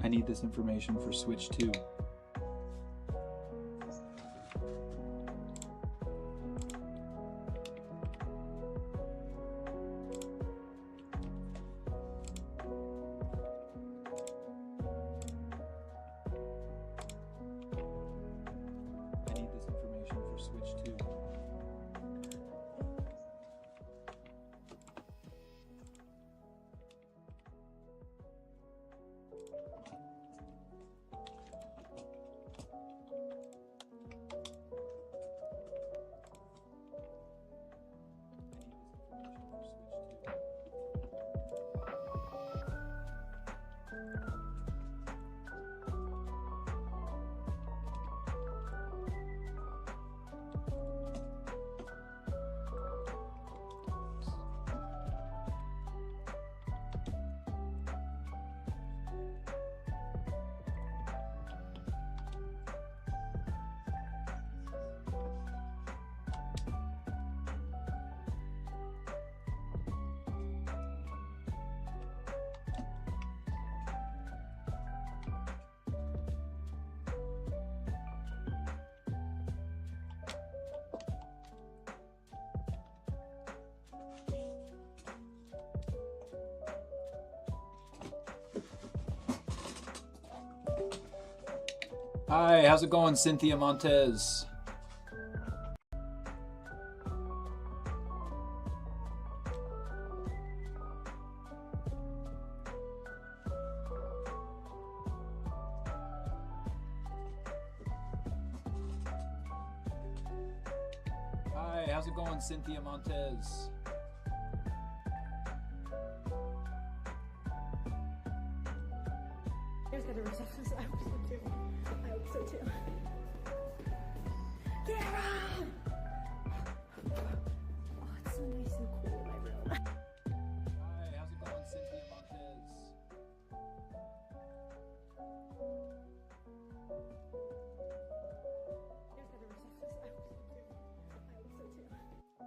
I need this information for Switch 2. I need this information for Switch 2. Hi, how's it going, Cynthia Montez? Hi, how's it going, Cynthia Montez? There's gonna be receptions. I hope so too. I hope so too. Kara! Oh, it's so nice and cool in my room. Hi, how's it going, Cynthia Montez? There's gonna be receptions. I hope so too. I hope so too.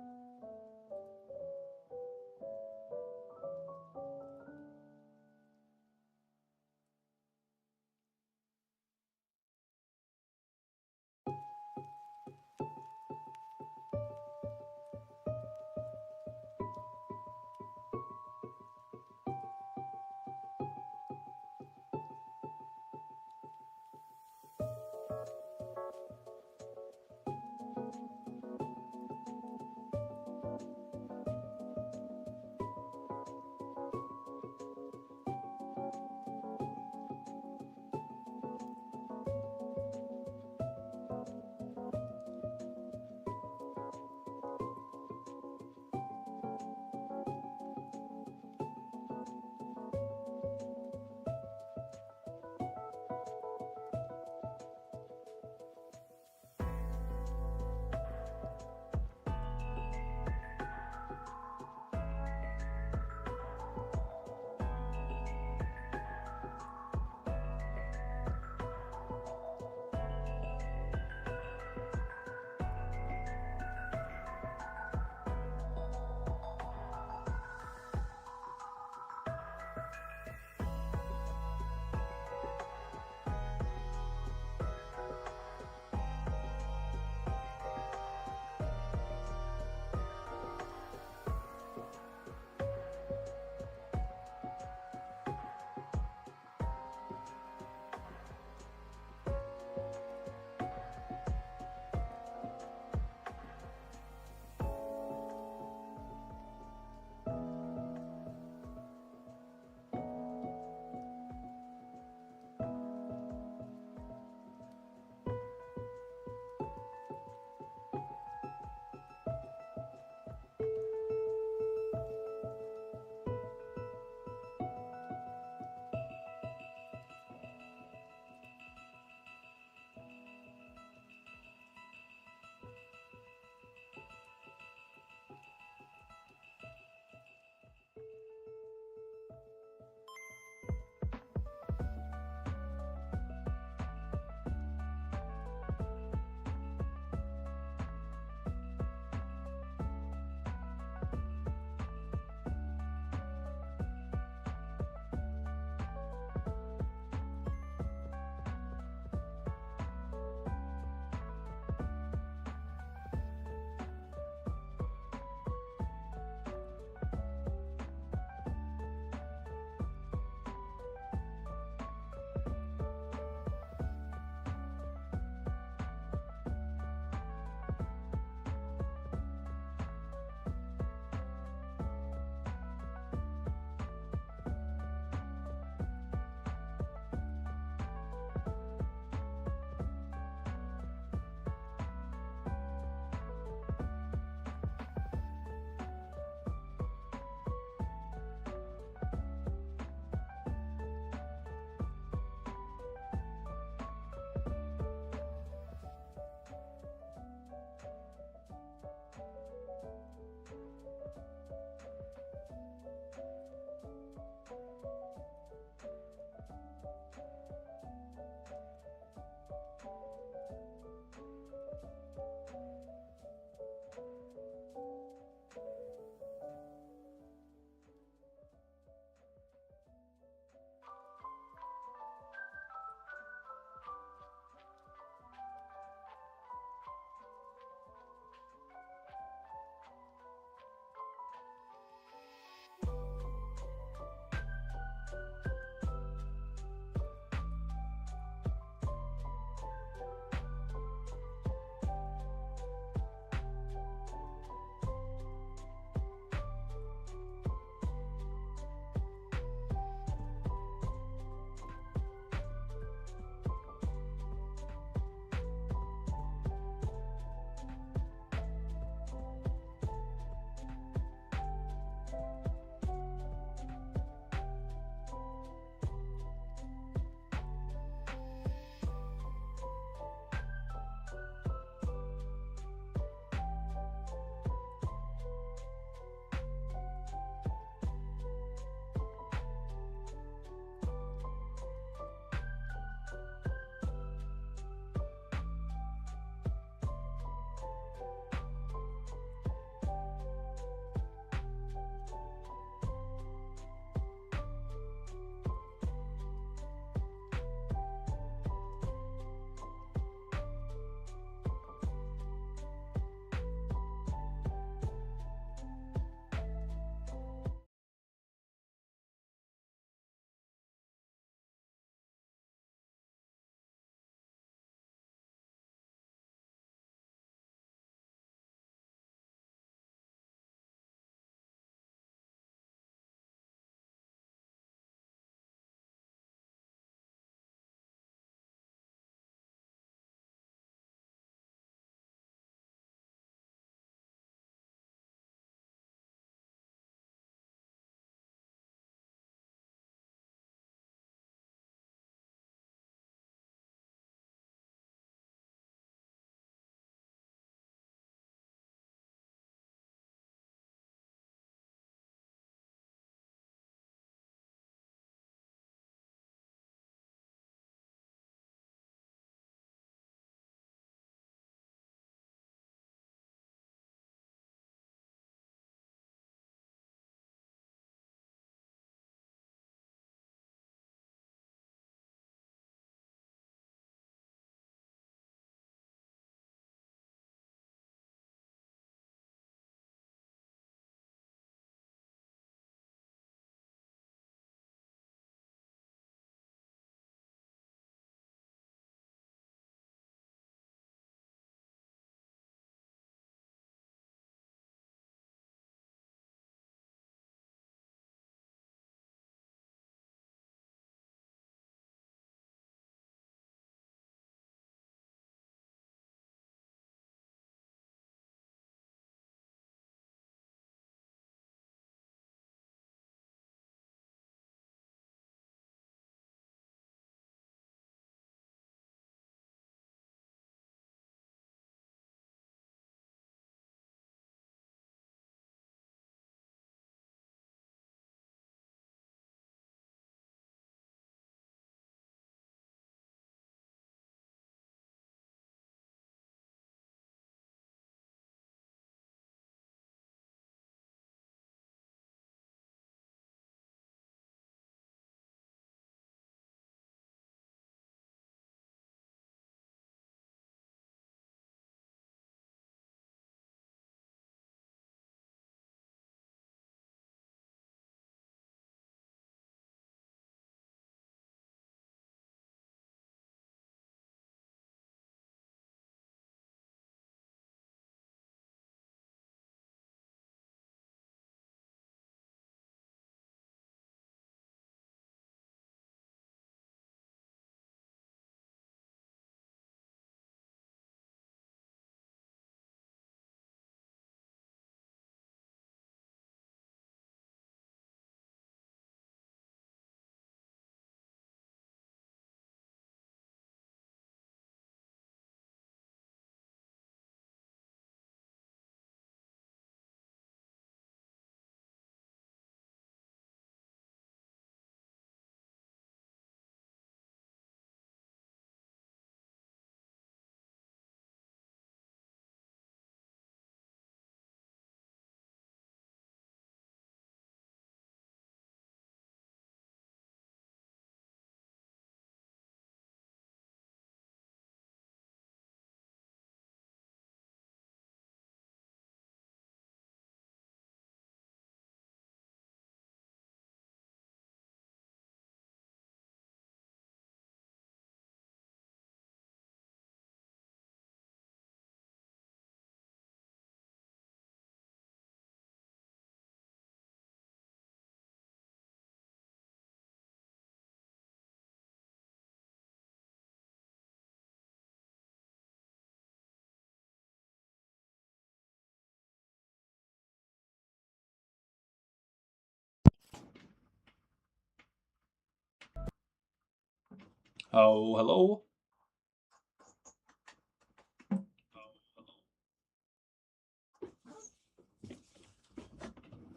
Oh, hello?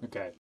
Okay.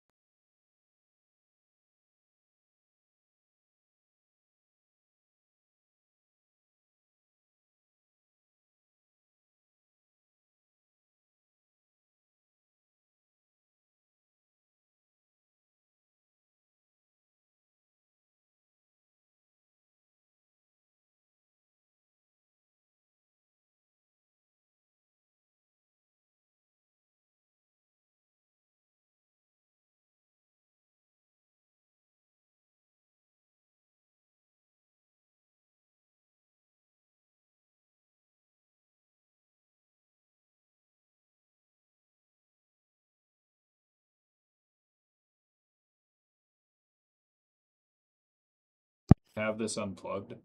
Have this unplugged.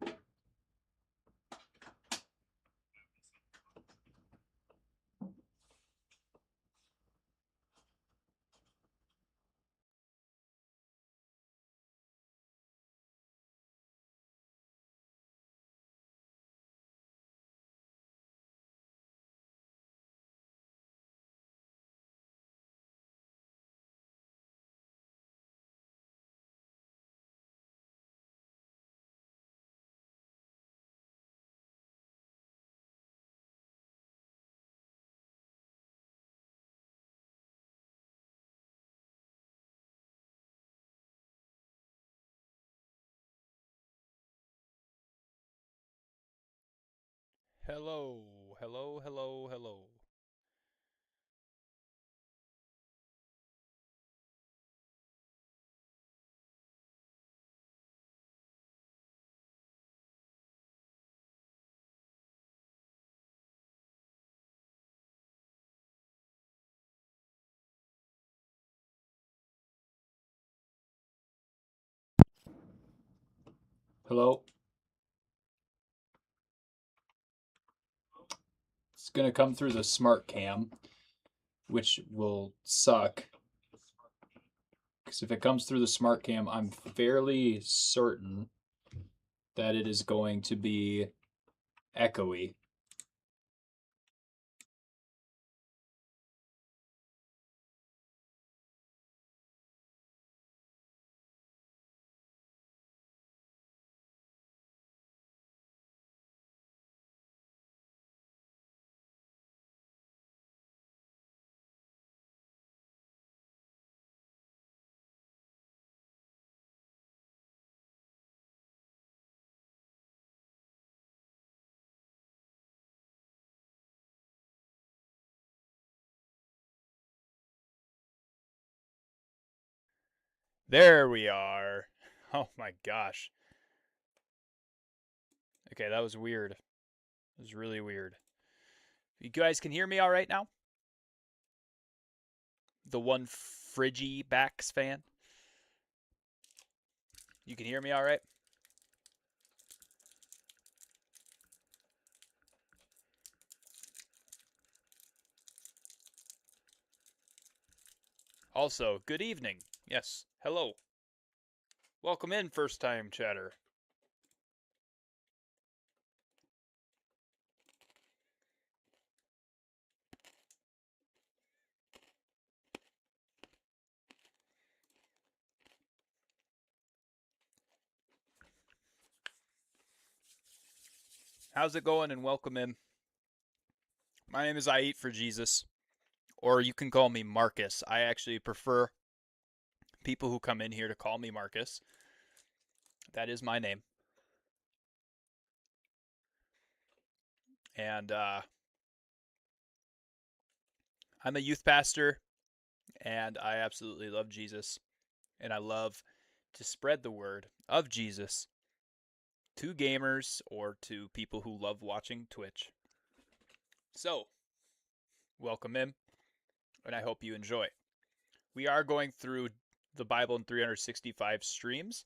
Hello, hello, hello, hello. Hello? It's gonna come through the smart cam, which will suck. Because if it comes through the smart cam, I'm fairly certain that it is going to be echoey. There we are. Oh my gosh. Okay, that was weird. It was really weird. You guys can hear me all right now? The one Friggy Backs fan? You can hear me all right? Also, good evening. Yes, hello. Welcome in, first time chatter. How's it going and welcome in? My name is I Eat for Jesus, or you can call me Marcus. I actually prefer people who come in here to call me Marcus. That is my name. And I'm a youth pastor, and I absolutely love Jesus. And I love to spread the word of Jesus to gamers or to people who love watching Twitch. So, welcome in, and I hope you enjoy. We are going through the Bible in 365 streams,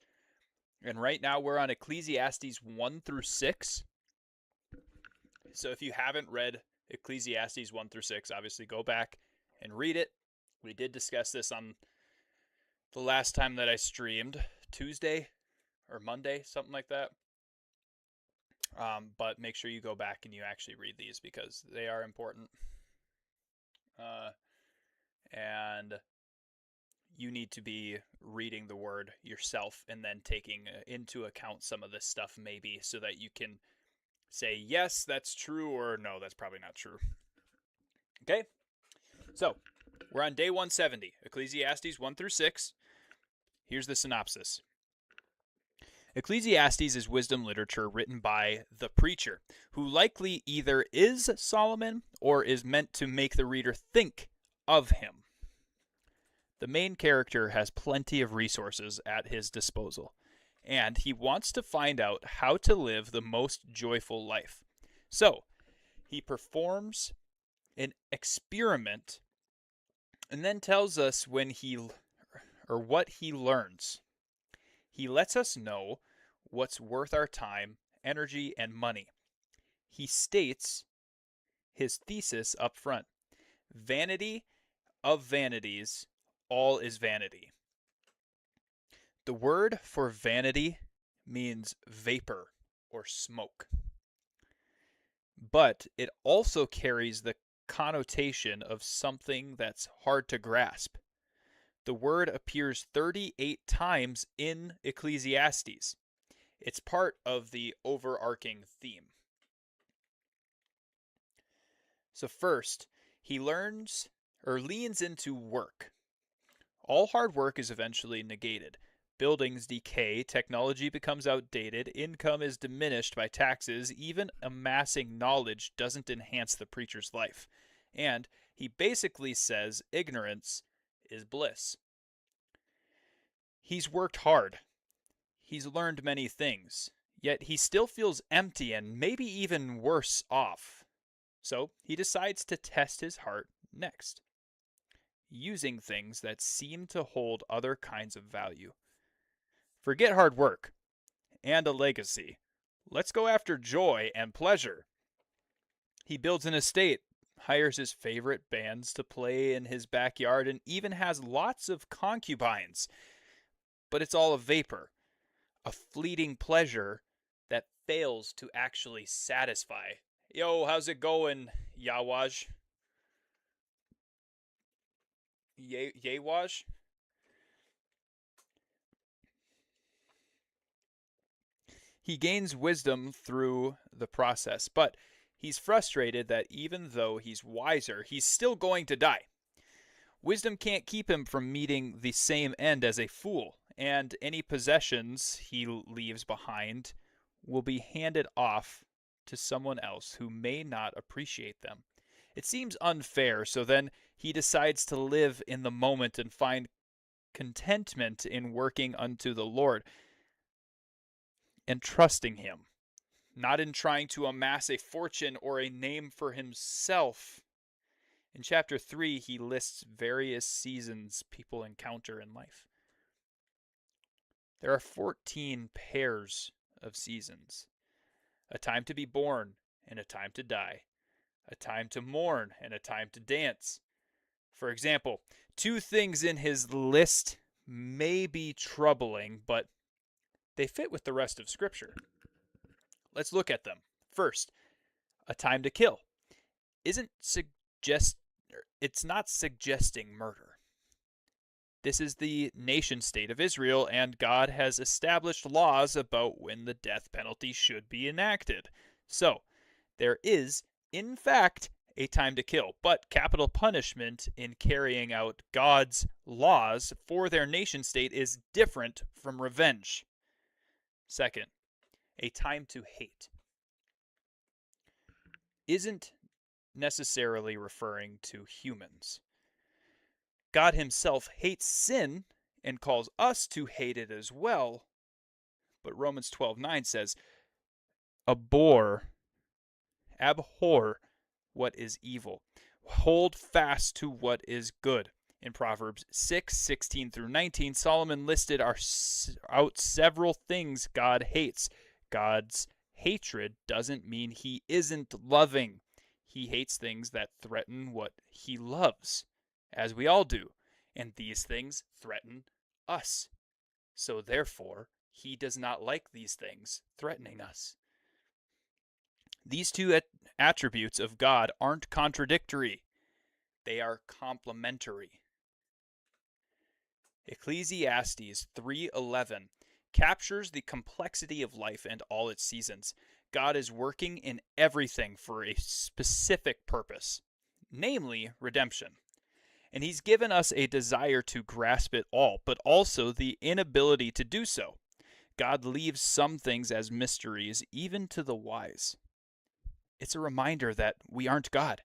and right now we're on Ecclesiastes 1 through 6. So if you haven't read Ecclesiastes 1 through 6, obviously go back and read it. We did discuss this on the last time that I streamed, Tuesday or Monday, something like that. But make sure you go back and you actually read these because they are important. And you need to be reading the word yourself and then taking into account some of this stuff maybe so that you can say, yes, that's true, or no, that's probably not true. Okay? So, we're on day 170, Ecclesiastes 1 through 6. Here's the synopsis. Ecclesiastes is wisdom literature written by the preacher, who likely either is Solomon or is meant to make the reader think of him. The main character has plenty of resources at his disposal, and he wants to find out how to live the most joyful life. So, he performs an experiment and then tells us what he learns. He lets us know what's worth our time, energy, and money. He states his thesis up front. Vanity of vanities, all is vanity. The word for vanity means vapor or smoke. But it also carries the connotation of something that's hard to grasp. The word appears 38 times in Ecclesiastes. It's part of the overarching theme. So first, he leans into work. All hard work is eventually negated. Buildings decay, technology becomes outdated, income is diminished by taxes, even amassing knowledge doesn't enhance the preacher's life. And he basically says ignorance is bliss. He's worked hard. He's learned many things, yet he still feels empty and maybe even worse off. So he decides to test his heart next, using things that seem to hold other kinds of value. Forget hard work and a legacy. Let's go after joy and pleasure. He builds an estate, hires his favorite bands to play in his backyard, and even has lots of concubines. But it's all a vapor, a fleeting pleasure that fails to actually satisfy. Yo, how's it going, Yawaj? Yawaj? He gains wisdom through the process, but he's frustrated that even though he's wiser, he's still going to die. Wisdom can't keep him from meeting the same end as a fool, and any possessions he leaves behind will be handed off to someone else who may not appreciate them. It seems unfair, so then he decides to live in the moment and find contentment in working unto the Lord and trusting him, not in trying to amass a fortune or a name for himself. In chapter 3, he lists various seasons people encounter in life. There are 14 pairs of seasons: a time to be born and a time to die, a time to mourn and a time to dance. For example, 2 things in his list may be troubling, but they fit with the rest of Scripture. Let's look at them. First, a time to kill it's not suggesting murder. This is the nation state of Israel, and God has established laws about when the death penalty should be enacted. So, there is, in fact, a time to kill, but capital punishment in carrying out God's laws for their nation state is different from revenge. Second, a time to hate isn't necessarily referring to humans. God himself hates sin and calls us to hate it as well. But Romans 12:9 says, abhor what is evil. Hold fast to what is good. In Proverbs 6:16 through 19, Solomon listed out several things God hates. God's hatred doesn't mean he isn't loving. He hates things that threaten what he loves, as we all do, and these things threaten us. So therefore, he does not like these things threatening us. These two attributes of God aren't contradictory. They are complementary. Ecclesiastes 3:11 captures the complexity of life and all its seasons. God is working in everything for a specific purpose, namely redemption. And he's given us a desire to grasp it all, but also the inability to do so. God leaves some things as mysteries, even to the wise. It's a reminder that we aren't God.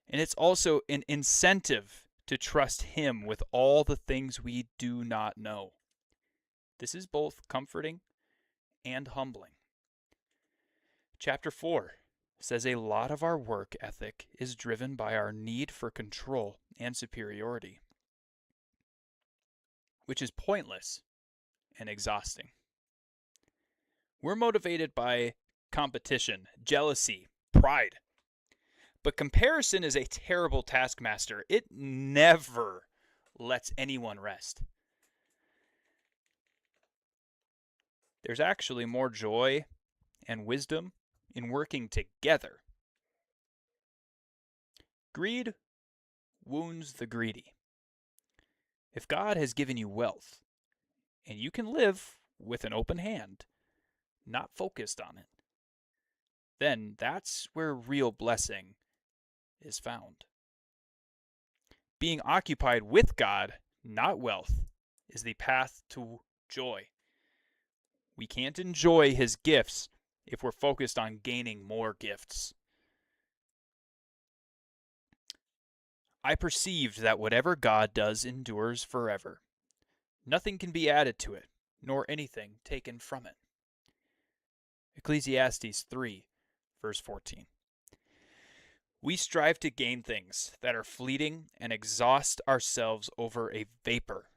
And it's also an incentive to trust him with all the things we do not know. This is both comforting and humbling. Chapter 4 says a lot of our work ethic is driven by our need for control and superiority, which is pointless and exhausting. We're motivated by competition, jealousy, pride. But comparison is a terrible taskmaster. It never lets anyone rest. There's actually more joy and wisdom in working together. Greed wounds the greedy. If God has given you wealth, and you can live with an open hand, not focused on it, then that's where real blessing is found. Being occupied with God, not wealth, is the path to joy. We can't enjoy his gifts if we're focused on gaining more gifts. I perceived that whatever God does endures forever. Nothing can be added to it, nor anything taken from it. Ecclesiastes 3, verse 14. We strive to gain things that are fleeting and exhaust ourselves over a vapor.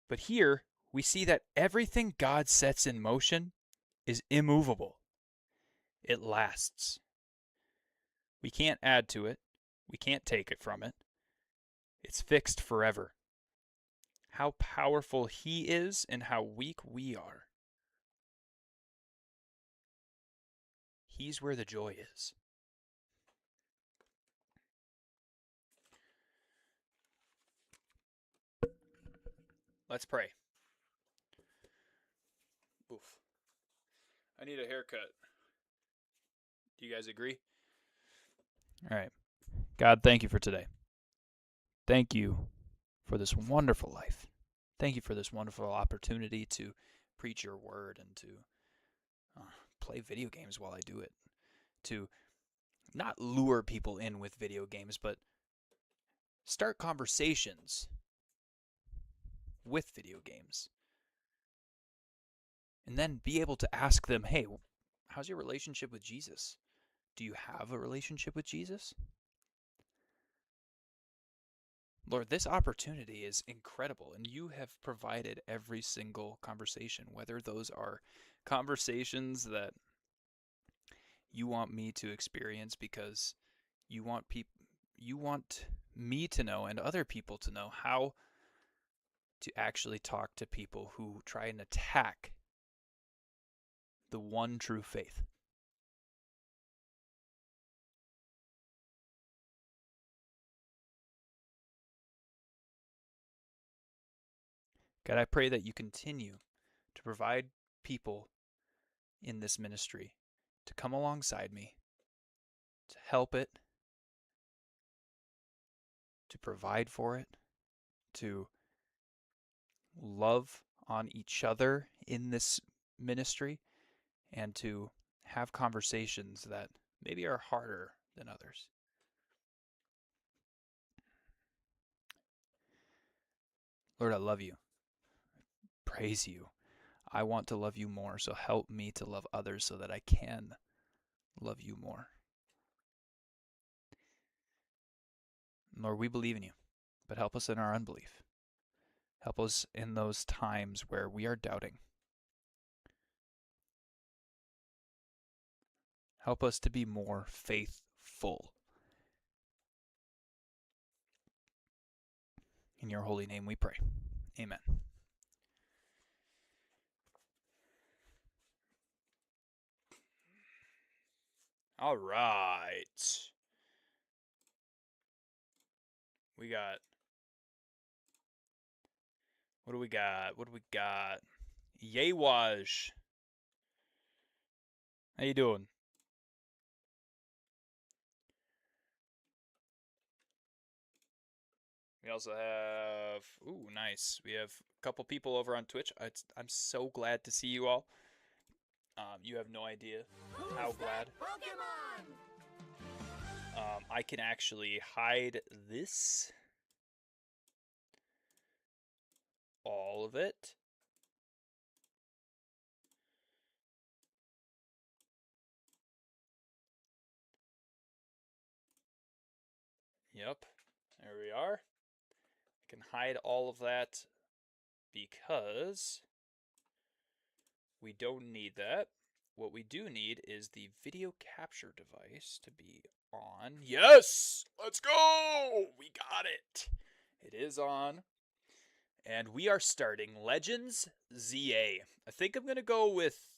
But here, we see that everything God sets in motion is immovable. It lasts. We can't add to it. We can't take it from it. It's fixed forever. How powerful he is and how weak we are. He's where the joy is. Let's pray. Oof. I need a haircut. Do you guys agree? All right. God, thank you for today. Thank you for this wonderful life. Thank you for this wonderful opportunity to preach your word and to play video games while I do it. To not lure people in with video games, but start conversations with video games. And then be able to ask them, hey, how's your relationship with Jesus? Do you have a relationship with Jesus? Lord, this opportunity is incredible, and you have provided every single conversation, whether those are conversations that you want me to experience because you want me to know and other people to know how to actually talk to people who try and attack the one true faith. God, I pray that you continue to provide people in this ministry to come alongside me, to help it, to provide for it, to love on each other in this ministry, and to have conversations that maybe are harder than others. Lord, I love you. Praise you. I want to love you more, so help me to love others so that I can love you more. Lord, we believe in you, but help us in our unbelief. Help us in those times where we are doubting. Help us to be more faithful. In your holy name we pray. Amen. All right. We got. What do we got? What do we got? Yewaj. How you doing? We also have. Ooh, nice. We have a couple people over on Twitch. I'm so glad to see you all. You have no idea how glad. I can actually hide this. All of it. Yep. There we are. I can hide all of that because we don't need that. What we do need is the video capture device to be on. Yes! Let's go! We got it. It is on. And we are starting Legends ZA. I think I'm going to go with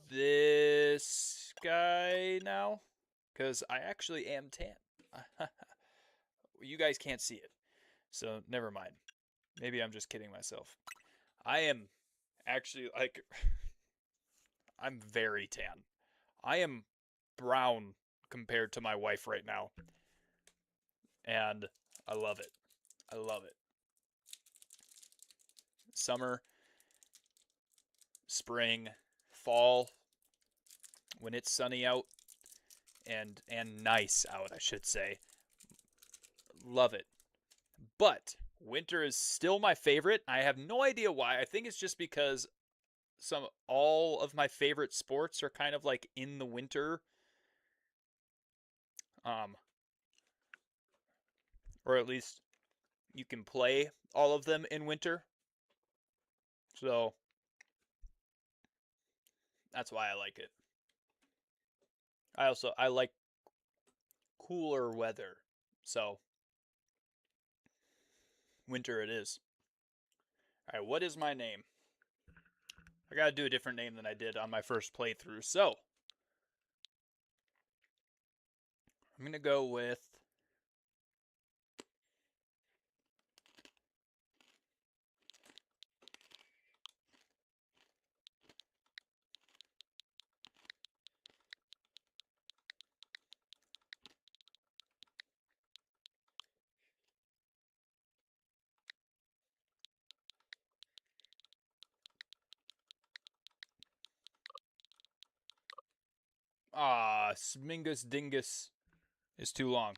this guy now. Because I actually am tan. You guys can't see it. So never mind. Maybe I'm just kidding myself. I am actually like... I'm very tan. I am brown compared to my wife right now. And I love it. I love it. Summer, spring, fall, when it's sunny out and nice out, I should say. Love it. But winter is still my favorite. I have no idea why. I think it's just because all of my favorite sports are kind of like in the winter. Or at least you can play all of them in winter. So that's why I like it. I like cooler weather. So winter it is. All right, what is my name? I got to do a different name than I did on my first playthrough. So I'm going to go with Smingus Dingus is too long.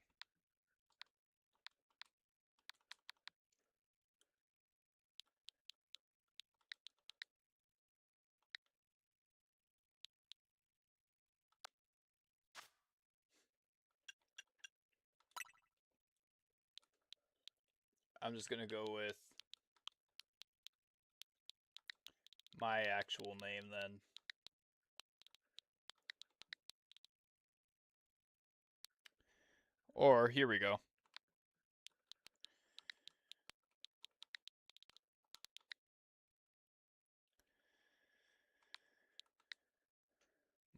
I'm just going to go with my actual name then. Or here we go.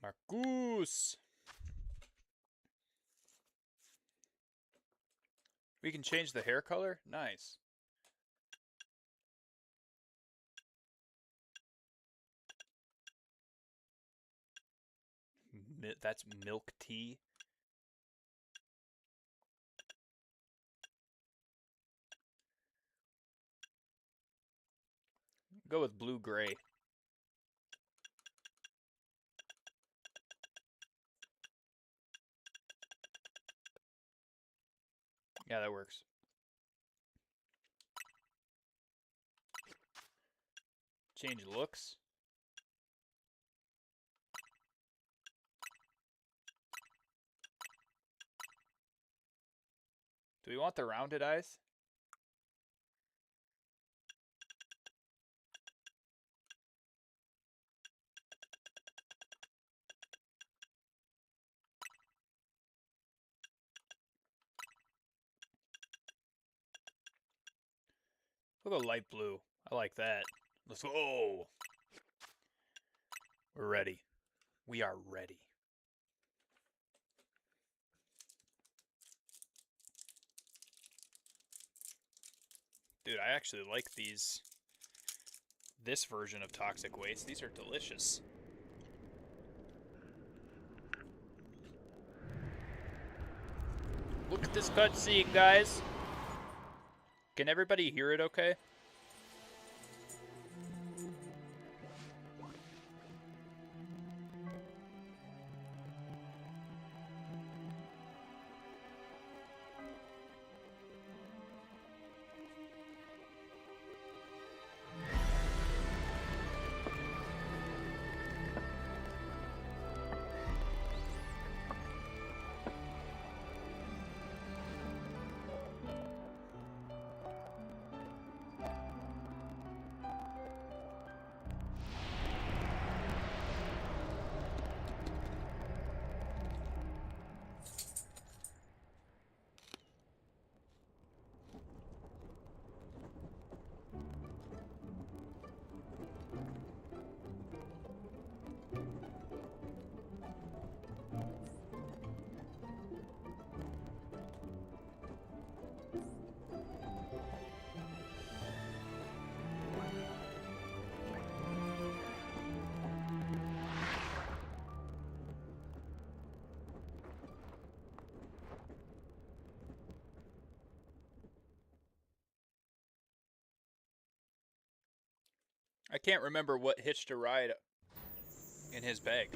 Marcus. We can change the hair color? Nice. That's milk tea. Go with blue-gray. Yeah, that works. Change looks. Do we want the rounded eyes? We'll go light blue. I like that. Let's go. We're ready. We are ready. Dude, I actually like this version of toxic waste. These are delicious. Look at this cutscene, guys. Can everybody hear it okay? I can't remember what hitched a ride in his bag.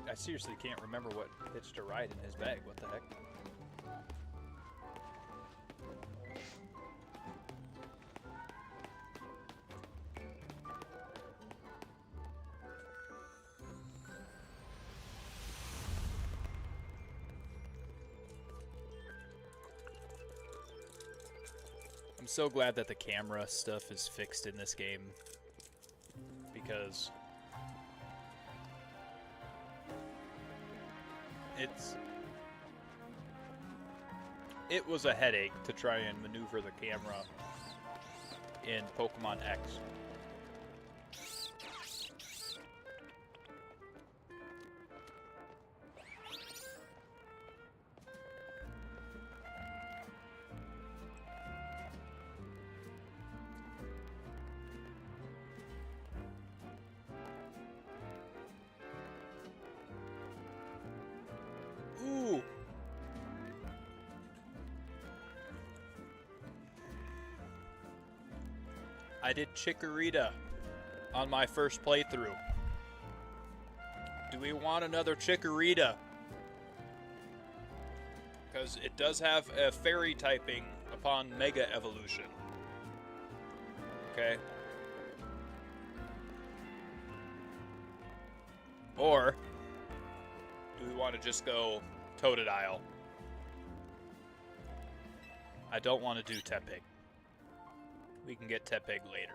I seriously can't remember what hitched a ride in his bag. What the heck? I'm so glad that the camera stuff is fixed in this game, because it was a headache to try and maneuver the camera in Pokemon X. Ooh! I did Chikorita on my first playthrough. Do we want another Chikorita? Because it does have a fairy typing upon Mega Evolution. Okay. Or do we want to just go Totodile? I don't want to do Tepig. We can get Tepig later.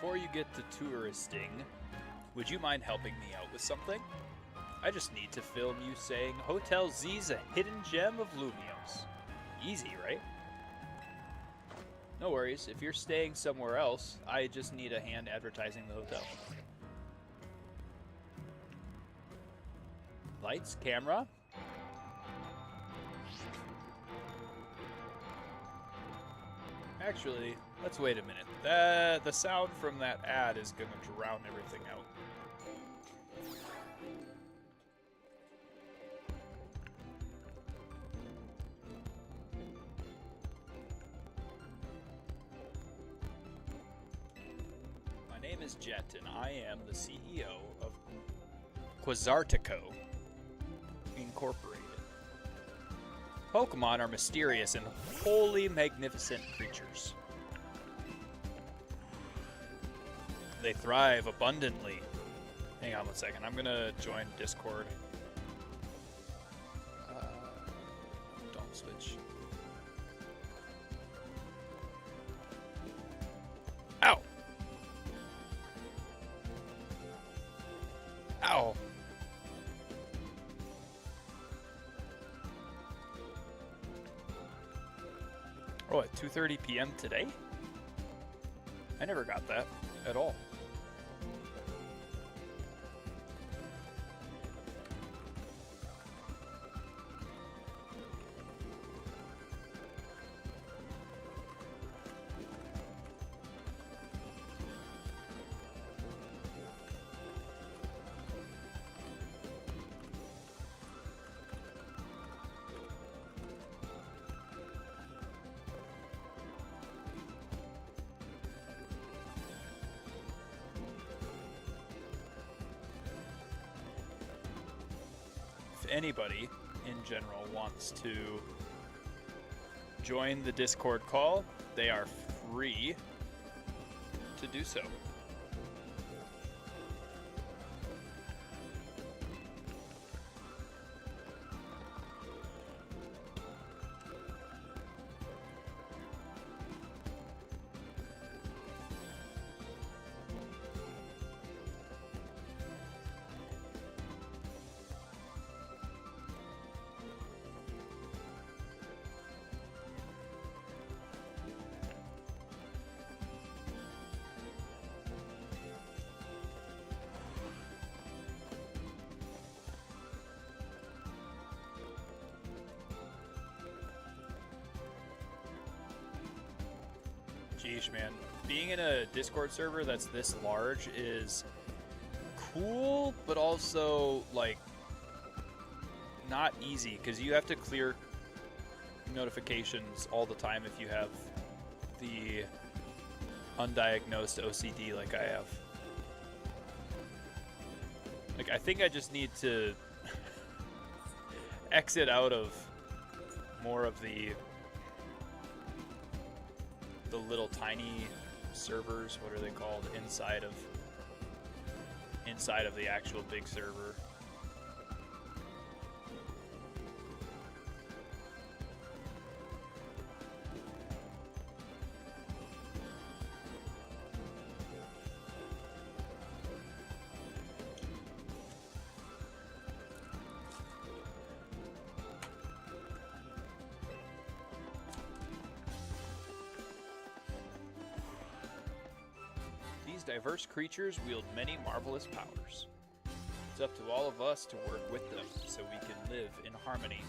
Before you get to touristing, would you mind helping me out with something? I just need to film you saying Hotel Z's a hidden gem of Lumios. Easy, right? No worries, if you're staying somewhere else, I just need a hand advertising the hotel. Lights, camera. Actually, let's wait a minute. The sound from that ad is going to drown everything out. name is Jet, and I am the CEO of Quasartico Incorporated. Pokemon are mysterious and wholly magnificent creatures. They thrive abundantly. Hang on one second. I'm gonna join Discord. Don't switch. Ow! Ow! Oh, at 2:30 p.m. today? I never got that at all. If anybody in general wants to join the Discord call, they are free to do so. Geesh, man. Being in a Discord server that's this large is cool, but also, like, not easy, because you have to clear notifications all the time if you have the undiagnosed OCD like I have. Like, I think I just need to exit out of more of the little tiny servers. What are they called? Inside of the actual big server. Diverse creatures wield many marvelous powers. It's up to all of us to work with them so we can live in harmony.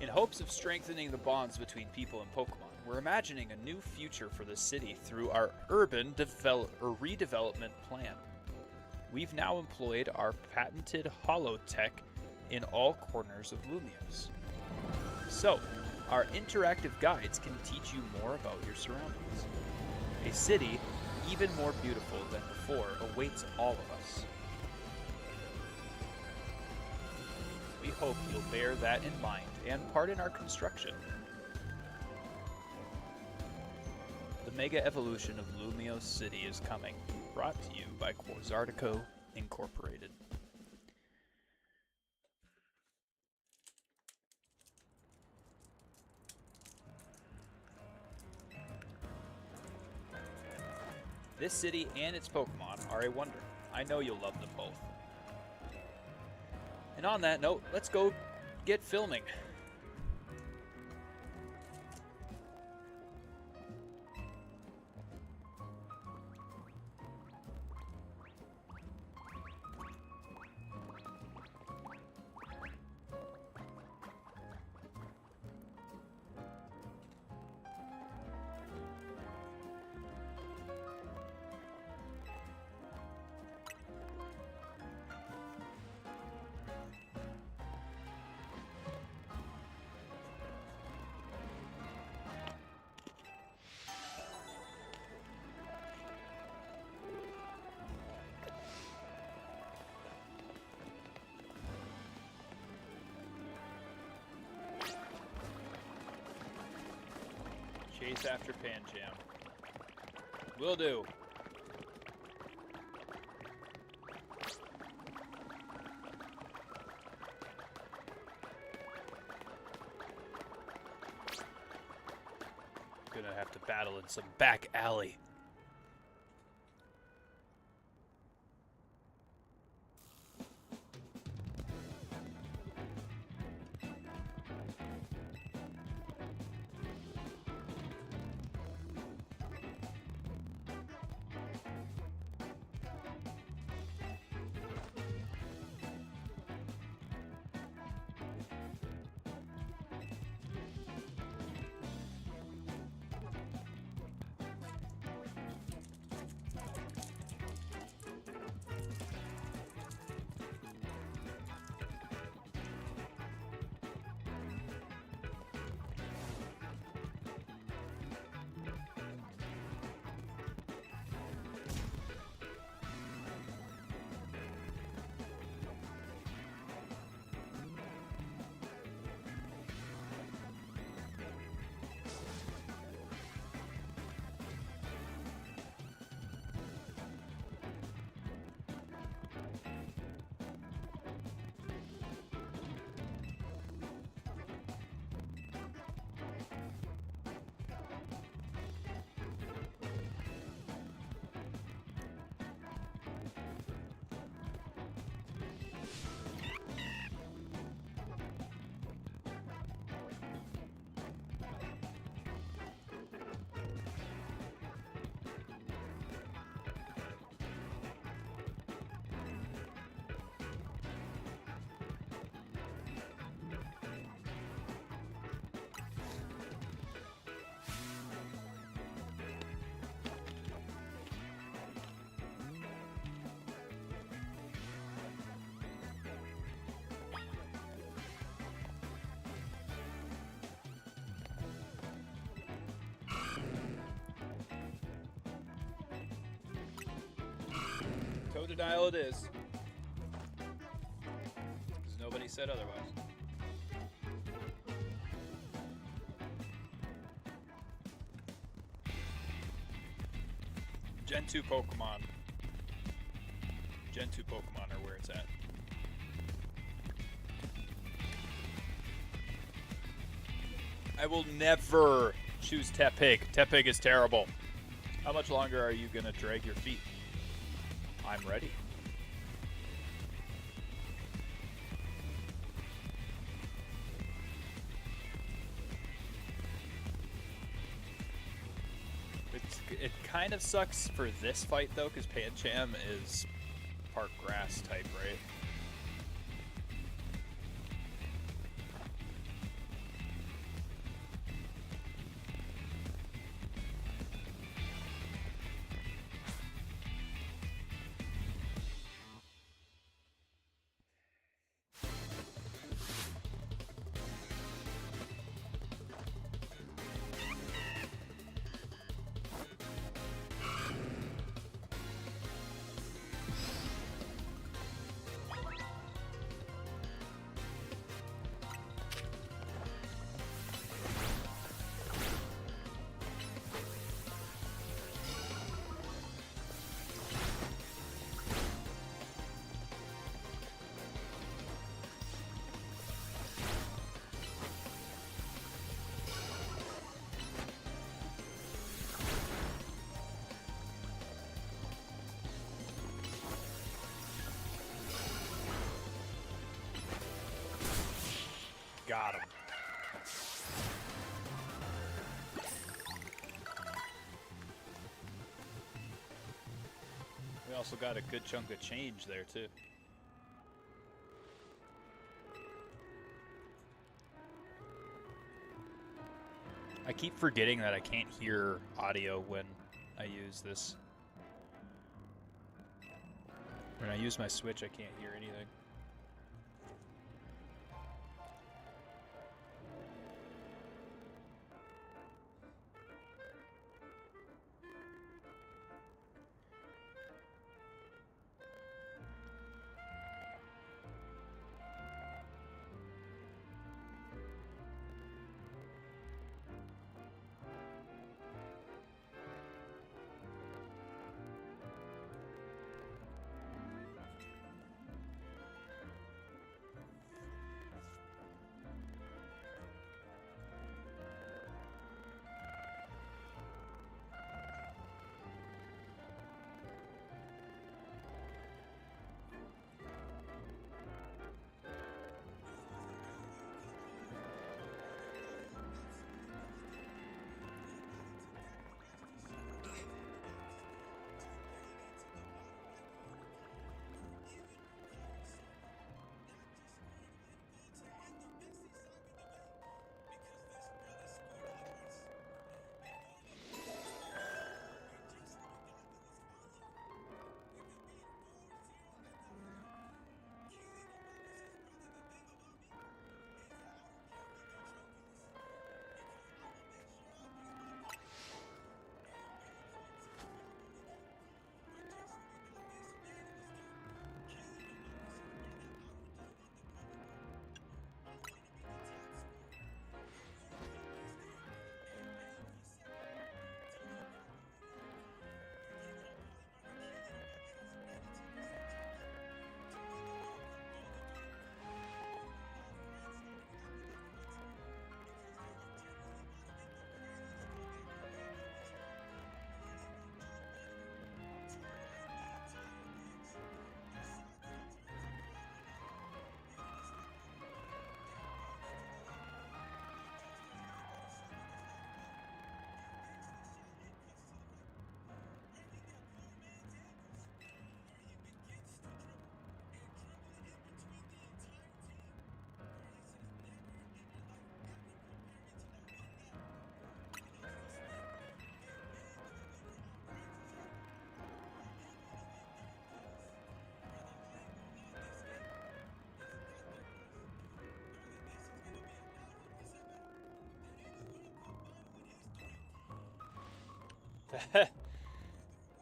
In hopes of strengthening the bonds between people and Pokemon, we're imagining a new future for the city through our urban redevelopment plan. We've now employed our patented holotech in all corners of Lumios. So, our interactive guides can teach you more about your surroundings. A city even more beautiful than before awaits all of us. We hope you'll bear that in mind and pardon our construction. The mega evolution of Lumios City is coming, brought to you by Quasartico Incorporated. This city and its Pokemon are a wonder. I know you'll love them both. And on that note, let's go get filming. chase after Pancham. Will do. Gonna have to battle in some back alley. Toe denial it is. Because nobody said otherwise. Gen 2 Pokemon. Gen 2 Pokemon are where it's at. I will never choose Tepig. Tepig is terrible. How much longer are you going to drag your feet? I'm ready. It kind of sucks for this fight though, because Pancham is part grass type, right? Got him. We also got a good chunk of change there, too. I keep forgetting that I can't hear audio when I use this. When I use my Switch, I can't hear anything.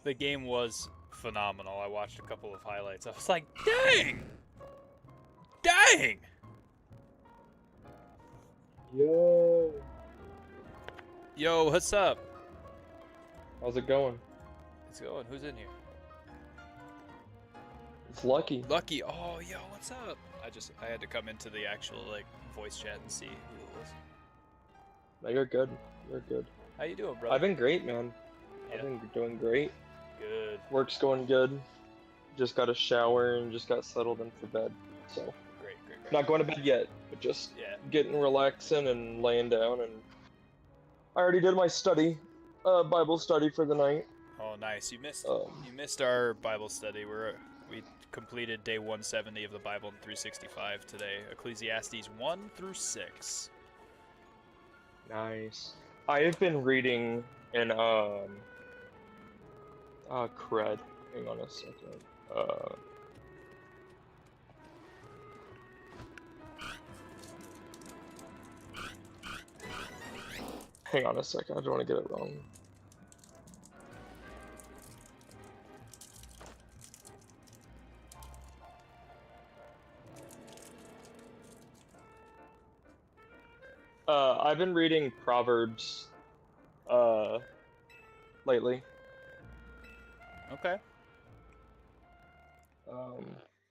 The game was phenomenal. I watched a couple of highlights. I was like, dang! Dang! Yo, Yo, what's up? how's it going? It's going. Who's in here? It's Lucky. Lucky. Oh, yo, what's up? I had to come into the actual like voice chat and see who it was. No, you're good. You're good. How you doing, brother? I've been great, man. Yeah. I've been doing great. Good. Work's going good. Just got a shower and just got settled in for bed. So, Great. not going to bed yet, but just Yeah. getting relaxing and laying down. And I already did my study, Bible study for the night. Oh, nice. You missed Um, you missed our Bible study. We completed day 170 of the Bible in 365 today. Ecclesiastes 1 through 6. Nice. I have been reading in crud. Hang on a second. Hang on a second. I don't want to get it wrong. I've been reading Proverbs lately. Okay.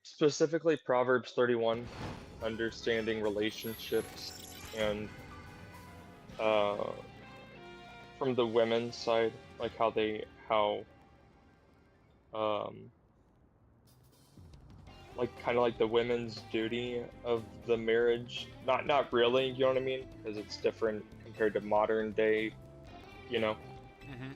Specifically Proverbs 31, understanding relationships, and from the women's side, like like kind of like the women's duty of the marriage. Not really, you know what I mean? Because it's different compared to modern day, you know. Mm-hmm.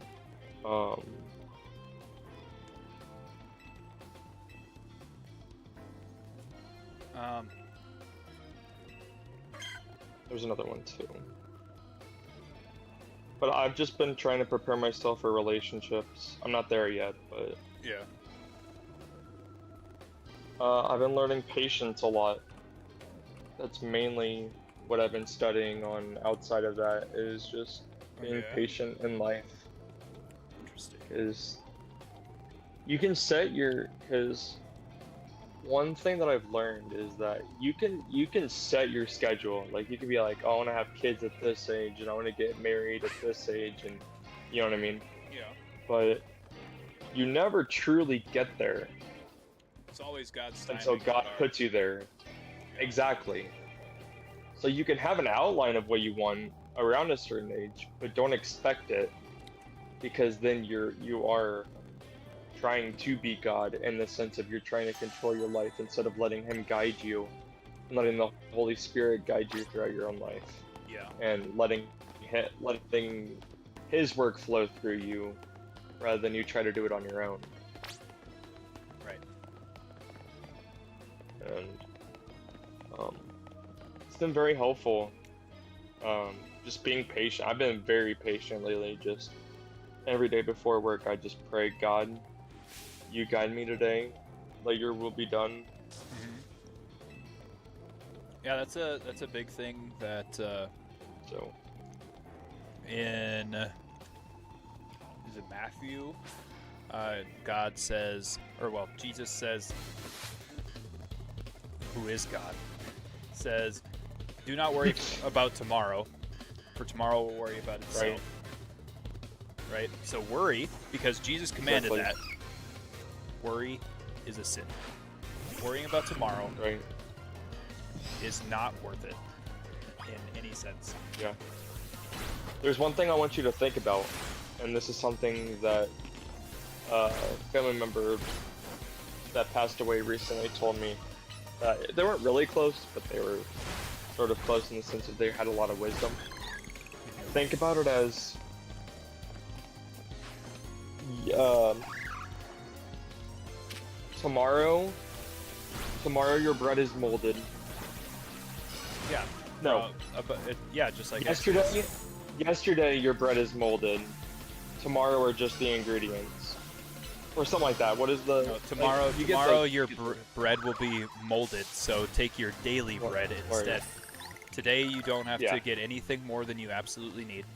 There's another one too. But I've just been trying to prepare myself for relationships. I'm not there yet, but Yeah. I've been learning patience a lot. That's mainly what I've been studying on. Outside of that is just being Okay. patient in life. Interesting. Is you can set your because one thing that I've learned is that you can set your schedule. Like you can be like, oh, I want to have kids at this age, and I want to get married at this age, and you know what I mean. Yeah. But you never truly get there It's always God's time. until God puts you there. Exactly. So you can have an outline of what you want around a certain age, but don't expect it, because then you are trying to be God in the sense of you're trying to control your life instead of letting Him guide you and letting the Holy Spirit guide you throughout your own life, Yeah. and letting His work flow through you rather than you try to do it on your own. Right. And it's been very helpful. Just being patient. I've been very patient lately. Just every day before work, I just pray, God, you guide me today. Let your will be done. Mm-hmm. Yeah, that's a big thing that So in is it Matthew? God says, or well, Jesus says, who is God, says, do not worry about tomorrow, for tomorrow will worry about itself. Right? So worry, because Jesus commanded Exactly. that. Worry is a sin. Worrying about tomorrow right, is not worth it in any sense. yeah. There's one thing I want you to think about, and this is something that a family member that passed away recently told me. They weren't really close, but they were sort of close in the sense that they had a lot of wisdom. Think about it as tomorrow your bread is molded. Yeah. No, yeah, just like yesterday your bread is molded. Tomorrow are just the ingredients, or something like that. What is the No, tomorrow? like, you get Tomorrow the- your bread will be molded. So take your daily bread or- instead. Today you don't have Yeah. to get anything more than you absolutely need.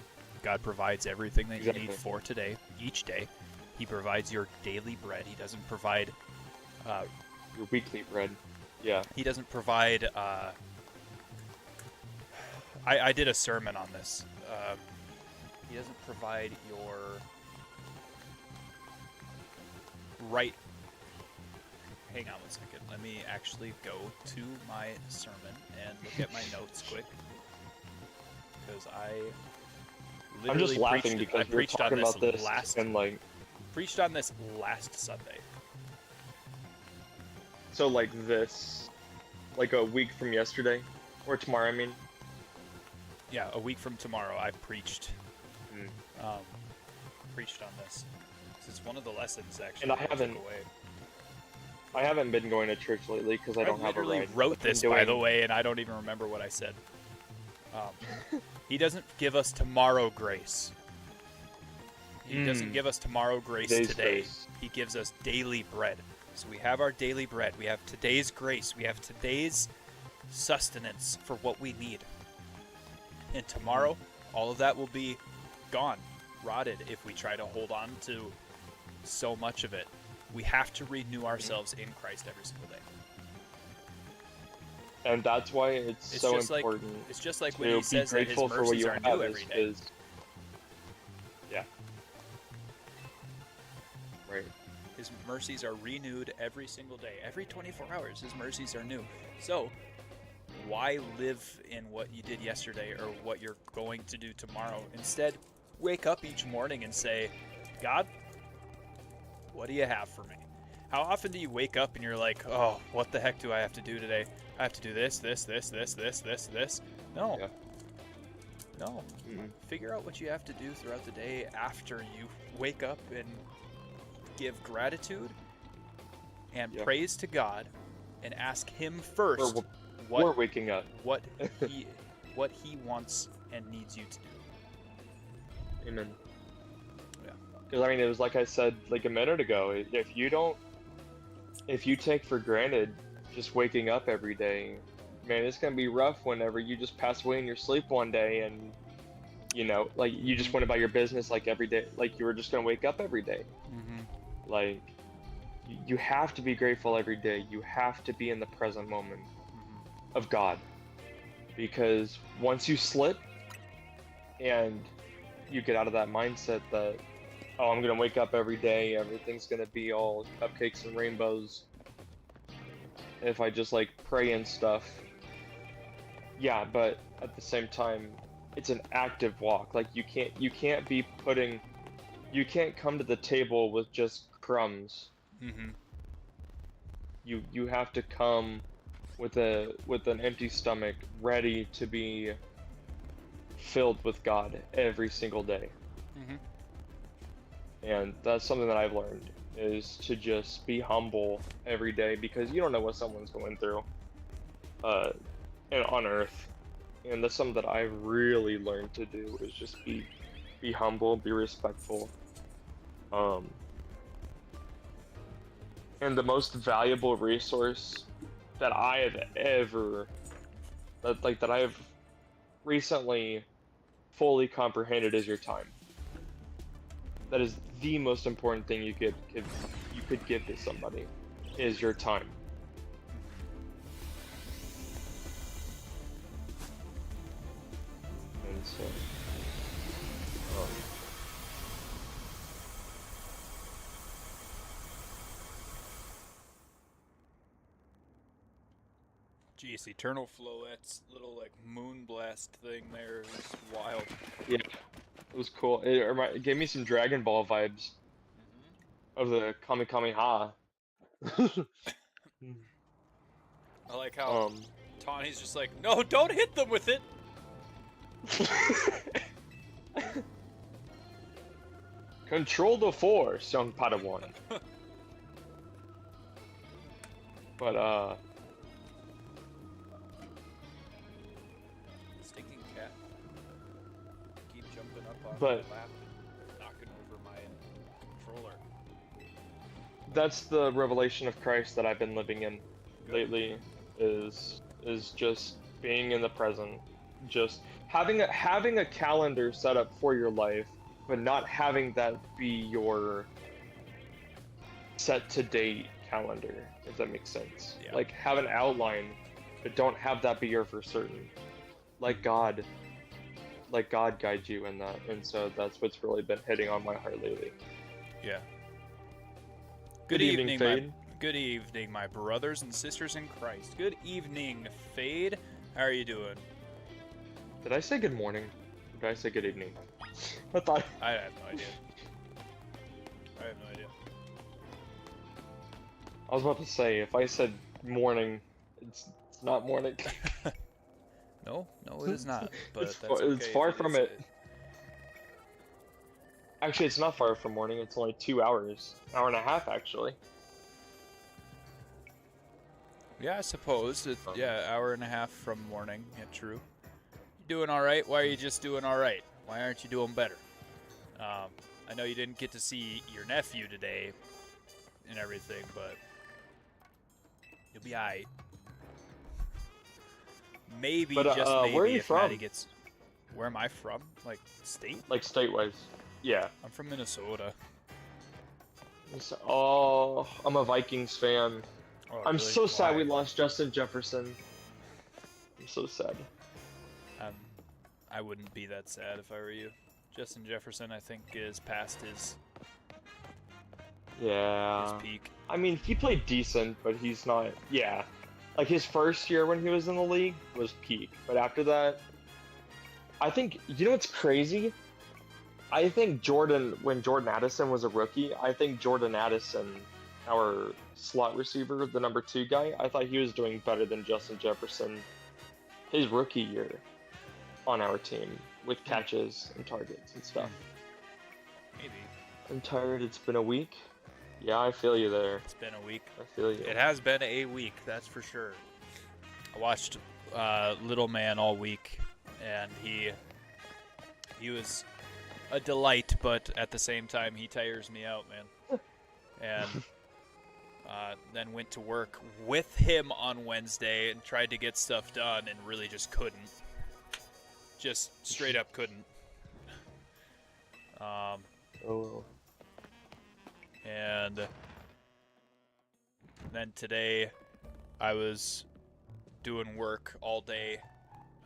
God provides everything that you need Exactly. for today, each day. He provides your daily bread. He doesn't provide. Your weekly bread. Yeah. He doesn't provide. I did a sermon on this. He doesn't provide your right. Hang on 1 second. Let me actually go to my sermon and look at my notes quick, because I I'm just literally laughing preached, because I we were preached on talking this about this last and like, preached on this last Sunday. so like this, like a week from yesterday, or tomorrow, I mean. Yeah, a week from tomorrow, I preached Mm. preached on this. 'Cause it's one of the lessons actually And I that I haven't- took away. I haven't been going to church lately because I don't have a literally ride. wrote I've been this, by the doing- way, and I don't even remember what I said. He doesn't give us tomorrow grace. He doesn't give us tomorrow grace Today's today. grace. He gives us daily bread. So we have our daily bread. We have today's grace. We have today's sustenance for what we need. And tomorrow, all of that will be gone, rotted, if we try to hold on to so much of it. We have to renew ourselves in Christ every single day. And that's why it's It's so just like important it's just like to when he be says that his grateful for what mercies you are have. new every day. Is, yeah. Right. His mercies are renewed every single day. Every 24 hours, his mercies are new. So, why live in what you did yesterday or what you're going to do tomorrow? Instead, wake up each morning and say, God, what do you have for me? How often do you wake up and you're like, oh, what the heck do I have to do today? I have to do this. No. Yeah. No. Mm-mm. Figure out what you have to do throughout the day after you wake up and give gratitude and Yeah. praise to God and ask Him first We're what waking up. what he wants and needs you to do. Amen. Yeah. Because I mean, it was like I said like a minute ago. If you take for granted just waking up every day, man, it's gonna be rough whenever you just pass away in your sleep one day and like you just went about your business like every day, like you were just gonna wake up every day. Mm-hmm. Like you have to be grateful every day. You have to be in the present moment of God, because once you slip and you get out of that mindset that, oh, I'm gonna wake up every day, everything's gonna be all cupcakes and rainbows if I just like pray and stuff. Yeah, but at the same time, it's an active walk. Like you can't come to the table with just crumbs. Mm-hmm. You have to come with an empty stomach, ready to be filled with God every single day. Mm-hmm. And that's something that I've learned, is to just be humble every day, because you don't know what someone's going through on earth. And that's something that I've really learned to do, is just be humble, be respectful. And the most valuable resource that I have that I have recently fully comprehended is your time. That is the most important thing you could give to somebody, is your time. And so, Jeez, Eternal Flow, that's little like moon blast thing there is wild. yeah, it was cool. It gave me some Dragon Ball vibes of the Kami Kameha. I like how Tawny's just like, no, don't hit them with it. Control the Force, young Padawan. But Stinking cat. Keep jumping up on But- my lap, knocking over my controller. that's the revelation of Christ that I've been living in lately, is just being in the present, just having a calendar set up for your life, but not having that be your set to date calendar, if that makes sense. Yeah. Like have an outline, but don't have that be your for certain. Like God guide you in that, and so that's what's really been hitting on my heart lately. Yeah. Good evening, Fade. Good evening, my brothers and sisters in Christ. Good evening, Fade. How are you doing? Did I say good morning? Or did I say good evening? I thought. I have no idea. I have no idea. I was about to say, if I said morning, it's not morning. No, it is not. But It's that's far- okay it's if far is from it. Actually, it's not far from morning. It's only 2 hours, hour and a half actually. Yeah, I suppose. Yeah, hour and a half from morning. Yeah, true. You doing all right? Why are you just doing all right? Why aren't you doing better? I know you didn't get to see your nephew today and everything, but you'll be alright. Maybe, But, just maybe, where are you if Maddie from? gets... Where am I from? Like, state? Like state-wise. Yeah. I'm from Minnesota. Oh, I'm a Vikings fan. Oh, I'm really? so sad we Why? lost Justin Jefferson. I'm so sad. I wouldn't be that sad if I were you. Justin Jefferson, I think, is past his Yeah. peak. I mean, he played decent, but he's not. Yeah. Like his first year when he was in the league was peak, but after that, I think you know what's crazy? I think when Jordan Addison was a rookie, I think Jordan Addison, our slot receiver, the number 2 guy, I thought he was doing better than Justin Jefferson his rookie year on our team with catches and targets and stuff. Maybe. I'm tired. It's been a week. Yeah, I feel you there. It's been a week. I feel you. It has been a week, that's for sure. I watched Little Man all week, and he was a delight, but at the same time, he tires me out, man. And then went to work with him on Wednesday and tried to get stuff done and really just couldn't. Just straight up couldn't. Oh. And then today I was doing work all day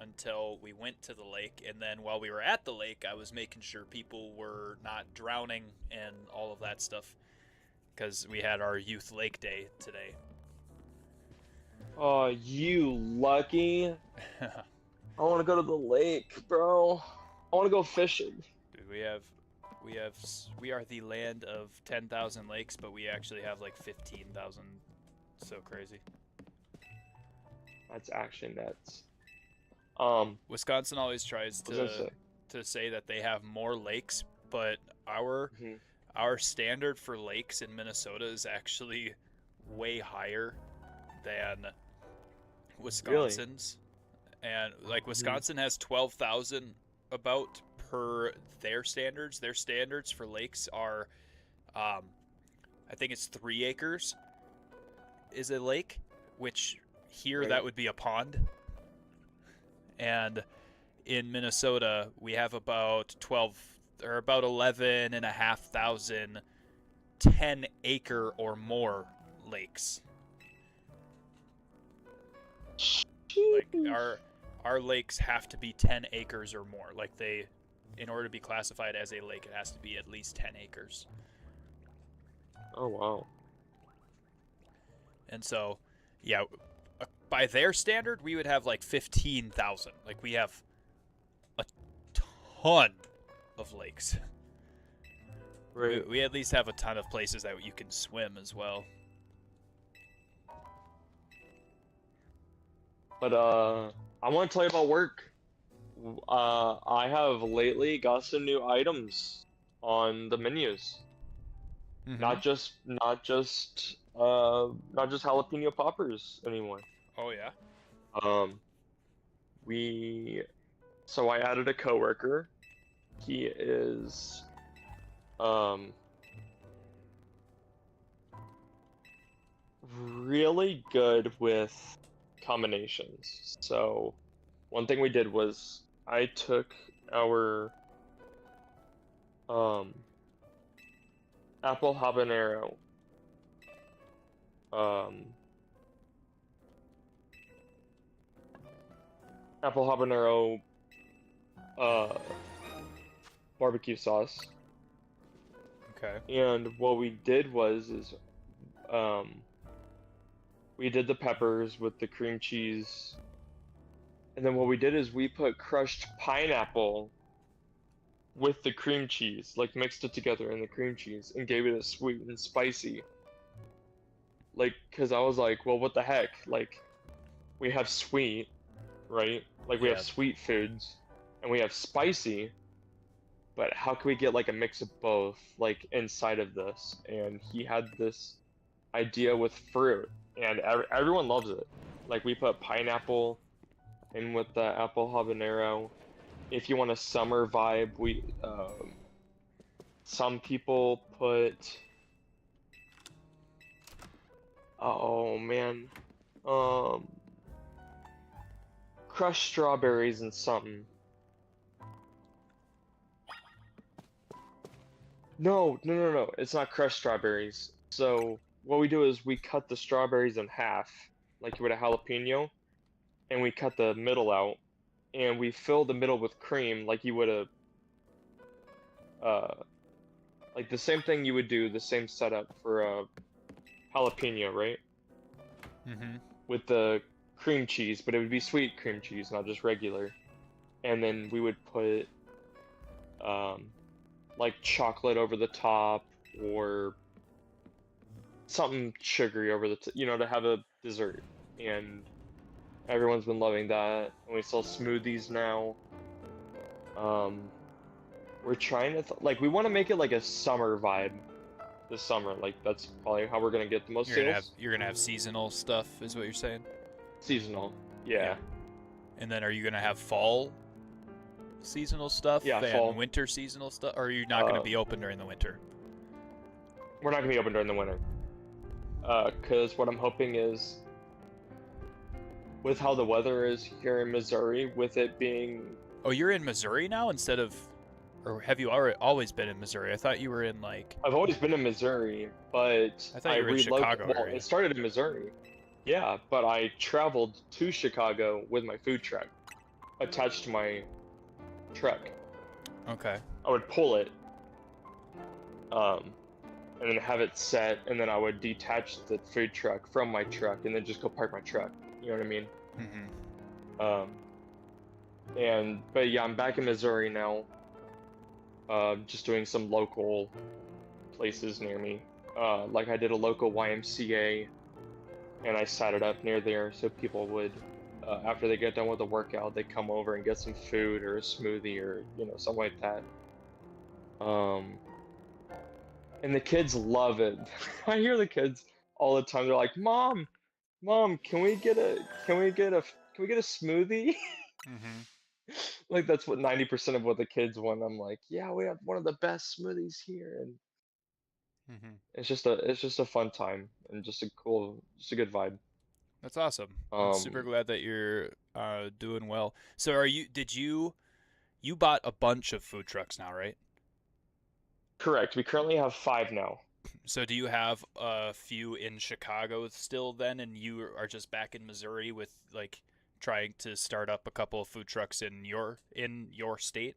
until we went to the lake, and then while we were at the lake I was making sure people were not drowning and all of that stuff, because we had our youth lake day today. Oh, you lucky. I want to go to the lake, bro. I want to go fishing. Dude, we are the land of 10,000 lakes, but we actually have like 15,000. So crazy. That's actually nuts. Wisconsin always tries What was I to say that they have more lakes, but our Mhm. our standard for lakes in Minnesota is actually way higher than Wisconsin's. And like Wisconsin has 12,000 about per their standards. Their standards for lakes are I think it's 3 acres is a lake, which here Right. that would be a pond. And in Minnesota, we have about 11,500 10-acre or more lakes. Like our lakes have to be 10 acres or more. Like in order to be classified as a lake, it has to be at least 10 acres. Oh wow. And so, yeah, by their standard, we would have like 15,000. Like we have a ton of lakes. Right. We at least have a ton of places that you can swim as well. But I want to tell you about work. I have lately got some new items on the menus. Not just jalapeno poppers anymore. Oh yeah. So I added a coworker. He is really good with combinations. So one thing we did was I took our apple habanero, um, apple habanero uh, barbecue sauce, Okay. and what we did is um, we did the peppers with the cream cheese, and then what we did is we put crushed pineapple with the cream cheese, like mixed it together in the cream cheese, and gave it a sweet and spicy. Like, cause I was like, well, what the heck? Like, we have sweet, right? Like we have Yeah. sweet foods, and we have spicy, but how can we get like a mix of both, like inside of this? And he had this idea with fruit, and everyone loves it. Like we put pineapple in with the apple habanero. If you want a summer vibe, we some people put, oh man, um crushed strawberries and something. No, it's not crushed strawberries. So what we do is we cut the strawberries in half, like you would a jalapeno, and we cut the middle out, and we fill the middle with cream, like you would a, uh, like the same thing you would do, the same setup for a jalapeno, right? Mm-hmm. With the cream cheese, but it would be sweet cream cheese, not just regular. And then we would put, um, like chocolate over the top, or something sugary over the to have a dessert. And everyone's been loving that. And we sell smoothies now. We're trying to like we want to make it like a summer vibe this summer. Like that's probably how we're gonna get the most sales. You're gonna have seasonal stuff, is what you're saying? Seasonal, yeah. And then are you gonna have fall seasonal stuff? Yeah, and fall. winter seasonal stuff? Or are you not gonna be open during the winter? We're not gonna be open during the winter. Cause what I'm hoping is, with how the weather is here in Missouri, with it being. Oh, you're in Missouri now instead of, or have you always been in Missouri? I thought you were in like. I've always been in Missouri, but I thought you were in Chicago Well, area. it started in Missouri. Yeah, but I traveled to Chicago with my food truck attached to my truck. Okay. I would pull it, and then have it set, and then I would detach the food truck from my truck, and then just go park my truck. You know what I mean? Mm-hmm. But yeah, I'm back in Missouri now. Just doing some local places near me. Like I did a local YMCA, and I set it up near there so people would, after they get done with the workout, they come over and get some food or a smoothie or something like that. And the kids love it. I hear the kids all the time. They're like, "Mom, can we get a smoothie?" Mm-hmm. Like that's what 90% of what the kids want. I'm like, "Yeah, we have one of the best smoothies here," and Mm-hmm. it's just a fun time and just a good vibe. That's awesome. I'm super glad that you're doing well. So you bought a bunch of food trucks now, right? Correct. We currently have 5 now. So do you have a few in Chicago still then, and you are just back in Missouri with like trying to start up a couple of food trucks in your state?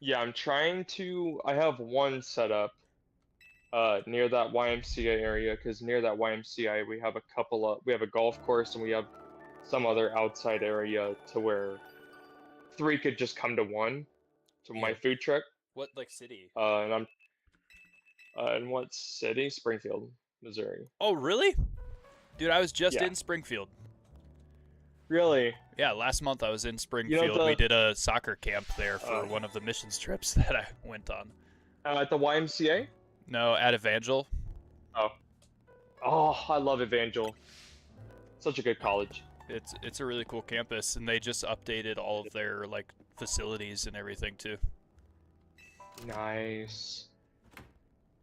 Yeah, I'm trying to. I have one set up near that YMCA area, because near that YMCA we have we have a golf course, and we have some other outside area to where 3 could just come to one to my Yeah. food truck. What like city? And I'm in what city? Springfield, Missouri. Oh, really? Dude, I was just Yeah. in Springfield. Really? Yeah, last month I was in Springfield. We did a soccer camp there for one of the missions trips that I went on. At the YMCA? No, at Evangel. Oh, I love Evangel. Such a good college. It's a really cool campus, and they just updated all of their like facilities and everything too. Nice.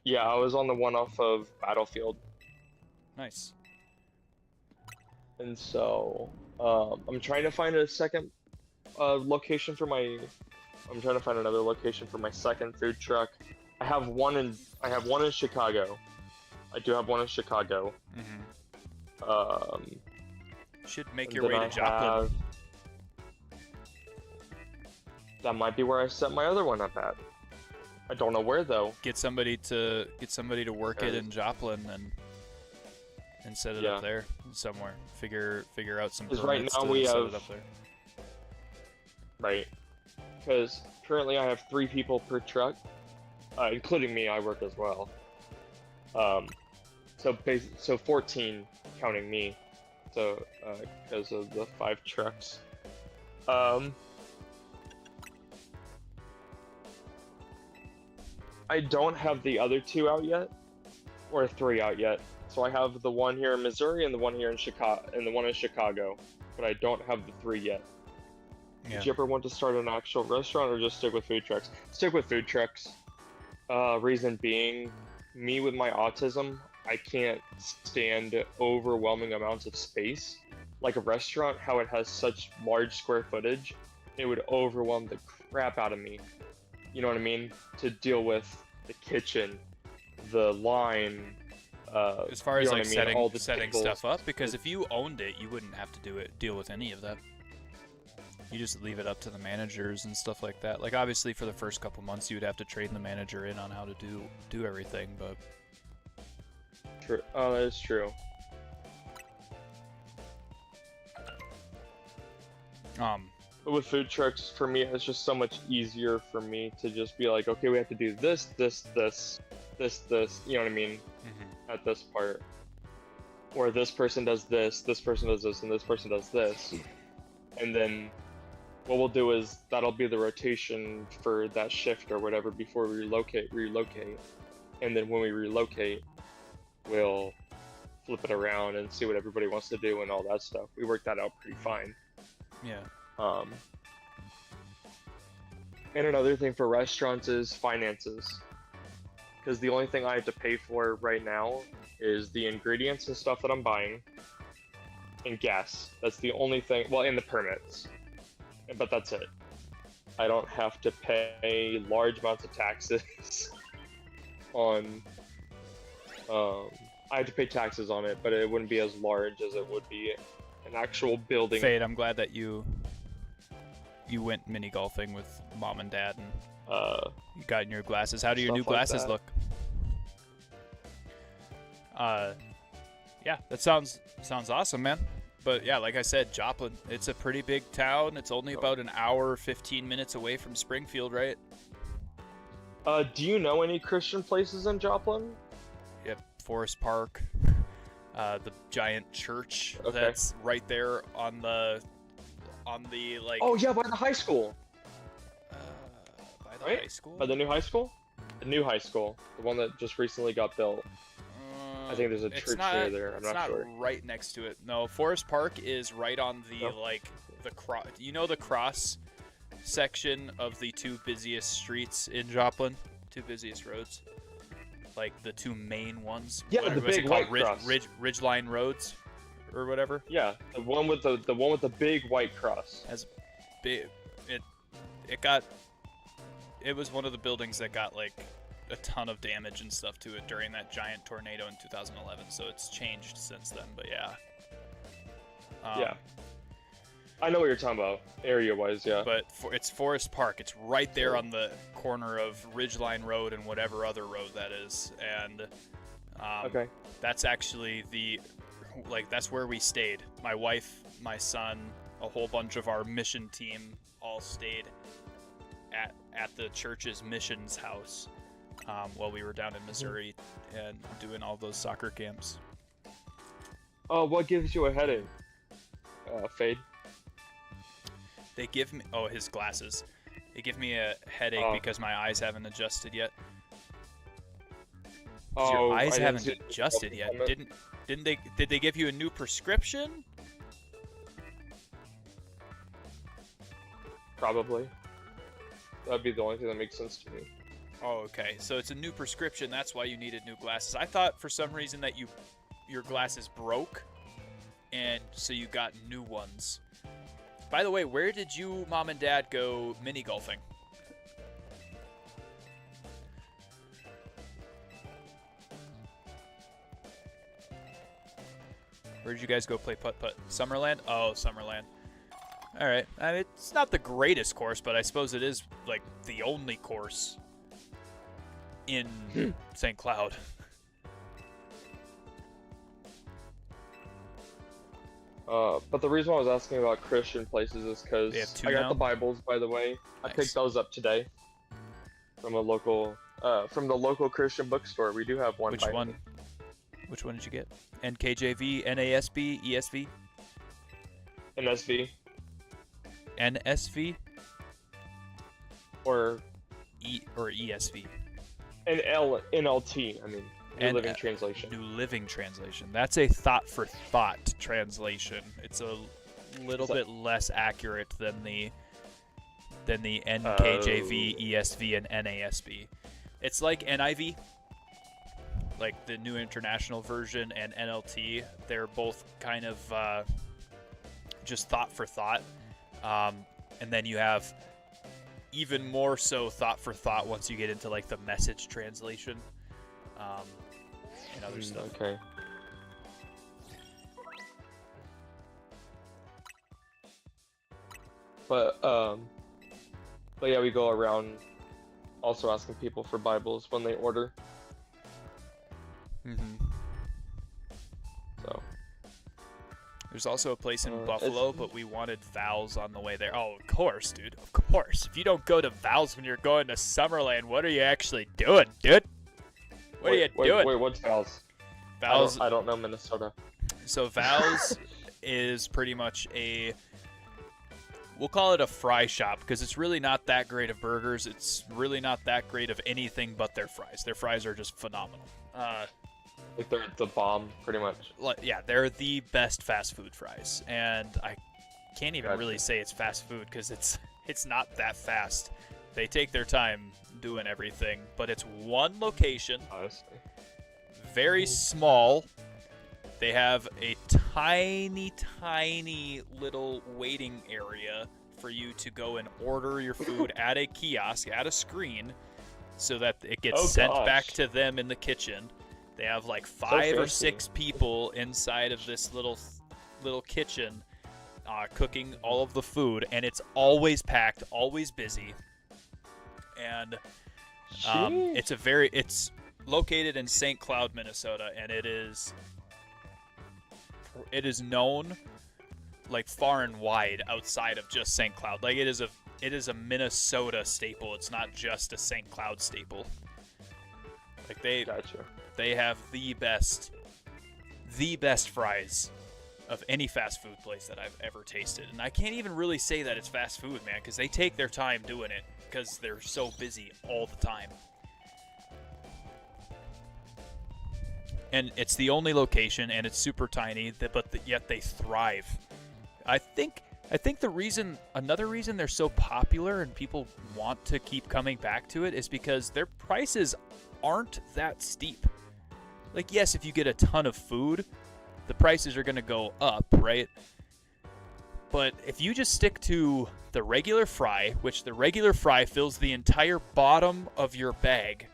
Yeah, I was on the one off of Battlefield, Nice. and so I'm trying to find a second location for my. I'm trying to find another location for my second food truck. I have one in Chicago. I do have one in Chicago. Should make And your then way to Joplin. That might be where I set my other one up at. I don't know where though. Get somebody to work it in Joplin and set it up there somewhere. Figure out some permits right now to we set have it up there. right. Because currently I have 3 people per truck, including me. I work as well. So 14 counting me. So because of the 5 trucks. I don't have the other 2 out yet, or 3 out yet. So I have the one here in Missouri and the one here in Chicago, and the one in Chicago, but I don't have the 3 yet. Yeah. Did you ever want to start an actual restaurant or just stick with food trucks? Stick with food trucks. Reason being, me with my autism, I can't stand overwhelming amounts of space. Like a restaurant, how it has such large square footage, it would overwhelm the crap out of me. You know what I mean? To deal with the kitchen, the line. As far as you know like what I mean? All the setting tables. stuff up, because if you owned it, you wouldn't have to deal with any of that. You just leave it up to the managers and stuff like that. Like obviously for the first couple months, you would have to train the manager in on how to do everything, but. True. Oh, that is true. But with food trucks, for me, it's just so much easier for me to just be like, okay, we have to do this, this, this, this, this. You know what I mean? At this part, or this person does this person does this, and this person does this, and then what we'll do is that'll be the rotation for that shift or whatever before we relocate, and then when we relocate, we'll flip it around and see what everybody wants to do and all that stuff. We worked that out pretty fine. Yeah. And another thing for restaurants is finances. Because the only thing I have to pay for right now is the ingredients and stuff that I'm buying, and gas. That's the only thing, well, and the permits. But that's it. I don't have to pay large amounts of taxes on, I have to pay taxes on it, but it wouldn't be as large as it would be an actual building. Fade, I'm glad that you went mini golfing with mom and dad and you got your glasses. How do your new glasses look? Yeah, that sounds awesome, man. But yeah, like I said, Joplin, it's a pretty big town. It's only about an hour, 15 minutes away from Springfield, right? Do you know any Christian places in Joplin? Yep, Forest Park, the giant church that's right there on the like. Oh yeah, by the high school. By the high school. By the new high school. The new high school, the one that just recently got built. I think there's a church near there. I'm not sure. Right next to it. No, Forest Park is right on the like the cross. You know the cross section of the 2 busiest streets in Joplin, 2 busiest roads, like the 2 main ones. Yeah, the big white cross. Ridgeline roads, or whatever. Yeah, the one with the big white cross. As big, it was one of the buildings that got like a ton of damage and stuff to it during that giant tornado in 2011, so it's changed since then, but yeah. Yeah. I know what you're talking about, area-wise, yeah. But it's Forest Park. It's right there on the corner of Ridgeline Road and whatever other road that is, and that's actually that's where we stayed. My wife, my son, a whole bunch of our mission team all stayed at the church's missions house. While we were down in Missouri and doing all those soccer camps. Oh, what gives you a headache, Fade? They give me his glasses. They give me a headache because my eyes haven't adjusted yet. Your eyes haven't adjusted yet. Did they give you a new prescription? Probably. That'd be the only thing that makes sense to me. Oh, okay. So it's a new prescription. That's why you needed new glasses. I thought for some reason that your glasses broke, and so you got new ones. By the way, where did you, Mom and Dad, go mini golfing? Where did you guys go play putt-putt? Summerland? Oh, Summerland. All right. I mean, it's not the greatest course, but I suppose it is, like, the only course in St. Cloud. But the reason why I was asking about Christian places is because They have two I got now? the Bibles, by the way. I Nice. picked those up today from the local Christian bookstore. We do have one. Which by one? me. Which one did you get? NKJV, NASB, ESV, NSV NSV, or or ESV? NLT. I mean, New N- Living Translation. New Living Translation. That's a thought for thought translation. It's a little bit less accurate than the NKJV, ESV, and NASB. It's like NIV, like the New International Version, and NLT. They're both kind of just thought for thought. And then you have even more so thought for thought once you get into like the Message translation. And other stuff. Okay. But yeah, we go around also asking people for Bibles when they order. Mm-hmm. So There's also a place in it's- Buffalo, but we wanted Val's on the way there. Oh, of course, dude. Of course. If you don't go to Val's when you're going to Summerland, what are you actually doing, dude? What are you doing? Wait, what's Val's? Val's. I don't know Minnesota. So Val's is pretty much we'll call it a fry shop because it's really not that great of burgers. It's really not that great of anything but their fries. Their fries are just phenomenal. Like they're the bomb, pretty much. Yeah, they're the best fast food fries, and I can't even Gotcha. really say it's fast food because it's not that fast. They take their time doing everything, but it's one location, Honestly. very small. They have a tiny, tiny little waiting area for you to go and order your food at a kiosk, at a screen, so that it gets Oh, sent gosh. back to them in the kitchen. They have like 5 or fancy. 6 people inside of this little kitchen cooking all of the food, and it's always packed, always busy. And Sheesh. it's located in St. Cloud, Minnesota, and it is known like far and wide outside of just St. Cloud. Like it is a Minnesota staple. It's not just a St. Cloud staple. Like Gotcha. they have the best fries of any fast food place that I've ever tasted. And I can't even really say that it's fast food, man, because they take their time doing it because they're so busy all the time. And it's the only location, and it's super tiny, yet they thrive. I think another reason they're so popular and people want to keep coming back to it is because their prices aren't that steep. Like, yes, if you get a ton of food, the prices are going to go up, right? But if you just stick to the regular fry, which the regular fry fills the entire bottom of your bag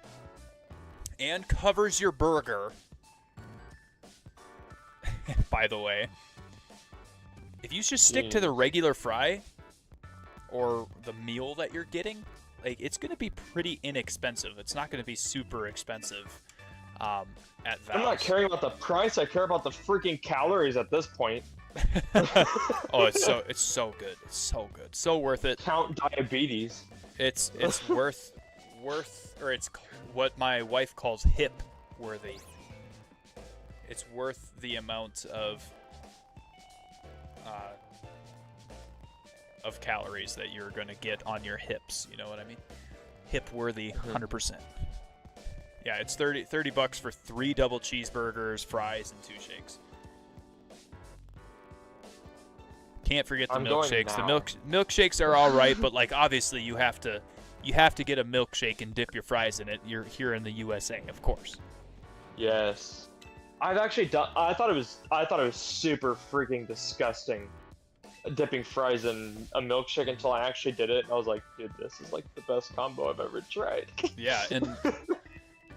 and covers your burger, by the way, if you just stick to the regular fry or the meal that you're getting, like, it's going to be pretty inexpensive. It's not going to be super expensive at Val's. I'm not caring about the price. I care about the freaking calories at this point. Oh, it's so good. It's so good. So worth it. Count diabetes. It's worth or it's what my wife calls hip worthy. It's worth the amount of calories that you're going to get on your hips, you know what I mean? Hip worthy 100%. Yeah, it's $30 for 3 double cheeseburgers, fries, and 2 shakes. Can't forget the I'm going milkshakes. The now. milkshakes are all right, but like obviously you have to get a milkshake and dip your fries in it. You're here in the USA, of course. Yes. I've actually done. I thought it was super freaking disgusting dipping fries in a milkshake until I actually did it. And I was like, dude, this is like the best combo I've ever tried. Yeah,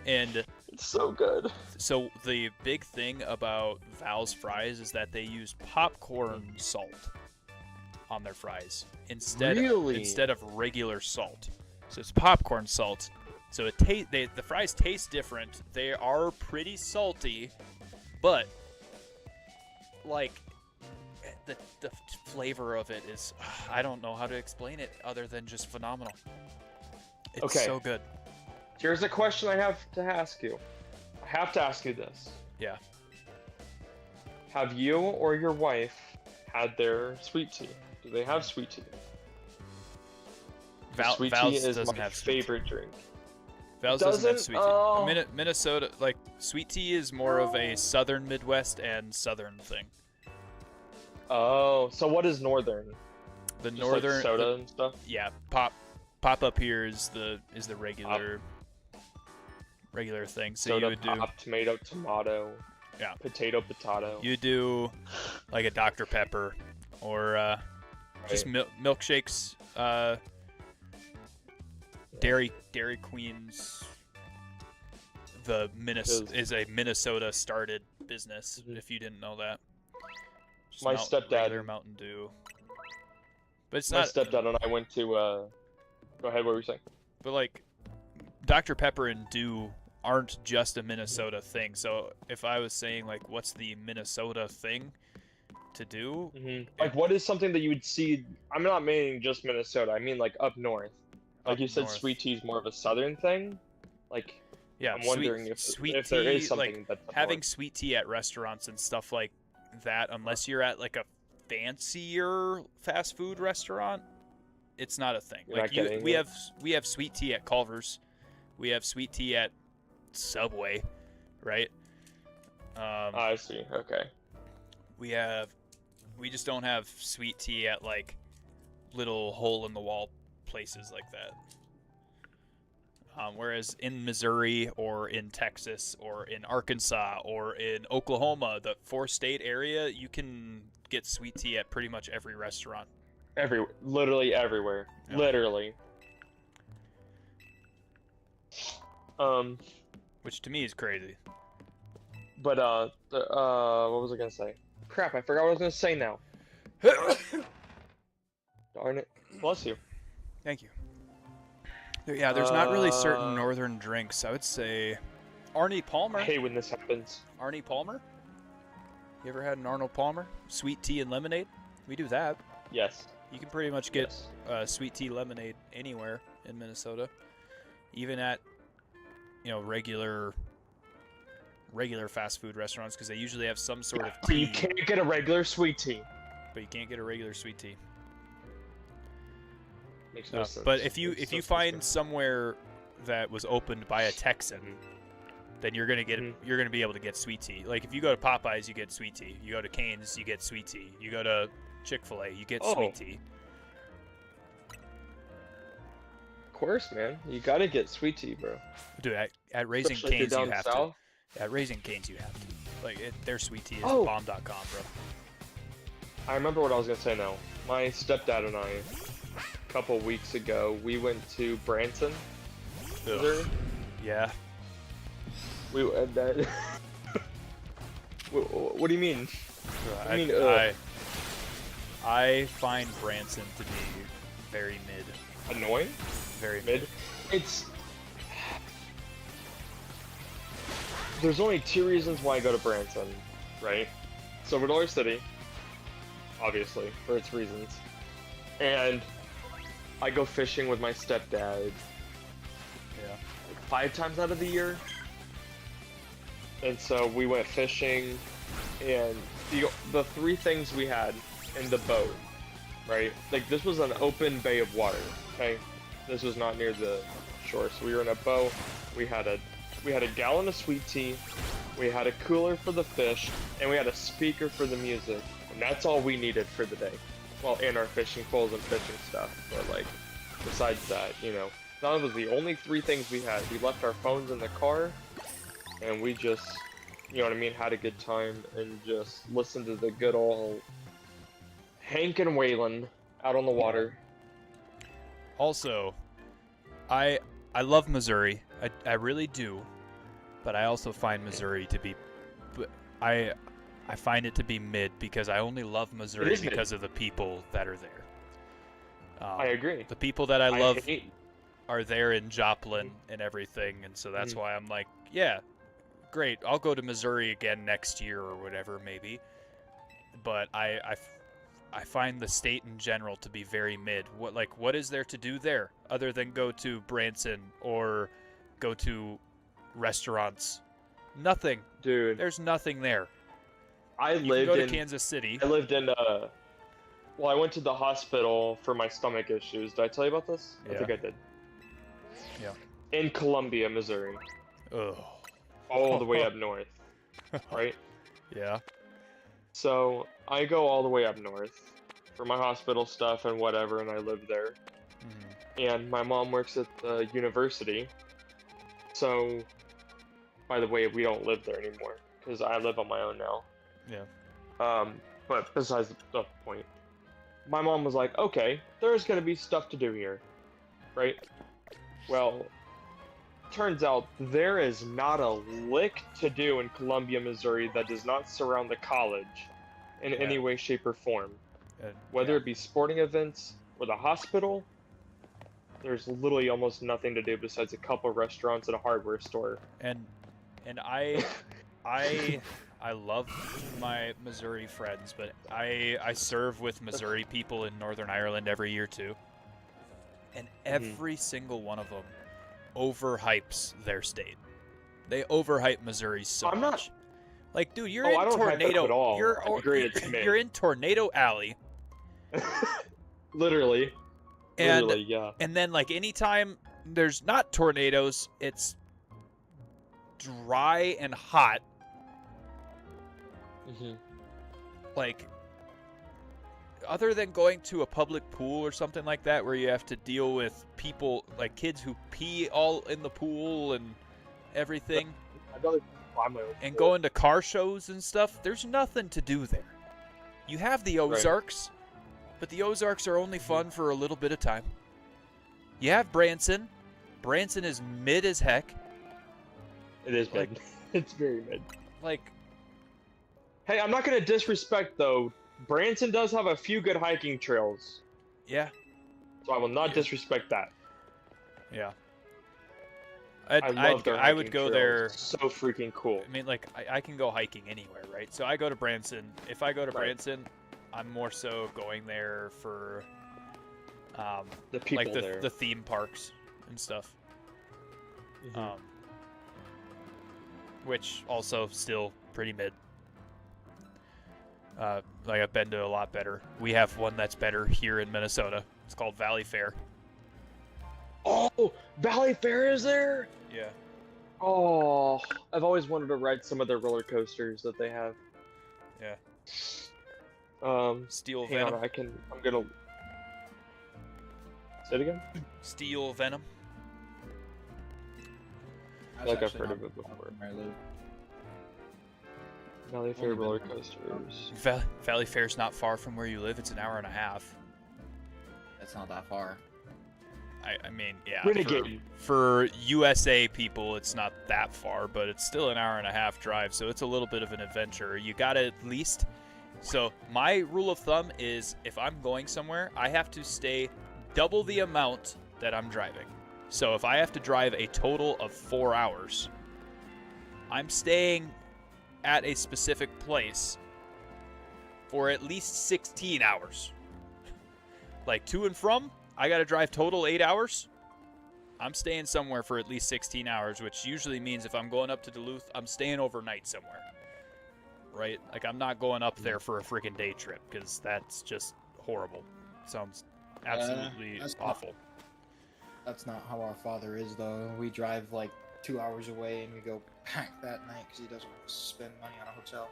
and It's so good. so the big thing about Val's fries is that they use popcorn salt on their fries instead of regular salt. So it's popcorn salt. So the fries taste different. They are pretty salty, but like the flavor of it is, I don't know how to explain it other than just phenomenal. It's Okay. so good. Here's a question I have to ask you. I have to ask you this. Yeah. Have you or your wife had their sweet tea? Do they have sweet tea? Sweet tea Val's is doesn't my have sweet tea. favorite drink. Val's doesn't have Doesn't? sweet tea. Oh. Minnesota, like, sweet tea is more of a southern Midwest and southern thing. Oh, so what is northern? The Just northern, like soda and stuff? yeah, pop up here is the regular thing. So Soda, you would do pop, tomato. Yeah. Potato. you do like a Dr. Pepper or just milkshakes. Dairy Queen's is a Minnesota started business. Mhm. If you didn't know that. Just My regular stepdad. Mountain Dew. But it's My not. stepdad and I went to. Go ahead. What were you saying? But like, Dr. Pepper and Dew aren't just a Minnesota thing. So if I was saying like, what's the Minnesota thing to do? Like, what is something that you would see? I'm not meaning just Minnesota. I mean like up north. Like Up you said, north. sweet tea is more of a southern thing. Like, Yeah, I'm wondering sweet if there tea, is something like that's up having north. sweet tea at restaurants and stuff like that. Unless you're at like a fancier fast food restaurant, it's not a thing. You're Like not getting we it. have sweet tea at Culver's, we have sweet tea at Subway, right? I see. Okay. We just don't have sweet tea at like little hole in the wall places like that. Whereas in Missouri or in Texas or in Arkansas or in Oklahoma, the 4-state area, you can get sweet tea at pretty much every restaurant. Literally everywhere. Yeah. Literally. Which to me is crazy. But what was I gonna say? Crap, I forgot what I was gonna say now. Darn it. Bless you. Thank you. Yeah, there's not really certain northern drinks. I would say Arnie Palmer. I hate when this happens. Arnie Palmer? You ever had an Arnold Palmer? Sweet tea and lemonade? We do that. Yes. You can pretty much get Yes. sweet tea lemonade anywhere in Minnesota, even at regular fast food restaurants, because they usually have some sort of But tea. you can't get a regular sweet tea. But you can't get a regular sweet tea. Makes no sense. But if you Makes no sense find to me. somewhere that was opened by a Texan, then you're gonna get Mhm. you're gonna be able to get sweet tea. Like if you go to Popeyes, you get sweet tea. You go to Cane's, you get sweet tea. You go to Chick-fil-A, you get Oh. sweet tea. Of course, man. You gotta get sweet tea, bro. Dude, at Raising Especially if Cane's you're you down have south. to. At Raising Cane's you have to. Like their sweet tea is Oh. bomb.com, bro. I remember what I was gonna say now. My stepdad and I, a couple weeks ago, we went to Branson, Missouri. Yeah. We that. What do you mean? I mean, I find Branson to be very mid. Annoying? Very Mid? It's. There's only two reasons why I go to Branson, right? Silver Dollar City, obviously, for its reasons. And I go fishing with my stepdad Yeah. 5 times out of the year. And so we went fishing, and the 3 things we had in the boat, right? Like, this was an open bay of water, okay? This was not near the shore, so we were in a boat. We had a gallon of sweet tea, we had a cooler for the fish, and we had a speaker for the music. And that's all we needed for the day. Well, and our fishing poles and fishing stuff, but like, besides that, that was the only 3 things we had. We left our phones in the car, and we just, had a good time and just listened to the good old Hank and Waylon out on the water. Also, I love Missouri. I really do, but I also find Missouri to be, I find it to be mid because I only love Missouri is mid. because of the people that are there. I agree. The people that I love hate- are there in Joplin and everything, and so that's why I'm like, yeah, great. I'll go to Missouri again next year or whatever, maybe. But I find the state in general to be very mid. What is there to do there other than go to Branson or go to restaurants? Nothing. Dude, There's nothing there. I You can lived go to in Kansas City. I lived in well, I went to the hospital for my stomach issues. Did I tell you about this? I think Yeah. I did. Yeah. In Columbia, Missouri. Ugh. All the way up north. Right? Yeah. So I go all the way up north for my hospital stuff and whatever, and I live there. Mhm. And my mom works at the university. So, by the way, we don't live there anymore because I live on my own now. Yeah. But besides the point, my mom was like, "Okay, there's gonna be stuff to do here, right?" Well, turns out there is not a lick to do in Columbia, Missouri that does not surround the college in any way, shape, or form. Whether it be sporting events or the hospital, there's literally almost nothing to do besides a couple restaurants and a hardware store. And I love my Missouri friends, but I serve with Missouri people in Northern Ireland every year too. And every single one of them overhypes their state. They overhype Missouri so I'm not- much. Like, dude, you're Oh, in I don't hype it up tornado. at all. You're I agree, it's mid. you're in Tornado Alley, Literally. and Literally, yeah. and then like anytime there's not tornadoes, it's dry and hot. Hmm. Like, other than going to a public pool or something like that where you have to deal with people like kids who pee all in the pool and everything I'd rather buy my own and pool. going to car shows and stuff, there's nothing to do there. You have the Ozarks, but the Ozarks are only fun for a little bit of time. You have Branson. Branson is mid as heck. It is mid. like- It's very mid. Like, Hey, I'm not gonna disrespect though. Branson does have a few good hiking trails, yeah, so I will not Yeah. disrespect that. yeah. I love their I would hiking go trails. there. So freaking cool. I mean, like, I can go hiking anywhere, right? So I go to Branson. If I go to Right. Branson, I'm more so going there for, The people like there. the theme parks and stuff. Mhm. Which also still pretty mid. Like, I've been to a lot better. We have one that's better here in Minnesota. It's called Valley Fair. Oh, Valley Fair is there? Yeah. Oh, I've always wanted to ride some of their roller coasters that they have. Yeah. Steel Hang Venom. on, I'm gonna. Say it again? Steel Venom. I feel like I've heard of it before. Where I live. Valley Fair Only been roller there. coasters. Valley Fair's not far from where you live. It's an hour and a half. That's not that far. I mean, yeah. Renegade. For USA people, it's not that far, but it's still an hour and a half drive, so it's a little bit of an adventure. You gotta at least. So, my rule of thumb is if I'm going somewhere, I have to stay double the amount that I'm driving. So, if I have to drive a total of 4 hours, I'm staying at a specific place for at least 16 hours. Like, to and from, I gotta drive total 8 hours. I'm staying somewhere for at least 16 hours, which usually means if I'm going up to Duluth, I'm staying overnight somewhere. Right? Like, I'm not going up there for a freaking day trip, because that's just horrible. Sounds absolutely that's not- awful. That's not how our father is, though. We drive like 2 hours away and we go pack that night because he doesn't want to spend money on a hotel.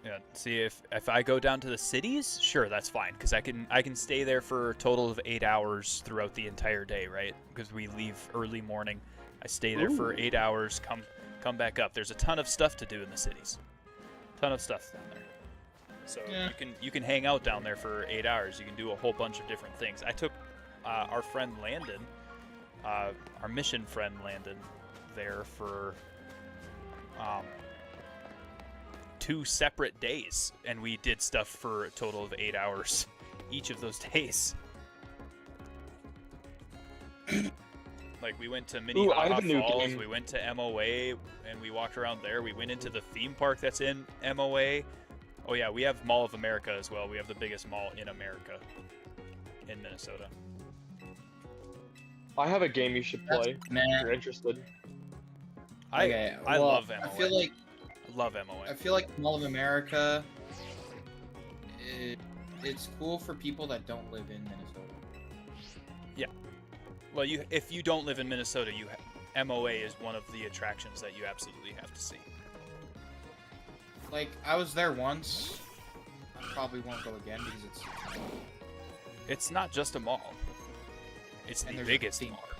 Yeah. See, if I go down to the cities, sure, that's fine, because I can stay there for a total of 8 hours throughout the entire day, right? Because we leave early morning. I stay there for 8 hours, come back up. There's a ton of stuff to do in the cities. Ton of stuff down there. So Yeah. you can hang out down there for 8 hours. You can do a whole bunch of different things. I took our friend Landon, our mission friend Landon, there for 2 separate days, and we did stuff for a total of 8 hours each of those days. Like, we went to Ooh, I have Minnehaha a new Falls, game. we went to MOA, and we walked around there. We went into the theme park that's in MOA. Oh yeah, we have Mall of America as well. We have the biggest mall in America in Minnesota. I have a game you should play if Nah. you're interested. Okay, I well, love MOA. I feel like Love MOA. Mall of America. It's cool for people that don't live in Minnesota. Well, if you don't live in Minnesota, MOA is one of the attractions that you absolutely have to see. Like, I was there once. I probably won't go again because It's not just a mall. It's And the there's a biggest theme mall. park.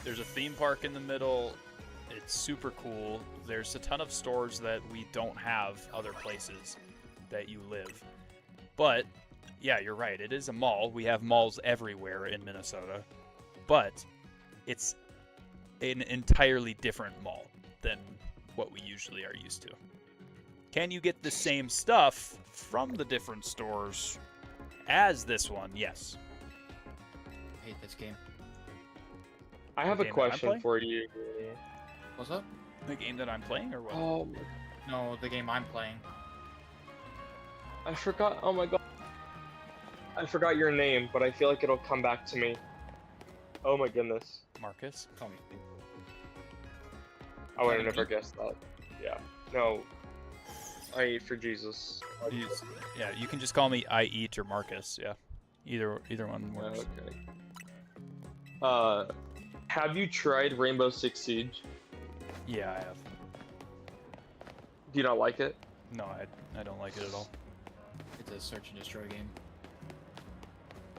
There's a theme park in the middle. It's super cool. There's a ton of stores that we don't have other places that you live. But, yeah, you're right. It is a mall. We have malls everywhere in Minnesota. But it's an entirely different mall than what we usually are used to. Can you get the same stuff from the different stores as this one? Yes. I hate this game. I have a game that I'm question playing? for you. What's up? The game that I'm playing or what? No, the game I'm playing. I forgot. Oh my god. I forgot your name, but I feel like it'll come back to me. Oh my goodness. Marcus? Call me. I would have never guessed that. Yeah. No. I eat for Jesus. Yeah, you can just call me I Eat or Marcus. Yeah, either one works. Okay. Have you tried Rainbow Six Siege? Yeah, I have. Do you not like it? No, I don't like it at all. It's a search and destroy game.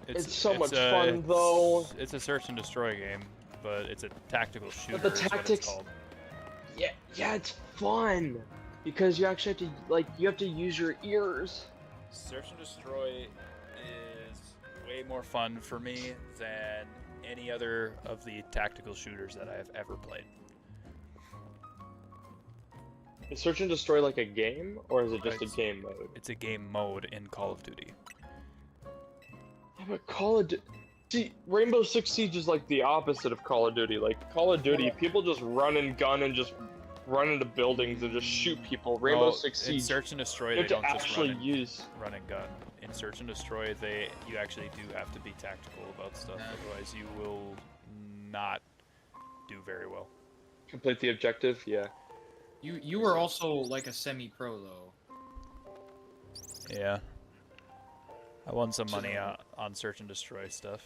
It's so much fun, though. It's a search and destroy game, but it's a tactical shooter. But the is what it's tactics- called. Yeah, it's fun because you actually have to use your ears. Search and destroy is way more fun for me than any other of the tactical shooters that I have ever played. Is Search and Destroy like a game, or is it just a It's- game mode? It's a game mode in Call of Duty. Yeah, but Call of Duty. See, Rainbow Six Siege is like the opposite of Call of Duty. Like Call of Duty, people just run and gun and just run into buildings and just shoot people. Rainbow Well, Six in Siege, Search and Destroy, you they have to don't just actually use. run and gun. In Search and Destroy, you actually do have to be tactical about stuff, Yeah. otherwise you will not do very well. Complete the objective, yeah. You were also like a semi-pro though. Yeah. I won some money on Search and Destroy stuff.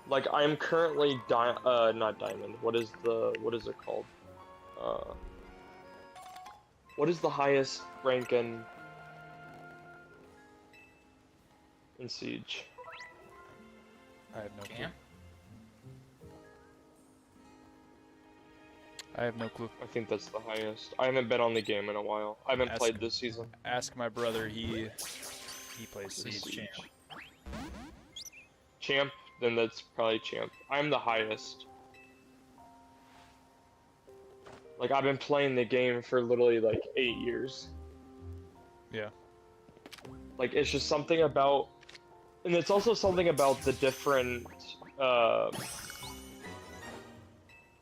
Like I'm currently not diamond. What is it called? What is the highest rank in Siege? I have no clue. Champ? I have no clue. I think that's the highest. I haven't been on the game in a while. I haven't Ask- played this season. Ask my brother, he plays Siege. Champ. Champ, then that's probably champ. I'm the highest. Like I've been playing the game for literally like 8 years. Yeah. Like it's just something about, and it's also something about the different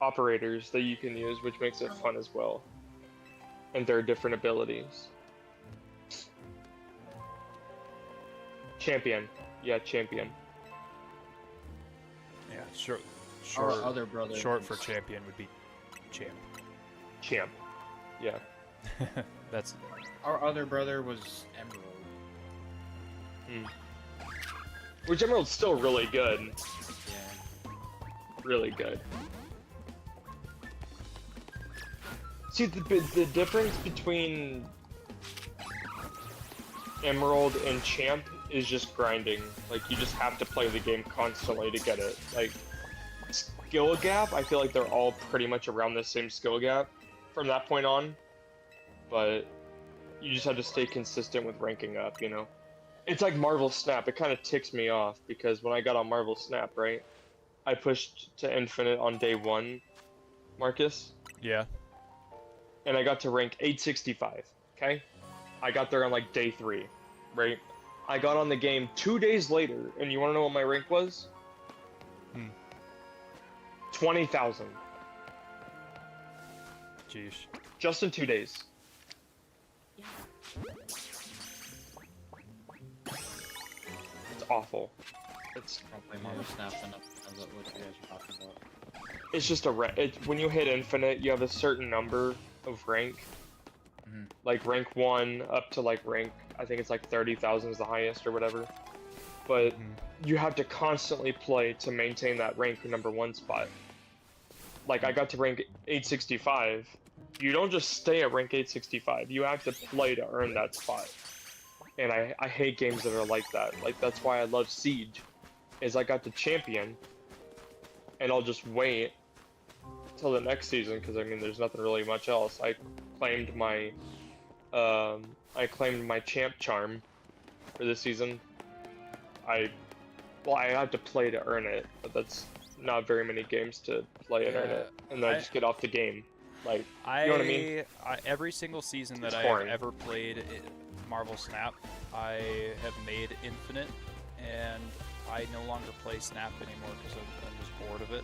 operators that you can use, which makes it fun as well. And their different abilities. Champion. Yeah, champion. Yeah, sure. Our Short, other brother. short for champion would be champ. Champ. Yeah. That's Our other brother was Emerald. Which Emerald's still really good. Yeah. Really good. See, the difference between Emerald and Champ is just grinding. Like, you just have to play the game constantly to get it. Like, skill gap, I feel like they're all pretty much around the same skill gap from that point on. But you just have to stay consistent with ranking up, you know? It's like Marvel Snap. It kind of ticks me off because when I got on Marvel Snap, right, I pushed to Infinite on day 1, Marcus, Yeah. and I got to rank 865, okay? I got there on like day 3, right? I got on the game 2 days later, and you want to know what my rank was? 20,000. Jeez. Just in 2 days. It's awful. It's Don't play Marvel Snap enough. That's what you guys are talking about. it's just a when you hit infinite, you have a certain number of rank. Mhm. Like rank 1 up to like rank, I think it's like 30,000 is the highest or whatever. But you have to constantly play to maintain that rank number 1 spot. Like I got to rank 865. You don't just stay at rank 865. You have to play to earn that spot. And I hate games that are like that. Like that's why I love Siege. Is I got to champion, and I'll just wait till the next season because I mean there's nothing really much else. I claimed my champ charm for this season. I have to play to earn it, but that's not very many games to play and earn it, and then I just get off the game. Like, you know what I mean? Every single season that It's I boring. have ever played Marvel Snap, I have made Infinite, and I no longer play Snap anymore because I'm just bored of it.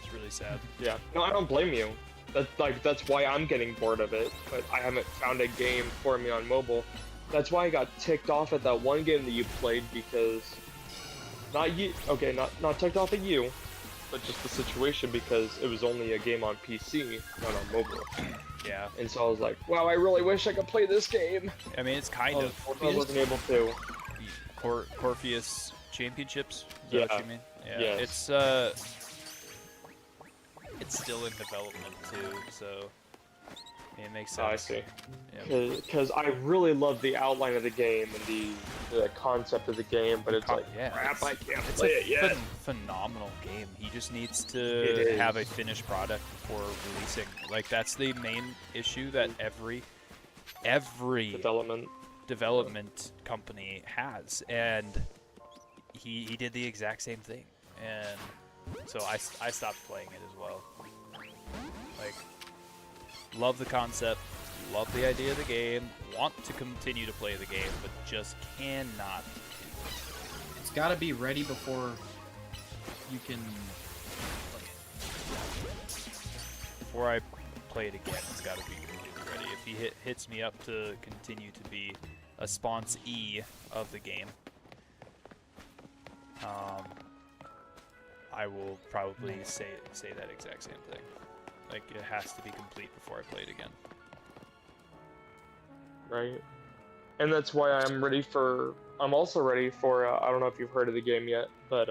It's really sad. Yeah. No, I don't blame you. That's why I'm getting bored of it, but I haven't found a game for me on mobile. That's why I got ticked off at that one game that you played because not ticked off at you, but just the situation because it was only a game on PC, not on mobile. Yeah. And so I was like, wow, I really wish I could play this game. I mean, it's kind of I wasn't able to. Corpheus Championships. Is Yeah. that what you mean? Yeah. Yes. It's still in development too, so it makes sense. I see. Yeah. Because I really love the outline of the game and the concept of the game, but it's like, crap, I can't It's play a it yet. phenomenal game. He just needs It to is. have a finished product before releasing. Like that's the main issue that every development company has, and he did the exact same thing, and so I stopped playing it as well. Like, love the concept, love the idea of the game, want to continue to play the game, but just cannot. It's got to be ready before you can play it. Before I play it again, it's got to be completely ready. If he hits me up to continue to be a sponsee of the game, I will probably say that exact same thing. Like, it has to be complete before I play it again. Right. And that's why I'm also ready for, I don't know if you've heard of the game yet, but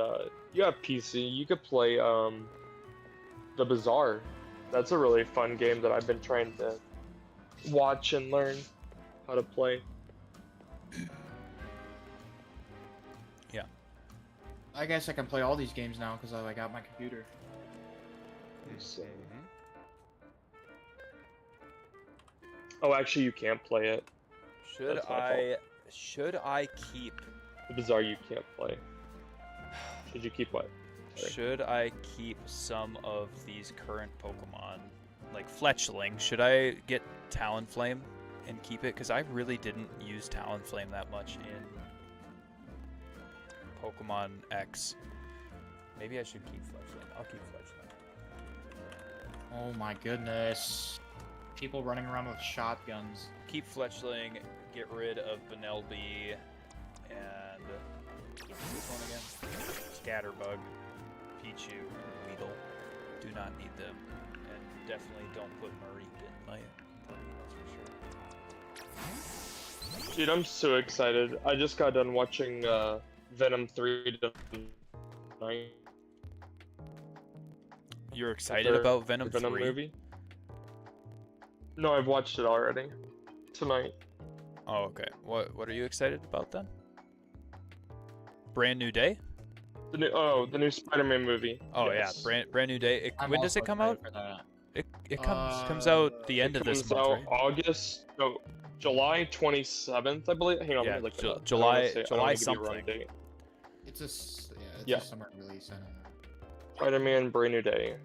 you have PC, you could play The Bazaar. That's a really fun game that I've been trying to watch and learn how to play. Yeah. I guess I can play all these games now because I got my computer. Oh, actually, you can't play it. Should That's my I keep The Bazaar you can't play. Should you keep what? Sorry. Should I keep some of these current Pokemon, like Fletchling? Should I get Talonflame and keep it? Because I really didn't use Talonflame that much in Pokemon X. Maybe I should keep Fletchling. I'll keep Fletchling. Oh my goodness. People running around with shotguns. Keep Fletchling, get rid of Benelby, and what's this one again? Scatterbug, Pichu, and Weedle. Do not need them. And definitely don't put Mareep in my party, that's for sure. Dude, I'm so excited. I just got done watching Venom 3 tonight. You're excited The about Venom 3? movie? No, I've watched it already. Tonight. Oh, okay. What are you excited about then? Brand New Day? The new Spider-Man movie. Oh Yes. yeah, brand new day. When does it come out? For that. It comes out the end of this Comes month, out right? August. No, July 27th, I believe. Hang on, Yeah, let me look it up. I don't July- wanna say- I don't July wanna give you a wrong something. date. It's Yeah. a summer release. I don't know. Spider-Man Brand New Day.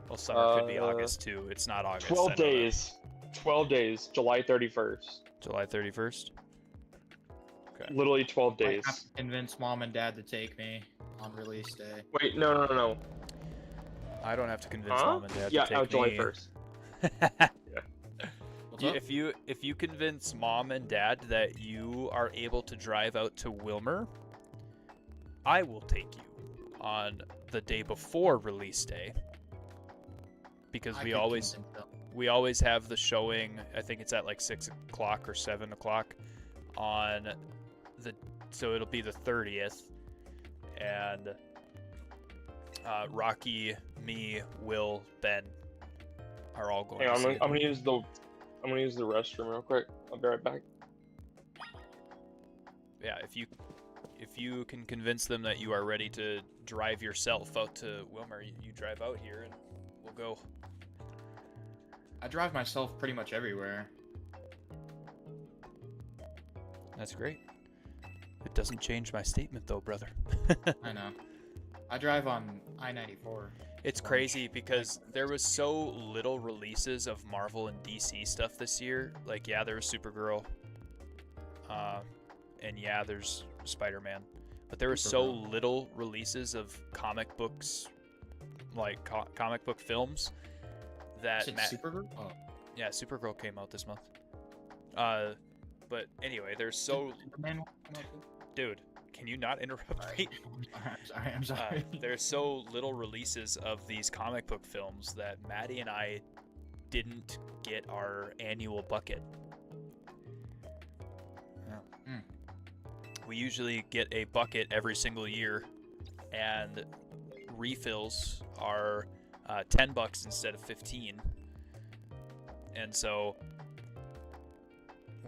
Well, summer could be Uh, August too. It's not August. 12 I know that. days. 12 days. July 31st. July 31st. Okay. Literally 12 I days. have to convince mom and dad to take me on release day. Wait, no. I don't have to convince Huh? mom and dad Yeah, to take July me. 1st. What's up? If you convince mom and dad that you are able to drive out to Wilmer, I will take you on the day before release day. Because I we could always convince them. have the showing. I think it's at like 6 o'clock or 7 o'clock on the. So it'll be the 30th, and Rocky, me, Will, Ben are all going. Hang on, to see I'm it. gonna use the restroom real quick. I'll be right back. Yeah, if you can convince them that you are ready to drive yourself out to Wilmer, you drive out here and we'll go. I drive myself pretty much everywhere. That's great. It doesn't change my statement though, brother. I know. I drive on I-94. It's crazy because there was so little releases of Marvel and DC stuff this year. Like, yeah, there was Supergirl, and yeah, there's Spider-Man, but there was so little releases of comic books, like comic book films, that Is it Supergirl? Oh. yeah, Supergirl came out this month. But anyway, there's so Superman come out too? dude, can you not interrupt me? I'm sorry. There's so little releases of these comic book films that Maddie and I didn't get our annual bucket. Yeah. Mm. We usually get a bucket every single year, and refills are $10 instead of 15. And so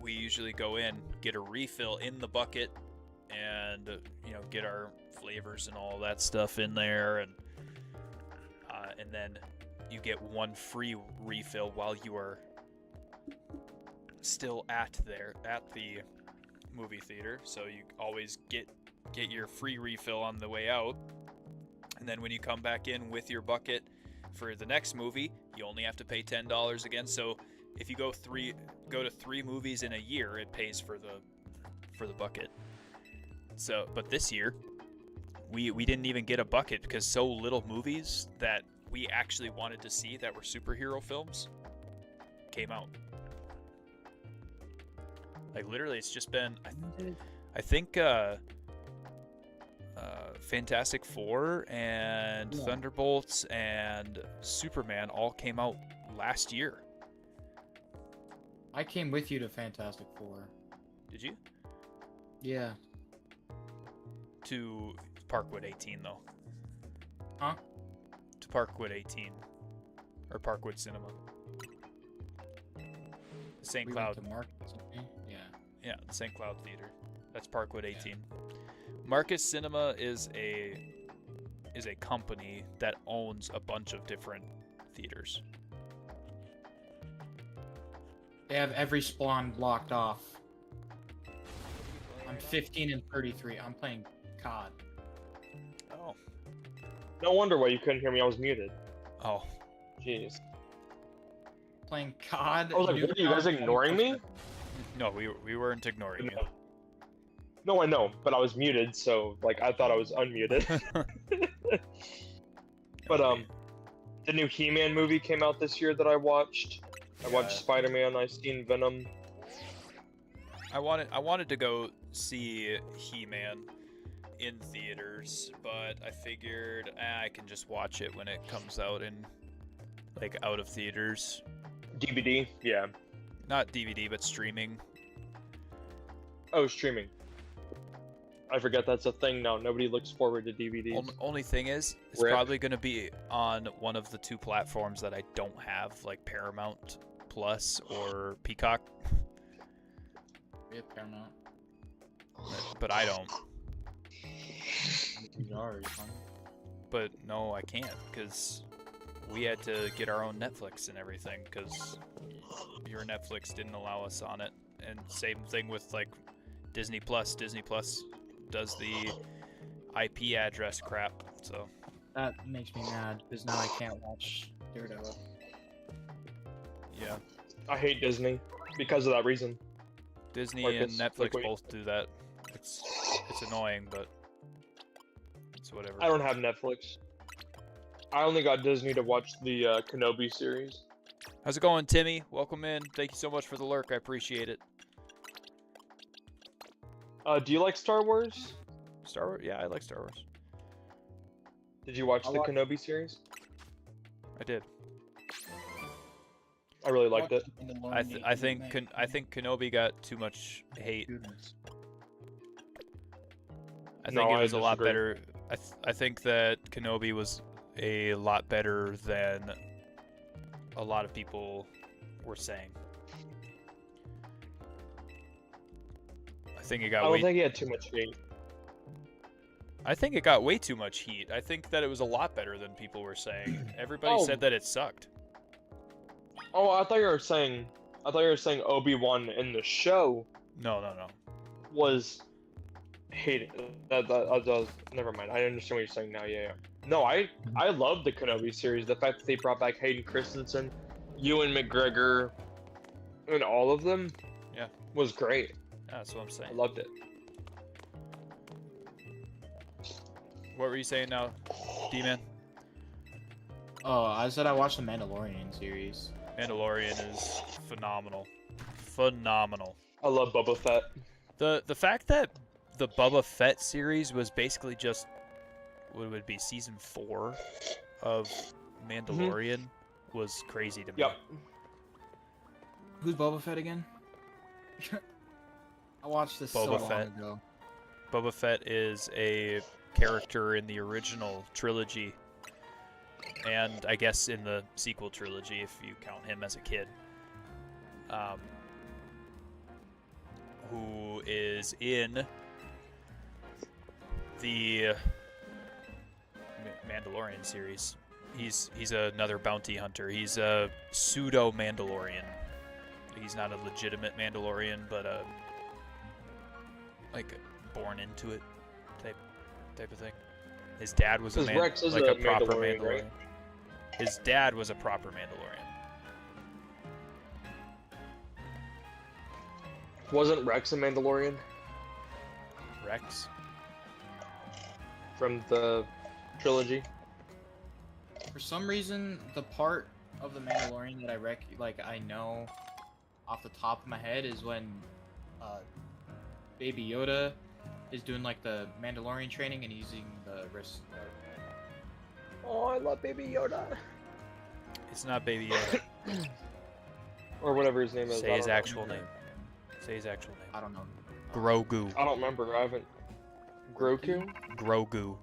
we usually go in, get a refill in the bucket, and get our flavors and all that stuff in there, and then you get one free refill while you are still at the movie theater. So you always get your free refill on the way out, and then when you come back in with your bucket for the next movie, you only have to pay $10 again. So if you go to three movies in a year, it pays for the bucket. So, but this year, we didn't even get a bucket because so little movies that we actually wanted to see that were superhero films came out. Like, literally, it's just been, I think Fantastic Four and Thunderbolts and Superman all came out last year. I came with you to Fantastic Four. Did you? Yeah. To Parkwood 18, though. Huh? To Parkwood 18. Or Parkwood Cinema. St. We Cloud. went to Marcus, didn't we? Yeah. Yeah, the St. Cloud Theater. That's Parkwood 18. Marcus Cinema is a company that owns a bunch of different theaters. They have every spawn blocked off. I'm 15 and 33. I'm playing COD. Oh. No wonder why you couldn't hear me. I was muted. Oh. Jeez. Playing COD. I was like, new what, are you guys COD ignoring me? No, we weren't ignoring you. No, I know, but I was muted, so like I thought I was unmuted. But the new He-Man movie came out this year that I watched. I watched Spider-Man. I've seen Venom. I wanted to go see He-Man in theaters, but I figured I can just watch it when it comes out in out of theaters. DVD, yeah. Not DVD, but streaming. Oh, streaming. I forget that's a thing now. Nobody looks forward to DVDs. Only thing is, it's Rip. probably going to be on one of the two platforms that I don't have, like Paramount Plus or Peacock. We have Paramount. But I don't. These are, you fine? But no, I can't, because we had to get our own Netflix and everything, because your Netflix didn't allow us on it, and same thing with like Disney Plus. Disney Plus does the IP address crap. So That makes me mad because now I can't watch Daredevil. yeah, I hate Disney because of that reason. Disney Marcus, and Netflix like, wait. both do that. It's annoying, but it's whatever. I don't have Netflix. I only got Disney to watch the Kenobi series. How's it going, Timmy? Welcome in. Thank you so much for the lurk. I appreciate it. Do you like Star Wars? Star Wars? Yeah, I like Star Wars. Did you watch I the watched- Kenobi series? I did. I really liked it. I think Kenobi got too much hate. I think No, it I was a lot disagree. better. I think that Kenobi was a lot better than a lot of people were saying. I think it I got don't way. think he had too much hate. I think it got way too much heat. I think that it was a lot better than people were saying. Everybody Oh. said that it sucked. Oh, I thought you were saying Obi-Wan in the show No. was hated. Never mind. I understand what you're saying now. Yeah. No, I love the Kenobi series. The fact that they brought back Hayden Christensen, Ewan McGregor, and all of them. Yeah. Was great. Yeah, that's what I'm I saying. loved it. What were you saying now, D-Man? Oh, I said I watched the Mandalorian series. Mandalorian is phenomenal. Phenomenal. I love Boba Fett. The fact that the Boba Fett series was basically just what would be season 4 of Mandalorian was crazy to me. Yep. Who's Boba Fett again? I watched this Boba so Fett. long ago. Boba Fett is a character in the original trilogy, and I guess in the sequel trilogy if you count him as a kid. Who is in the Mandalorian series. He's another bounty hunter. He's a pseudo Mandalorian. He's not a legitimate Mandalorian, but like born into it type of thing. His dad was a Because Rex is like a a proper Mandalorian, Mandalorian. right? His dad was a proper Mandalorian. Wasn't Rex a Mandalorian Rex. from the trilogy? For some reason, the part of the Mandalorian that I know off the top of my head is when Baby Yoda is doing like the Mandalorian training and using the wrist. Oh, I love Baby Yoda. It's not Baby Yoda. Or whatever his name is. Say I his don't know. actual name. Say his actual name. I don't know. Grogu. I don't remember. I haven't. Grogu? Grogu.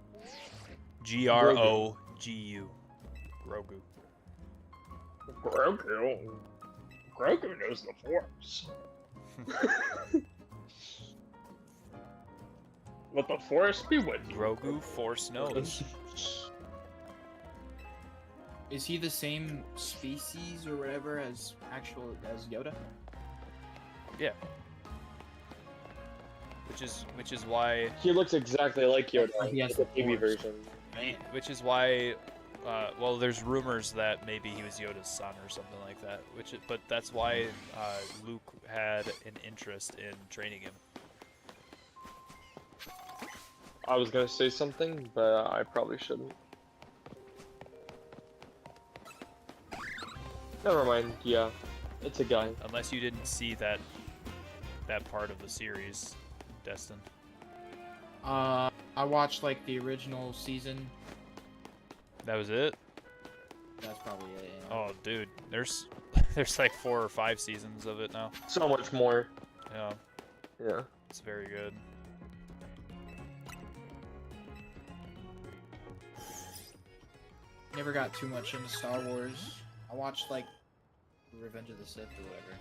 Grogu. Grogu. Grogu. Grogu knows the Force. Let the Force be with you. Grogu Force knows. Is he the same species or whatever as Yoda? Yeah. Which is why He looks exactly like Yoda. He has the the TV Force. version. which is why well, there's rumors that maybe he was Yoda's son or something like that. But that's why Luke had an interest in training him. I was gonna say something, but I probably shouldn't. Never mind. Yeah, it's a guy. Unless you didn't see that part of the series, Destin. I watched like the original season. That was it? That's probably it. Yeah. Oh, dude, there's like 4 or 5 seasons of it now. So much more. Yeah, Yeah. it's very good. Never got too much into Star Wars. I watched like Revenge of the Sith or whatever.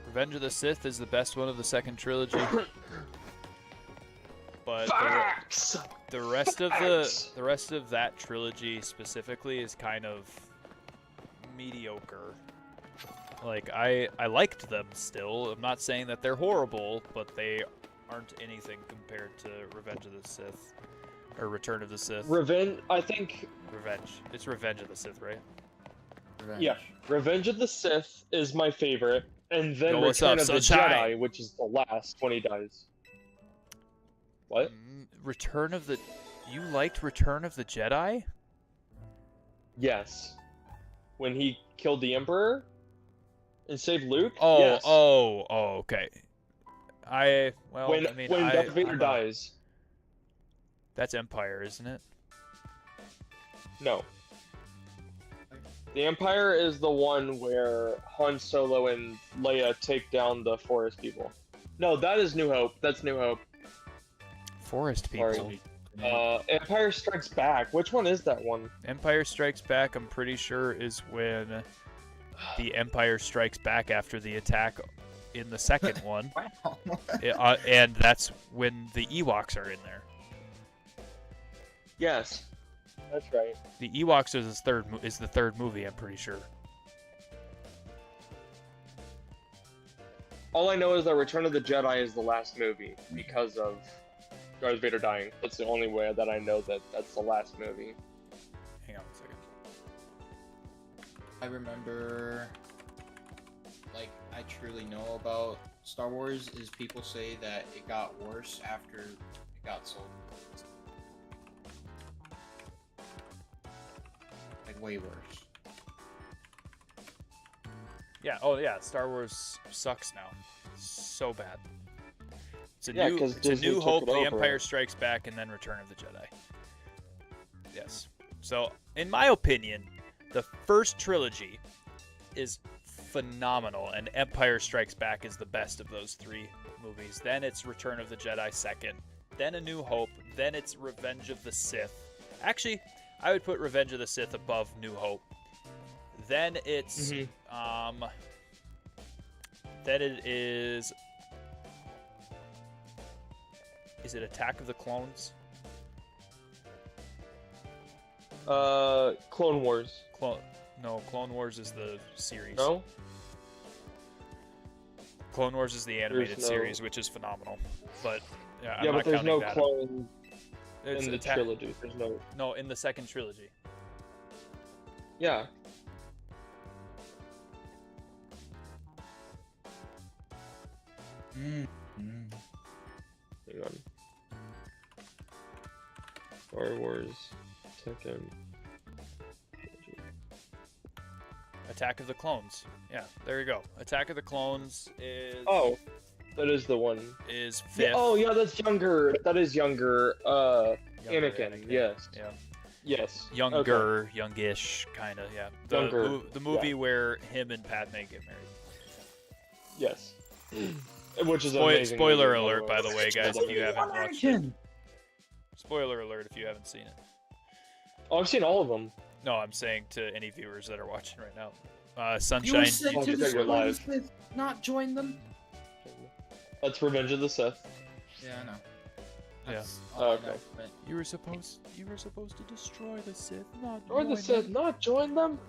Revenge of the Sith is the best one of the second trilogy. But Facts. the rest of the rest of that trilogy specifically is kind of mediocre. Like I liked them still. I'm not saying that they're horrible, but they aren't anything compared to Revenge of the Sith or Return of the Sith. Revenge. I think. Revenge. It's Revenge of the Sith, right? Revenge. Yeah. Revenge of the Sith is my favorite, and then Yo, what's Return up, of the sunshine? Jedi, which is the last when he dies. What? Return of the. You liked Return of the Jedi? Yes. When he killed the Emperor and saved Luke. Oh, yes. Okay. I when Darth Vader dies. That's Empire, isn't it? No. The Empire is the one where Han Solo and Leia take down the Forest people. No, that is New Hope. That's New Hope. Forest people. Sorry. Empire Strikes Back. Which one is that one? Empire Strikes Back, I'm pretty sure, is when the Empire strikes back after the attack in the second one. Wow. And that's when the Ewoks are in there. Yes. That's right. The Ewoks is the third movie, I'm pretty sure. All I know is that Return of the Jedi is the last movie because of Darth Vader dying. That's the only way that I know that that's the last movie. Hang on a second. I remember, like, I truly know about Star Wars is people say that it got worse after it got sold. Like, way worse. Yeah, oh yeah, Star Wars sucks now. So bad. It's a Yeah, new 'cause it's a Disney New took Hope, it The over. Empire Strikes Back, and then Return of the Jedi. Yes. So, in my opinion, the first trilogy is phenomenal, and Empire Strikes Back is the best of those three movies. Then it's Return of the Jedi second, then A New Hope, then it's Revenge of the Sith. Actually, I would put Revenge of the Sith above New Hope. Then it's then it is it Attack of the Clones? Clone Wars. No, Clone Wars is the series. No? Clone Wars is the animated no- series, which is phenomenal. But yeah, I'm Yeah, not but there's counting no that. clone It's in the Attack- trilogy. There's no. No, in the second trilogy. Yeah. Mm. Hang on. Star Wars second. Attack of the Clones. Yeah, there you go. Attack of the Clones is Oh, that is the one. is fifth. Yeah, oh yeah, that's younger. That is younger. Younger Anakin. Yes. Yeah. Yes. Younger, youngish, kind of. Yeah. The, Younger, the movie where him and Padme get married. Yes. Which is Spoiler alert, by the way, guys, if you haven't watched it. Spoiler alert if you haven't seen it. Oh, I've seen all of them. No, I'm saying to any viewers that are watching right now. You Sunshine. were sent Oh, to you the said you're Squad live. Smith, not join them. That's Revenge of the Sith. Yeah, I know. Yeah. That's Oh, all I okay. know from it. You were supposed to destroy the Sith, not Or the join Sith, them. not join them.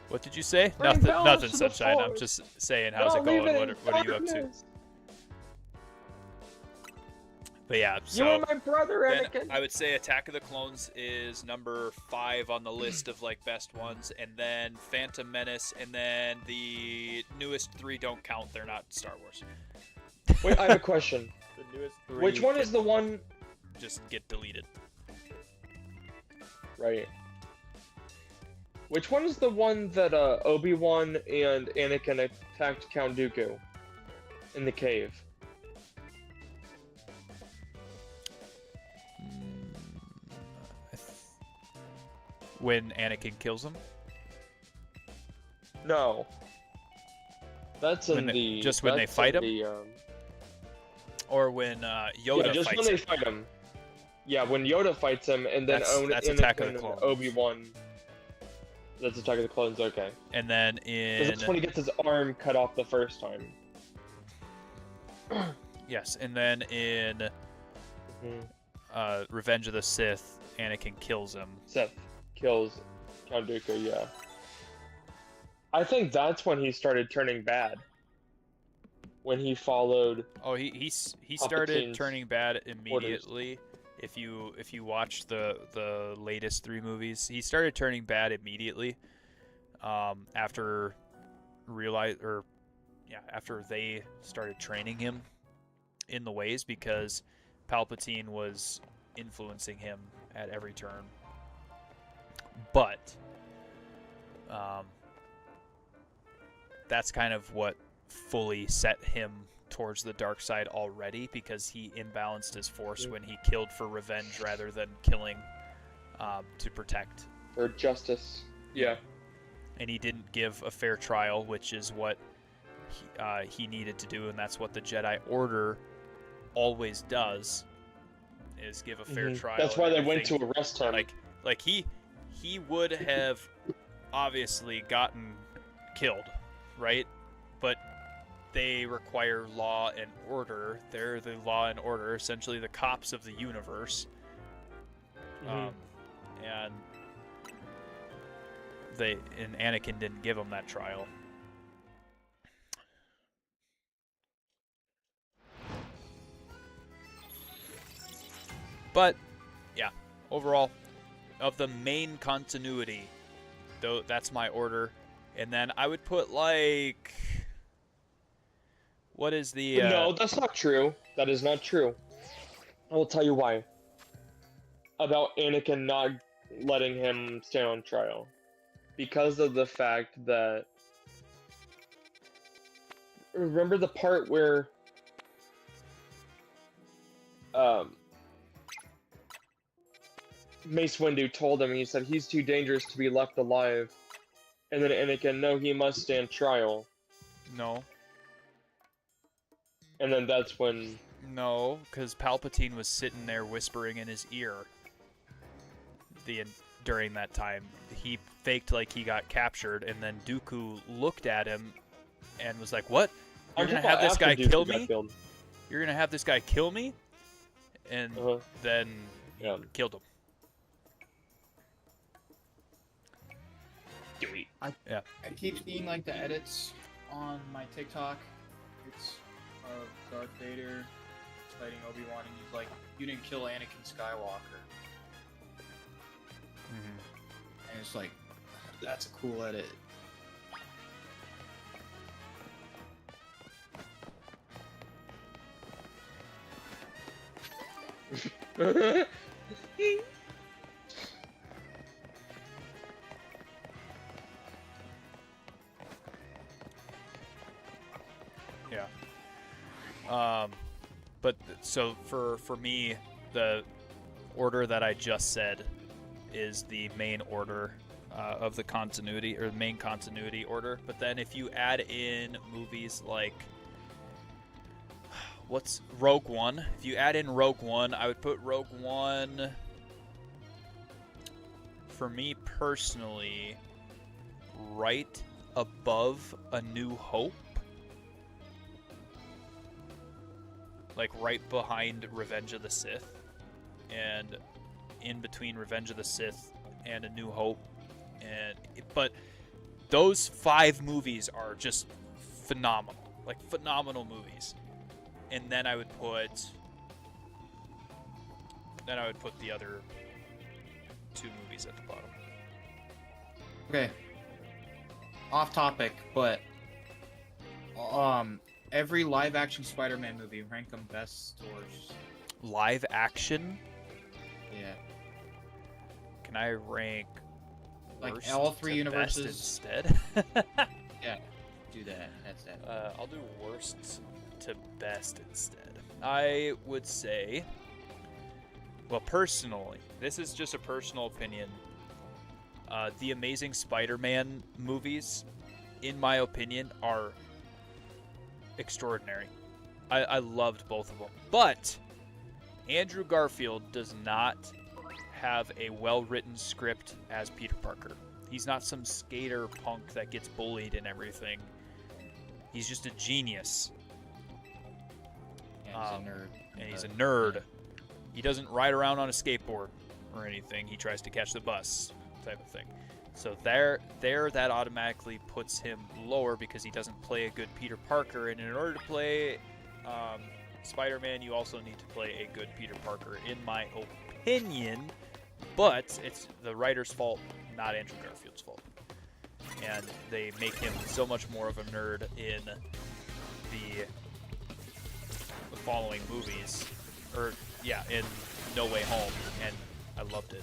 What did you say? Bring balance Nothing, to the Sunshine. I'm Force. just saying, how's it Not leave going? it in What are you up to? darkness. But yeah, You so are my brother, then Anakin. I would say Attack of the Clones is number 5 on the list of like best ones, and then Phantom Menace, and then the newest 3 don't count. They're not Star Wars. Wait, I have a question. The newest 3 Which one is the one? just get deleted. Right. Which one is the one that Obi-Wan and Anakin attacked Count Dooku in the cave? When Anakin kills him, No. That's in When they- the. just when they that's fight in him? the, or when Yoda yeah, just fights when they him. fight him. Yeah, when Yoda fights him, and then That's Anakin Attack of the and Clones. Obi-Wan. That's Attack of the Clones. Okay. And then 'Cause in that's when he gets his arm cut off the first time. yes, and then in Mhm. Revenge of the Sith, Anakin kills him. Seth kills Count Dooku. Yeah. I think that's when he started turning bad. When he followed. Oh, he started Palpatine's turning bad immediately. If you watch the latest 3 movies, he started turning bad immediately. After after they started training him in the ways, because Palpatine was influencing him at every turn. But that's kind of what fully set him towards the dark side already, because he imbalanced his force when he killed for revenge rather than killing to protect. Or justice. Yeah. And he didn't give a fair trial, which is what he needed to do, and that's what the Jedi Order always does, is give a fair trial. That's why they went to arrest him. Like he would have obviously gotten killed, right? But they require law and order. They're the law and order, essentially the cops of the universe. And Anakin didn't give him that trial. But yeah, overall, of the main continuity, though, that's my order. And then I would put, like, what is the No, that's not true. That is not true. I will tell you why. About Anakin not letting him stand on trial. Because of the fact that... Remember the part where... Mace Windu told him, he said, he's too dangerous to be left alive. And then Anakin, no, he must stand trial. No. And then that's when... No, because Palpatine was sitting there whispering in his ear during that time. He faked like he got captured, and then Dooku looked at him and was like, "What? You're gonna have this guy kill me? You're gonna have this guy kill me?" And then he killed him. I keep seeing like the edits on my TikTok. It's of Darth Vader fighting Obi-Wan, and he's like, "You didn't kill Anakin Skywalker." And it's like, that's a cool edit. But so for me, the order that I just said is the main order of the continuity, or the main continuity order. But then if you add in movies like what's Rogue One, if you add in Rogue One, I would put Rogue One, for me personally, right above A New Hope. Like right behind Revenge of the Sith, and in between Revenge of the Sith and A New Hope. But those 5 movies are just phenomenal, like phenomenal movies. And then I would put the other 2 movies at the bottom. Okay. Off topic, but every live-action Spider-Man movie, rank them best or worst. Live action? Yeah. Can I rank like worst all 3 to universes best instead? Yeah, do that. That's that. I'll do worst to best instead. I would say, well, personally, this is just a personal opinion. The Amazing Spider-Man movies, in my opinion, are extraordinary. I loved both of them. But Andrew Garfield does not have a well-written script as Peter Parker. He's not some skater punk that gets bullied and everything. He's just a genius. Yeah, he's a nerd. And he's a nerd. He doesn't ride around on a skateboard or anything. He tries to catch the bus, type of thing. So there, that automatically puts him lower because he doesn't play a good Peter Parker. And in order to play Spider-Man, you also need to play a good Peter Parker, in my opinion. But it's the writer's fault, not Andrew Garfield's fault. And they make him so much more of a nerd in the following movies, or in No Way Home, and I loved it.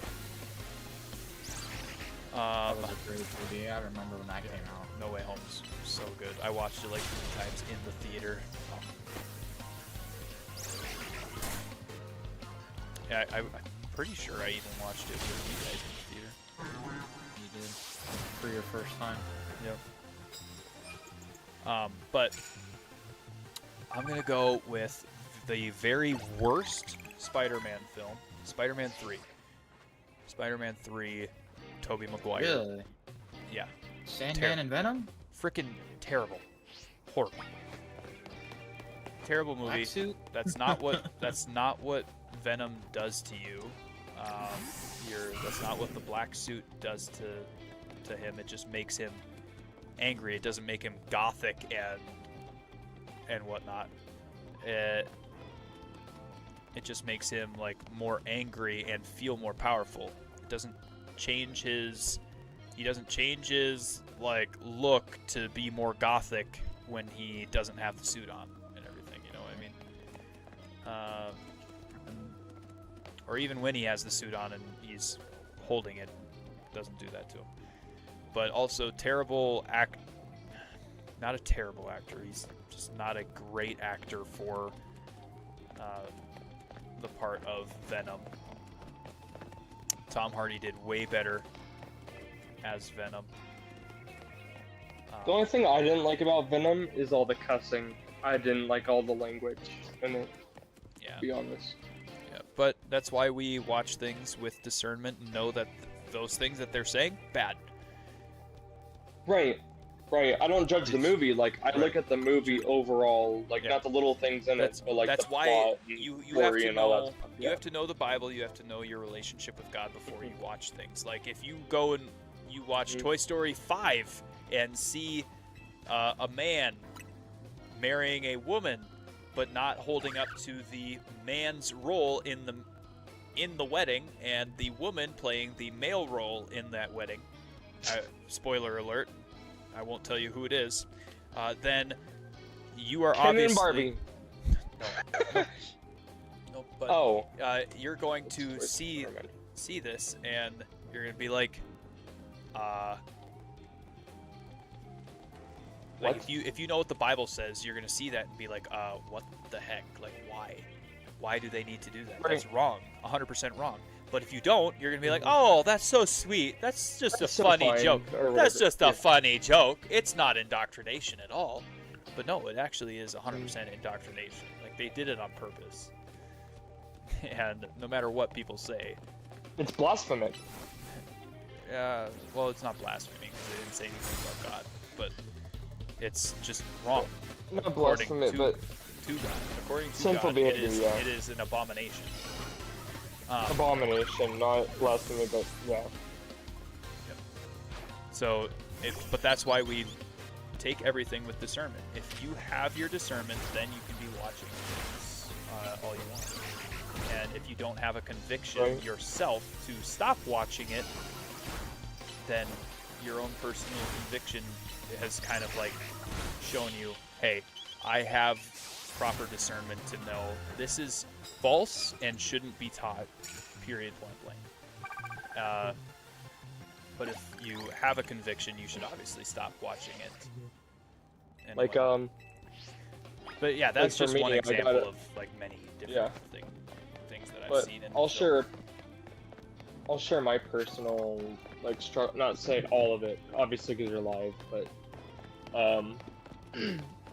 That was a great movie. I remember when that came out. No Way Home's so good. I watched it like 3 times in the theater. Yeah, I'm pretty sure I even watched it with you guys in the theater. You did. For your first time. Yep. But I'm gonna go with the very worst Spider-Man film, Spider-Man 3. Spider-Man 3, Tobey Maguire. Really? Yeah. Sandman and Venom? Freaking terrible. Horrible. Terrible movie. Black suit? That's not what Venom does to you. That's not what the black suit does to him. It just makes him angry. It doesn't make him gothic and whatnot. It just makes him like more angry and feel more powerful. It doesn't change his like look to be more gothic when he doesn't have the suit on and everything, you know what I mean? Or even when he has the suit on and he's holding it, doesn't do that to him. But also not a terrible actor, he's just not a great actor for the part of Venom. Tom Hardy did way better as Venom. The only thing I didn't like about Venom is all the cussing. I didn't like all the language in it, Yeah. to be honest. Yeah, but that's why we watch things with discernment and know that those things that they're saying, bad. Right. I don't judge the movie. Like, I look at the movie overall, like, Yeah. not the little things in it, but like that's the why plot and you have story to and all know that stuff. you have to know the Bible. You have to know your relationship with God before you watch things. Like if you go and you watch Toy Story 5 and see a man marrying a woman, but not holding up to the man's role in the wedding, and the woman playing the male role in that wedding. Spoiler alert. I won't tell you who it is. Then you are Ken obviously and Barbie. No, but Oh. you're going to see this, and you're gonna be like, What? if you know what the Bible says, you're gonna see that and be like, what the heck? Like, why? Why do they need to do that? Right. That's wrong, 100% wrong. But if you don't, you're gonna be like, oh, that's so sweet. That's just That's a so funny fine, joke. or That's whatever. just a Yeah. funny joke. It's not indoctrination at all. But no, it actually is 100% indoctrination. Like they did it on purpose. And no matter what people say, It's blasphemous. well, it's not blasphemy because they didn't say anything about God, but it's just wrong. Not According blasphemous, to- but To God, according to Sinful God, behavior, it yeah. is an abomination. abomination, not blasphemy, but yeah. So, but that's why we take everything with discernment. If you have your discernment, then you can be watching things all you want. And if you don't have a conviction Right. yourself to stop watching it, then your own personal conviction has kind of like shown you, hey, I have proper discernment to know this is false and shouldn't be taught, period, point blank. But if you have a conviction, you should obviously stop watching it. And Like, whatnot. But yeah, that's for just me, one I example gotta- of like many different Yeah. things that I've but seen. In I'll the film. share my personal, like, not saying all of it, obviously because you're live, but,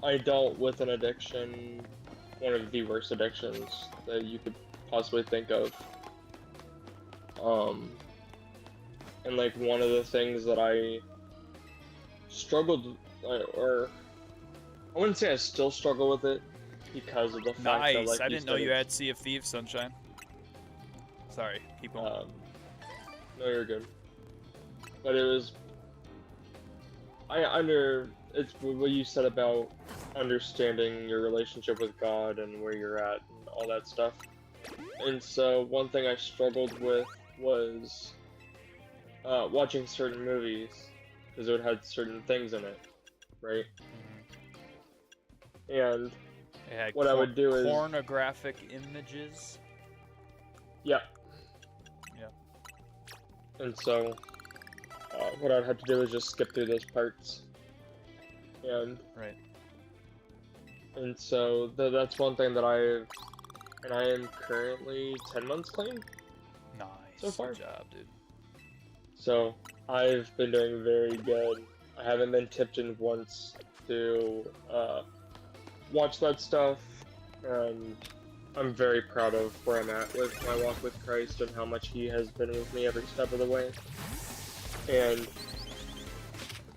I dealt with an addiction, one of the worst addictions that you could possibly think of. And like one of the things that I struggled, or I wouldn't say I still struggle with it because of the fact that, Nice. like, I didn't know you said, had Sea of Thieves, Sunshine. Sorry, keep going. No, you're good. but it was. It's what you said about understanding your relationship with God and where you're at and all that stuff. And so one thing I struggled with was watching certain movies because it had certain things in it, right? And It had what I would do is pornographic images. yeah. Yeah. And so what I'd have to do is just skip through those parts. And Right. and so that's one thing that I am currently 10 months clean. Nice. So far. Good job, dude. So I've been doing very good. I haven't been tipped in once to watch that stuff, and I'm very proud of where I'm at with my walk with Christ and how much He has been with me every step of the way. And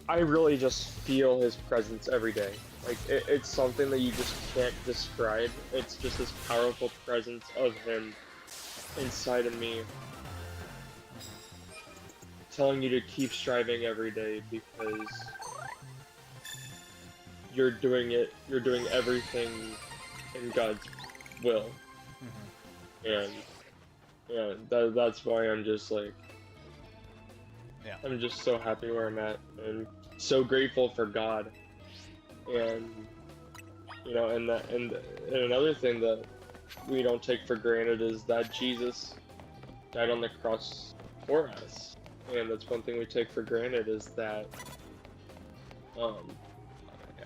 I really just feel His presence every day. Like, it's something that you just can't describe. It's just this powerful presence of Him inside of me, telling you to keep striving every day because you're doing everything in God's will. And that's why I'm just like, Yeah. I'm just so happy where I'm at and so grateful for God. And you know, and another thing that we don't take for granted is that Jesus died on the cross for us. And that's one thing we take for granted is that Yeah,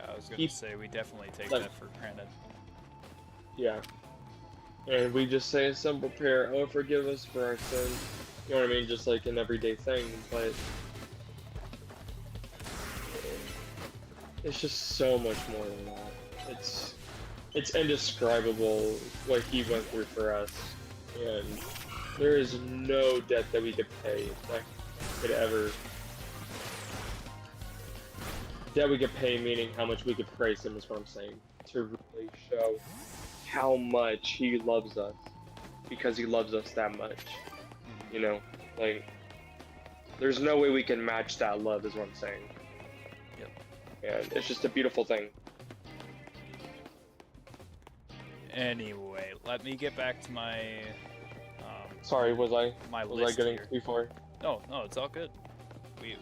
I was gonna say we definitely take like- that for granted. yeah. And we just say a simple prayer, oh, forgive us for our sins. You know what I mean? Just like an everyday thing, but it's just so much more than that. It's indescribable what He went through for us. And there is no debt that we could pay that could ever... That we could pay, meaning how much we could praise Him is what I'm saying. To really show how much He loves us. Because He loves us that much. You know? Like, there's no way we can match that love is what I'm saying. Yep. And it's just a beautiful thing. Anyway, let me get back to my Sorry, was I list getting here. too far? No, it's all good.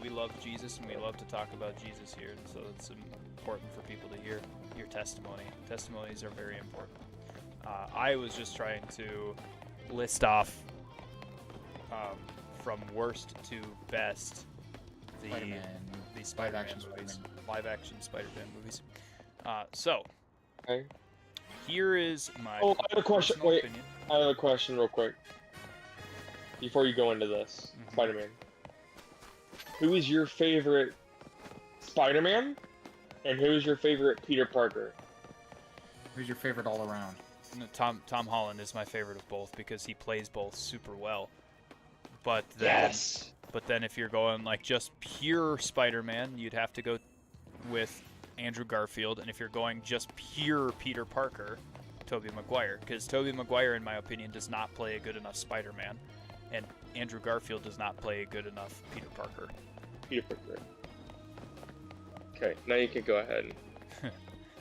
We love Jesus and we love to talk about Jesus here, and so it's important for people to hear your testimony. Testimonies are very important. I was just trying to list off from worst to best the Spider-Man movies, live-action Spider-Man movies. So Okay. here is my Oh, I have a question. personal Wait, opinion. I have a question real quick. Before you go into this, Mhm. Spider-Man. Who is your favorite Spider-Man? And who is your favorite Peter Parker? Who's your favorite all around? No, Tom Holland is my favorite of both because he plays both super well. But then, Yes! but then if you're going like just pure Spider-Man, you'd have to go with Andrew Garfield. And if you're going just pure Peter Parker, Tobey Maguire. Because Tobey Maguire, in my opinion, does not play a good enough Spider-Man. And Andrew Garfield does not play a good enough Peter Parker. Peter Parker. Okay, now you can go ahead.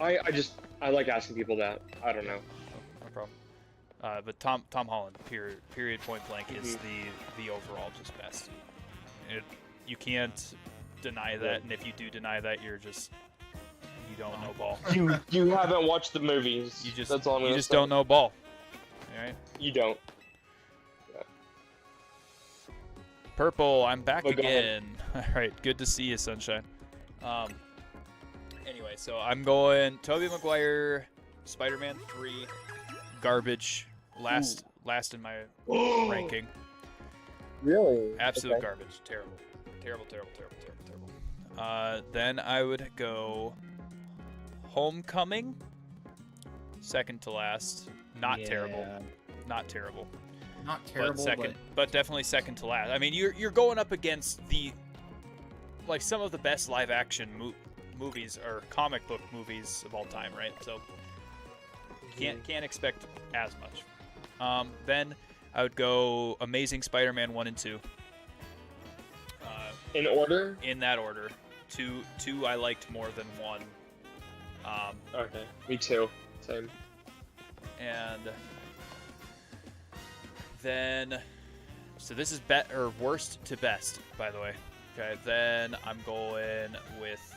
I like asking people that. I don't know. No problem. But Tom Holland, period point blank, is the overall just best. You can't deny that, and if you do deny that, you don't know ball. You haven't watched the movies. That's all I'm gonna say. don't know ball. All right. You don't. Purple, I'm back But go again. All right, good to see you, Sunshine. Anyway, so I'm going Tobey Maguire, Spider-Man 3, garbage, last in my ranking. Really? Absolute Okay. garbage. Terrible. Then I would go Homecoming, second to last. Not terrible. Not terrible. Not terrible, But second, but definitely second to last. I mean, you're going up against some of the best live action movies or comic book movies of all time, right? So can't expect as much. Then I would go Amazing Spider-Man 1 and 2. In order? in that order. Two I liked more than one. Okay, me too. Same. And then, so this is worst to best, by the way. Okay, then I'm going with.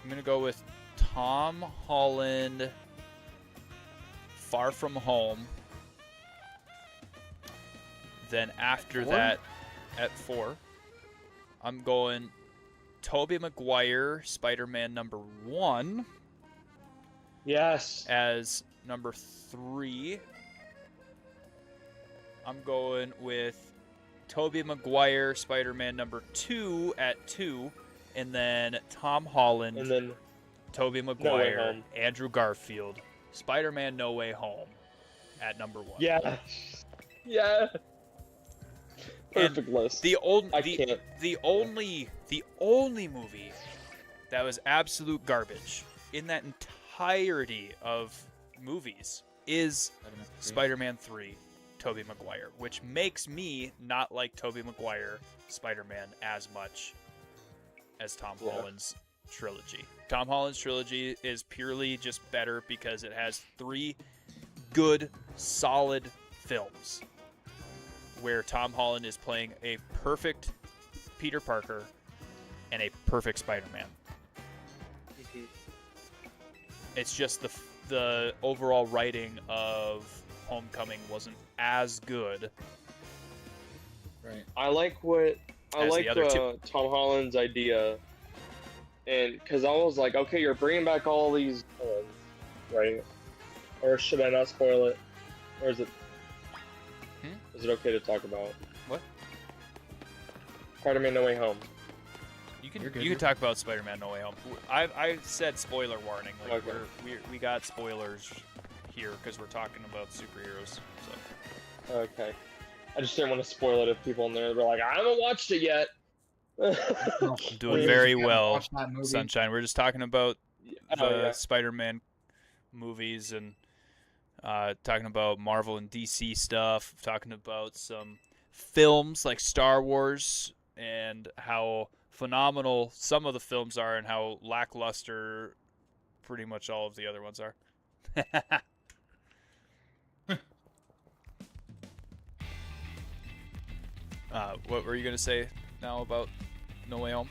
I'm gonna go with Tom Holland, Far From Home. Then after that, at 4, I'm going Tobey Maguire, Spider-Man number 1. Yes. As number 3. I'm going with Tobey Maguire, Spider-Man number 2 at 2. And then Tom Holland, And then Tobey No Way Maguire, Home. Andrew Garfield, Spider-Man No Way Home at number 1. yeah. Yeah. Perfect list. The I can't. only movie that was absolute garbage in that entirety of movies is Spider-Man 3, Tobey Maguire, which makes me not like Tobey Maguire Spider-Man as much as Tom Holland's trilogy. Tom Holland's trilogy is purely just better because it has 3 good, solid films where Tom Holland is playing a perfect Peter Parker and a perfect Spider-Man. It's just the overall writing of Homecoming wasn't as good. Right. I like what I As the like other two. Tom Holland's idea, and because I was like, okay, you're bringing back all these villains, right? Or should I not spoil it? Or is it? Is it okay to talk about? What? Spider-Man: No Way Home. You can You're good, you you're can talk about Spider-Man No Way Home. I said spoiler warning. Like Okay. we got spoilers here because we're talking about superheroes. So Okay. I just didn't want to spoil it if people in there were like, I haven't watched it yet. I'm doing Please, very you haven't well, watched that movie. Sunshine. We're just talking about the Oh, yeah. Spider-Man movies and talking about Marvel and DC stuff. Talking about some films like Star Wars and how phenomenal some of the films are and how lackluster pretty much all of the other ones are. What were you going to say now about No Way Home?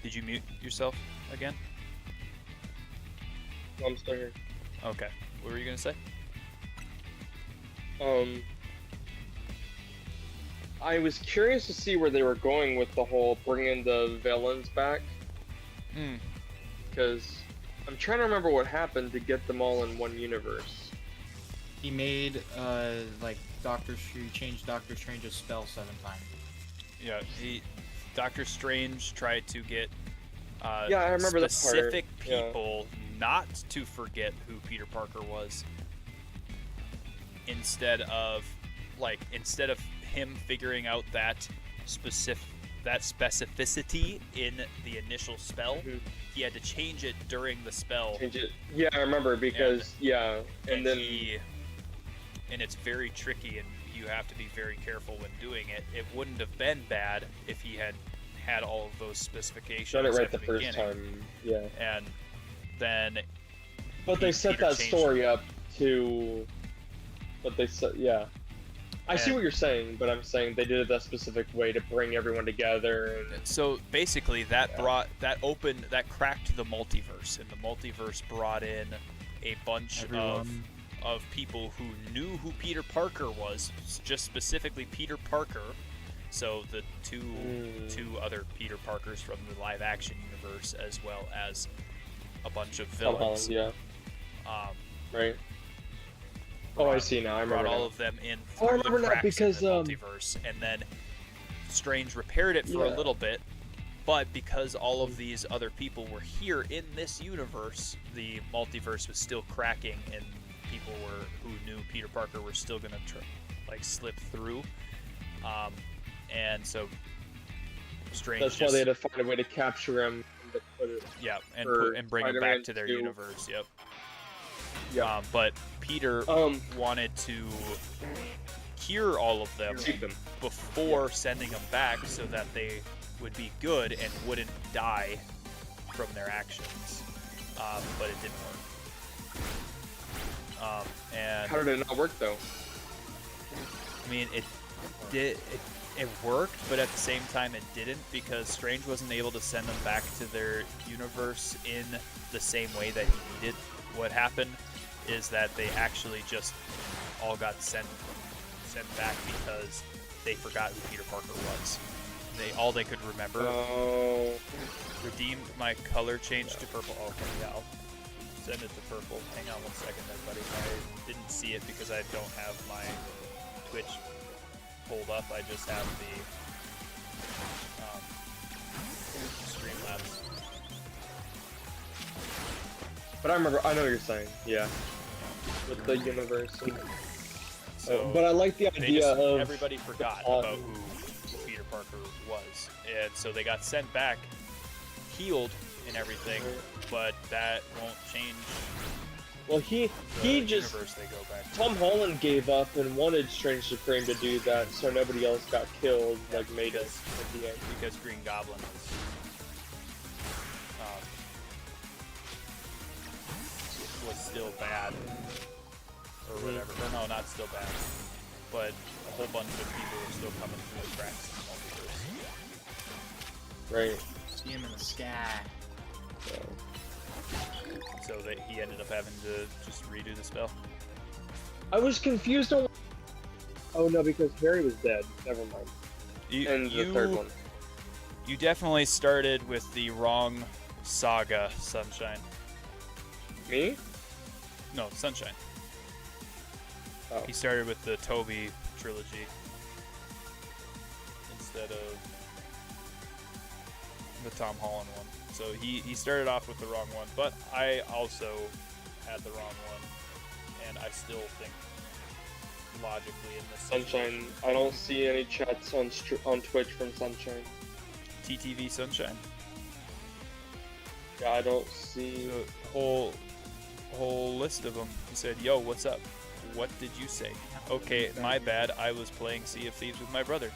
Did you mute yourself again? I'm still here. Okay. What were you going to say? I was curious to see where they were going with the whole bringing the villains back, because I'm trying to remember what happened to get them all in one universe. He made like he changed Doctor Strange's spell 7 times. Yeah, Doctor Strange tried to get Yeah, I remember that part. specific Yeah. people not to forget who Peter Parker was. Instead of him figuring out that specificity in the initial spell, he had to change it during the spell. Change it. Yeah, I remember because and then and it's very tricky, and you have to be very careful when doing it. It wouldn't have been bad if he had all of those specifications done it right at the first beginning. time. Yeah. And then But they set Peter that changed story up to. But they said, yeah. I see And- what you're saying, but I'm saying they did it that specific way to bring everyone together. And So basically, that cracked the multiverse, and the multiverse brought in a bunch Everyone. of people who knew who Peter Parker was, just specifically Peter Parker. So the two other Peter Parkers from the live action universe, as well as a bunch of Tom villains. Holland, Um, right. Oh, I see now. I remember brought all now. of them in Oh, I through the remember now cracks because, in the multiverse, and then Strange repaired it for a Yeah. little bit. But because all of these other people were here in this universe, the multiverse was still cracking, and people who knew Peter Parker were still gonna slip through. And so Strange That's why they had to find a way to capture him. And to put it, yeah, and for bring him Spider-Man back to their 2. universe. Yep. Yeah. But Peter wanted to cure all of them Keep them. before sending them back so that they would be good and wouldn't die from their actions. But it didn't work. And How did it not work though? I mean, it worked, but at the same time it didn't, because Strange wasn't able to send them back to their universe in the same way that he needed. What happened is that they actually just all got sent back because they forgot who Peter Parker was. All they could remember. Oh. Redeemed my color change to purple. Oh, okay, yeah, I'll send it to purple. Hang on 1 second, everybody. I didn't see it because I don't have my Twitch pulled up. I just have the Streamlabs. But I know what you're saying. Yeah. With the universe. And, So but I like the idea of everybody forgot about who Peter Parker was, and so they got sent back, healed and everything, but that won't change. Well, he just universe they go back to. Tom Holland gave up and wanted Strange Supreme to do that, so nobody else got killed, like made it at the end. Because Green Goblin was still bad, or whatever. Or no, not still bad, but a whole bunch of people were still coming through the cracks in the multiverse. Right. See him in the sky. So that he ended up having to just redo the spell. I was confused on. Oh no, because Harry was dead. Never mind. And the third one. You definitely started with the wrong saga, Sunshine. Me? No, Sunshine. Oh. He started with the Toby trilogy instead of the Tom Holland one. So he started off with the wrong one, but I also had the wrong one, and I still think logically in this Sunshine. I don't see any chats on Twitch from Sunshine. TTV Sunshine. Yeah, I don't see. The whole list of them. He said, "Yo, what's up? What did you say? Okay, my bad. I was playing Sea of Thieves with my brother.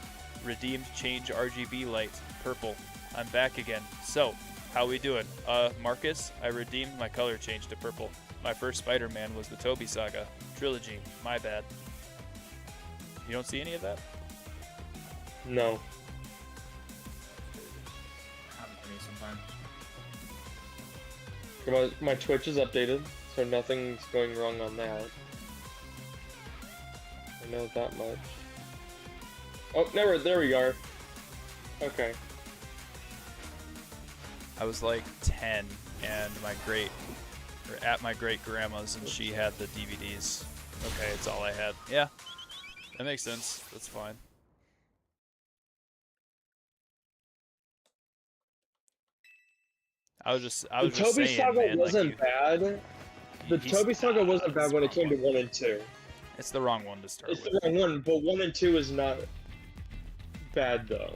Redeemed change RGB light purple. I'm back again. So, how we doing? Marcus, I redeemed my color change to purple. My first Spider-Man was the Toby Saga trilogy. My bad." You don't see any of that? No. Happens to me sometimes. My Twitch is updated, so nothing's going wrong on that. I know that much. Oh, there we are. Okay. I was like 10, and at my great grandma's, and she had the DVDs. Okay, it's all I had. Yeah, that makes sense. That's fine. I was just The Toby saying, Saga man, wasn't bad. The Toby Saga wasn't bad when it came to 1 and 2. It's the wrong one to start It's with. the wrong one, but 1 and 2 is not bad though.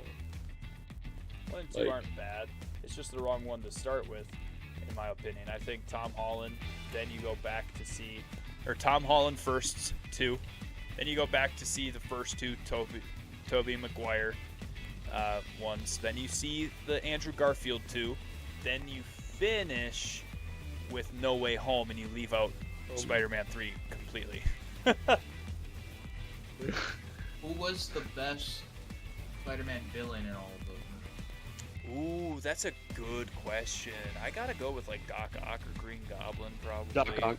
1 and 2 aren't bad. It's just the wrong one to start with, in my opinion. I think Tom Holland, then you go back to see, or Tom Holland first 2, then you go back to see the first 2 Tobey Maguire ones. Then you see the Andrew Garfield 2. Then you finish with No Way Home, and you leave out Spider-Man 3 completely. Who was the best Spider-Man villain in all of them? Ooh, that's a good question. I gotta go with like Doc Ock or Green Goblin, probably. Doc Ock.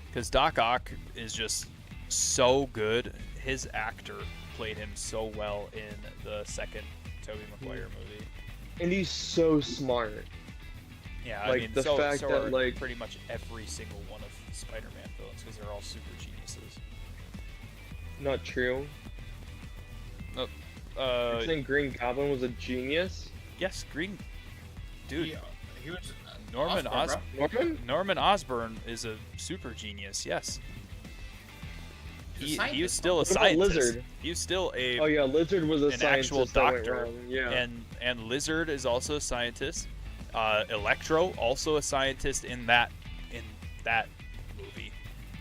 Because Doc Ock is just so good. His actor played him so well in the second Tobey Maguire movie. And he's so smart. Yeah, Like, I mean, the so fact that, are like- pretty much every single one of Spider-Man villains, because they're all super geniuses. Not true. You think Green Goblin was a genius? Yes, dude. He was Norman Osborn, bro. Norman Osborn is a super genius. Yes. He's a He was scientist, still a What about scientist. Lizard? He was still a Oh yeah, Lizard was a an scientist actual that went doctor. wrong. Yeah. and Lizard is also a scientist. Electro also a scientist in that movie.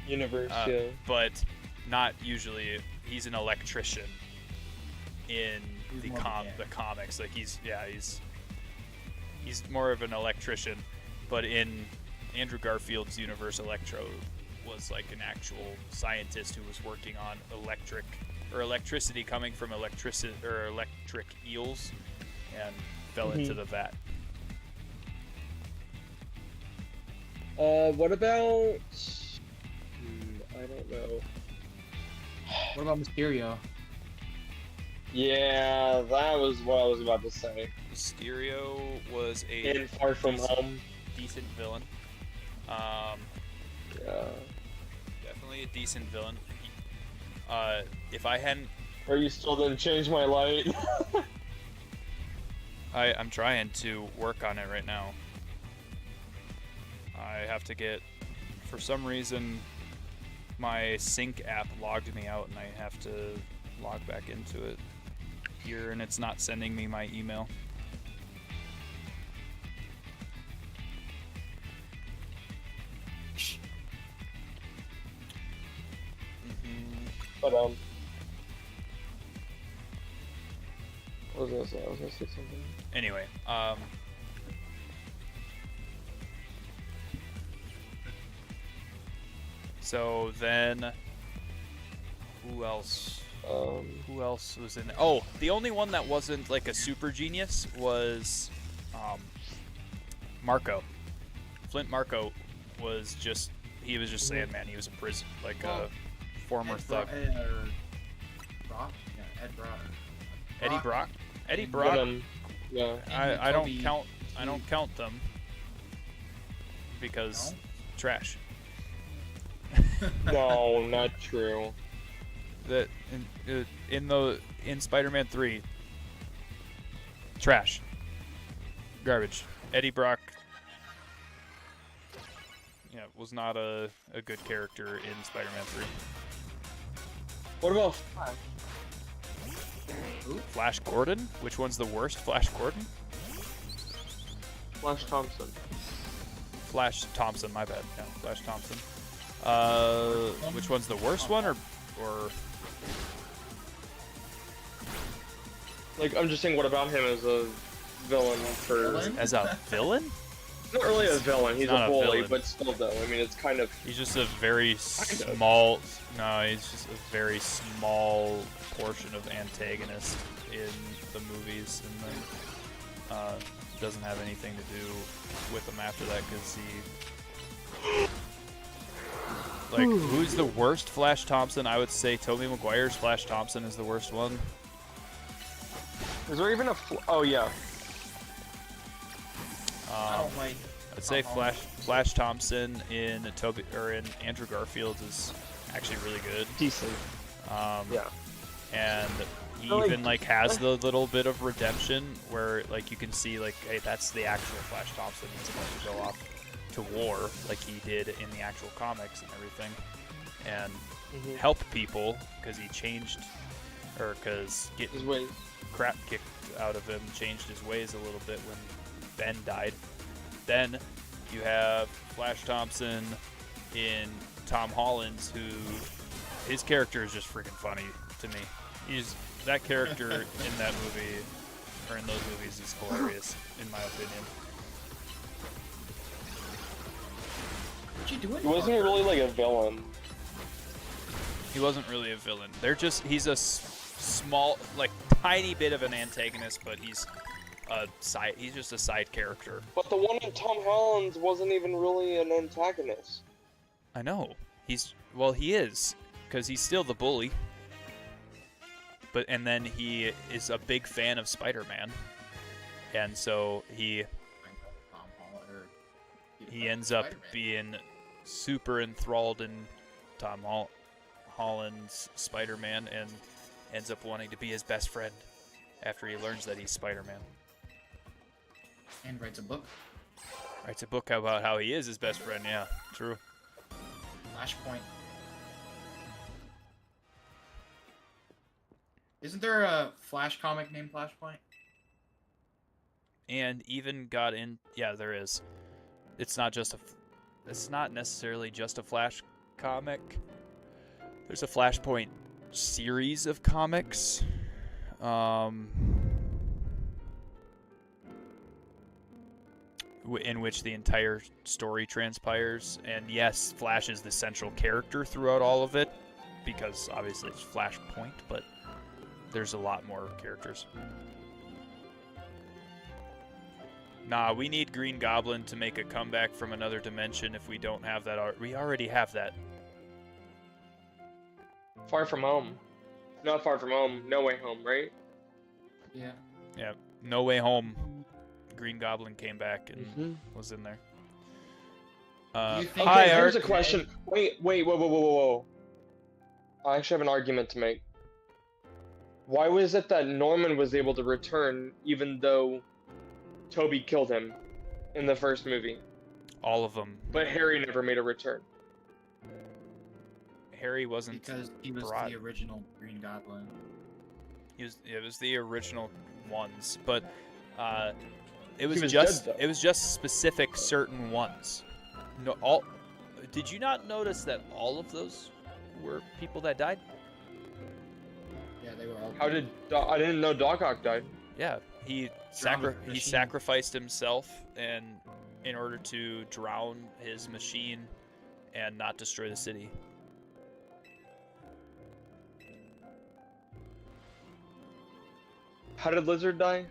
Universe, yeah. But not usually. He's an electrician in He's the more of a the comics. Like he's more of an electrician, but in Andrew Garfield's universe, Electro was like an actual scientist who was working on electricity coming from electric eels, and fell into the vat. What about? I don't know. What about Mysterio? Yeah, that was what I was about to say. Mysterio was In Far From Home. decent villain. Yeah. Definitely a decent villain. If I hadn't, Or you still didn't change my light. I'm trying to work on it right now. I have to get, for some reason, my sync app logged me out, and I have to log back into it here, and it's not sending me my email. But what was I gonna say? I was gonna say something. Anyway, so then, who else? Who else was in there? Oh, the only one that wasn't like a super genius was Marco. Flint Marco was just, he was just Sandman. He was a prison, like a former thug. Brock? Yeah, Ed Brock. Eddie Brock? Eddie Brock? Venom. Yeah. I don't count. I don't count them because trash. No, not true. That in Spider-Man 3, trash, garbage. Eddie Brock, was not a good character in Spider-Man 3. What about Flash? Flash Gordon? Which one's the worst? Flash Gordon? Flash Thompson. Flash Thompson, my bad. Yeah, Flash Thompson. Which one's the worst one, or Like, I'm just saying, what about him as a villain for... as a villain? Not really a villain, he's Not a a bully, villain. but still though, I mean, it's kind of... He's just a very small. No, he's just a very small portion of antagonist in the movies, and then doesn't have anything to do with him after that because he. Like, who's the worst Flash Thompson? I would say Tobey Maguire's Flash Thompson is the worst one. Is there even a... Oh, yeah. I don't like. I'd say Flash Thompson in Andrew Garfield is actually really good. Decent. Yeah. And he But, even has the little bit of redemption where you can see hey, that's the actual Flash Thompson. He's about to go off to war like he did in the actual comics and everything, and help people because he changed, or because His ways. crap kicked out of him, changed his ways a little bit when Ben died. Then you have Flash Thompson in Tom Holland's, who his character is just freaking funny to me. That character in that movie, or in those movies, is hilarious in my opinion. What you doing? He wasn't really like a villain. He wasn't really a villain. He's a small, tiny bit of an antagonist, but he's just a side character. But the one in Tom Holland's wasn't even really an antagonist. I know. He is, because he's still the bully. And then he is a big fan of Spider-Man, and so he ends up being super enthralled in Tom Holland's Spider-Man, and ends up wanting to be his best friend after he learns that he's Spider-Man. And writes a book. Writes a book about how he is his best friend. Yeah, true. Flashpoint. Isn't there a Flash comic named Flashpoint? And even got in. Yeah, there is. It's not just it's not necessarily just a Flash comic. There's a Flashpoint series of comics. In which the entire story transpires. And yes, Flash is the central character throughout all of it, because obviously it's Flashpoint, but there's a lot more characters. Nah, we need Green Goblin to make a comeback from another dimension if we don't have that. We already have that. Far From Home. Not Far From Home. No Way Home, right? Yeah. Yeah, No Way Home. Green Goblin came back and was in there. You think Hi, that- Here's Art. a question. Wait, whoa. I actually have an argument to make. Why was it that Norman was able to return even though Toby killed him in the first movie, All of them. but Harry never made a return? Harry wasn't. Because he was brought- the original Green Goblin. It was the original ones, but it was, He was just dead, though. it was just specific certain ones. No, all. Did you not notice that all of those were people that died? Yeah, they were all. How did I didn't know Doc Ock died. Yeah, he Drowned his he machine. sacrificed himself and in order to drown his machine and not destroy the city. How did Lizard die?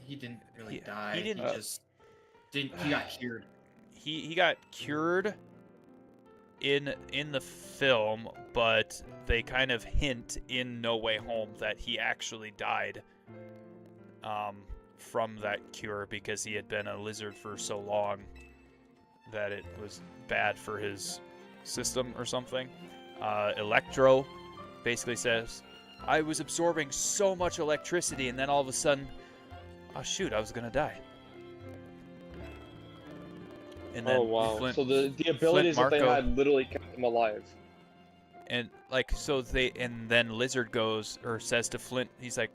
He didn't really He- die. he didn't- He just didn't. He got cured. He got cured in the film, but they kind of hint in No Way Home that he actually died from that cure because he had been a lizard for so long that it was bad for his system or something. Electro basically says, I was absorbing so much electricity and then all of a sudden, oh shoot, I was gonna die. And then Oh wow! Flint- So the abilities that they Marco- had literally kept him alive. And like so and then Lizard goes or says to Flint, he's like,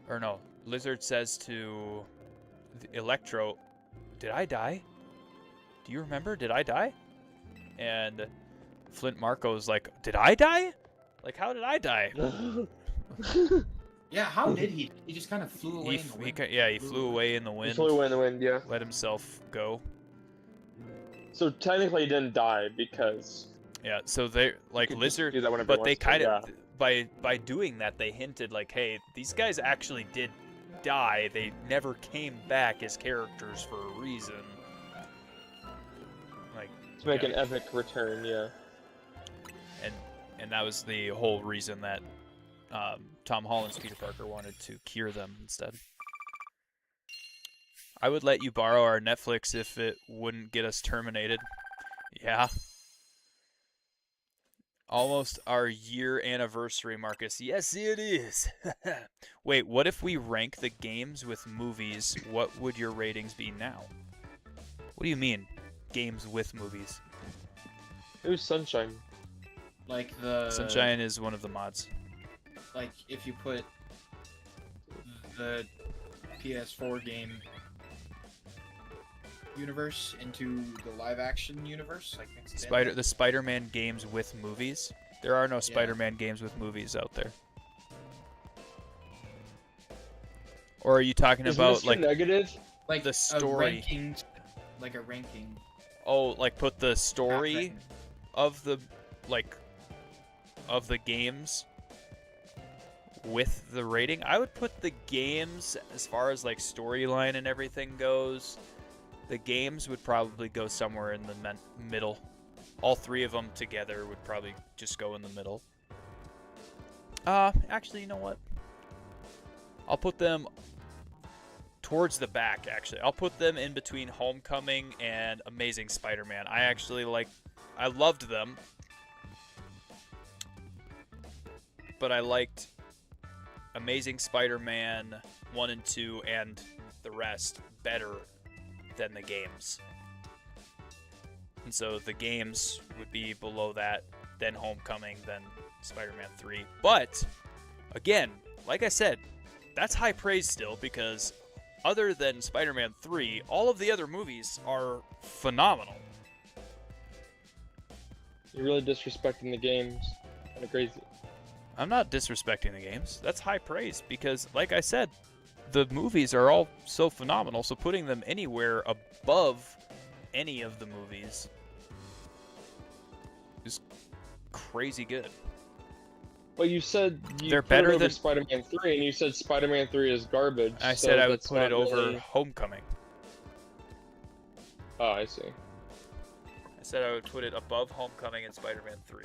or no, Lizard says to Electro, did I die? Do you remember? Did I die? And Flint Marco's like, did I die? Like, how did I die? Yeah, how did he? He just kind of flew away in the wind. He flew away in the He wind, flew away in the wind. Yeah. let himself go. So technically, he didn't die because Yeah, so they like he can just Lizard, do that whenever he but they wants to, kind yeah. of by doing that they hinted like, hey, these guys actually did die. They never came back as characters for a reason. Like, to make yeah. an epic return. Yeah. and that was the whole reason that Tom Holland's Peter Parker wanted to cure them instead. I would let you borrow our Netflix if it wouldn't get us terminated. Yeah. Almost our year anniversary, Marcus. Yes, it is. Wait, what if we rank the games with movies? What would your ratings be now? What do you mean, games with movies? Who's Sunshine? Like the Sunshine is one of the mods. Like if you put the PS4 game universe into the live action universe, like mixed in. The Spider-Man games with movies. There are no Spider-Man games with movies out there. Or are you talking Is about Mr. like negative? like the story? Like a ranking. like put the story written. of the of the games with the rating? I would put the games as far as like storyline and everything goes. The games would probably go somewhere in the middle. All three of them together would probably just go in the middle. Actually, you know what? I'll put them towards the back, actually. I'll put them in between Homecoming and Amazing Spider-Man. I loved them. But I liked Amazing Spider-Man 1 and 2 and the rest better than the games. And so the games would be below that, then Homecoming, then Spider-Man 3. But, again, like I said, that's high praise still because other than Spider-Man 3, all of the other movies are phenomenal. You're really disrespecting the games. Kind of crazy. I'm not disrespecting the games. That's high praise because, like I said, the movies are all so phenomenal. So putting them anywhere above any of the movies is crazy good. Well, you said They're put better it over than- Spider-Man 3, and you said Spider-Man 3 is garbage. I so said I would that's put it not over really- Homecoming. Oh, I see. I said I would put it above Homecoming and Spider-Man 3.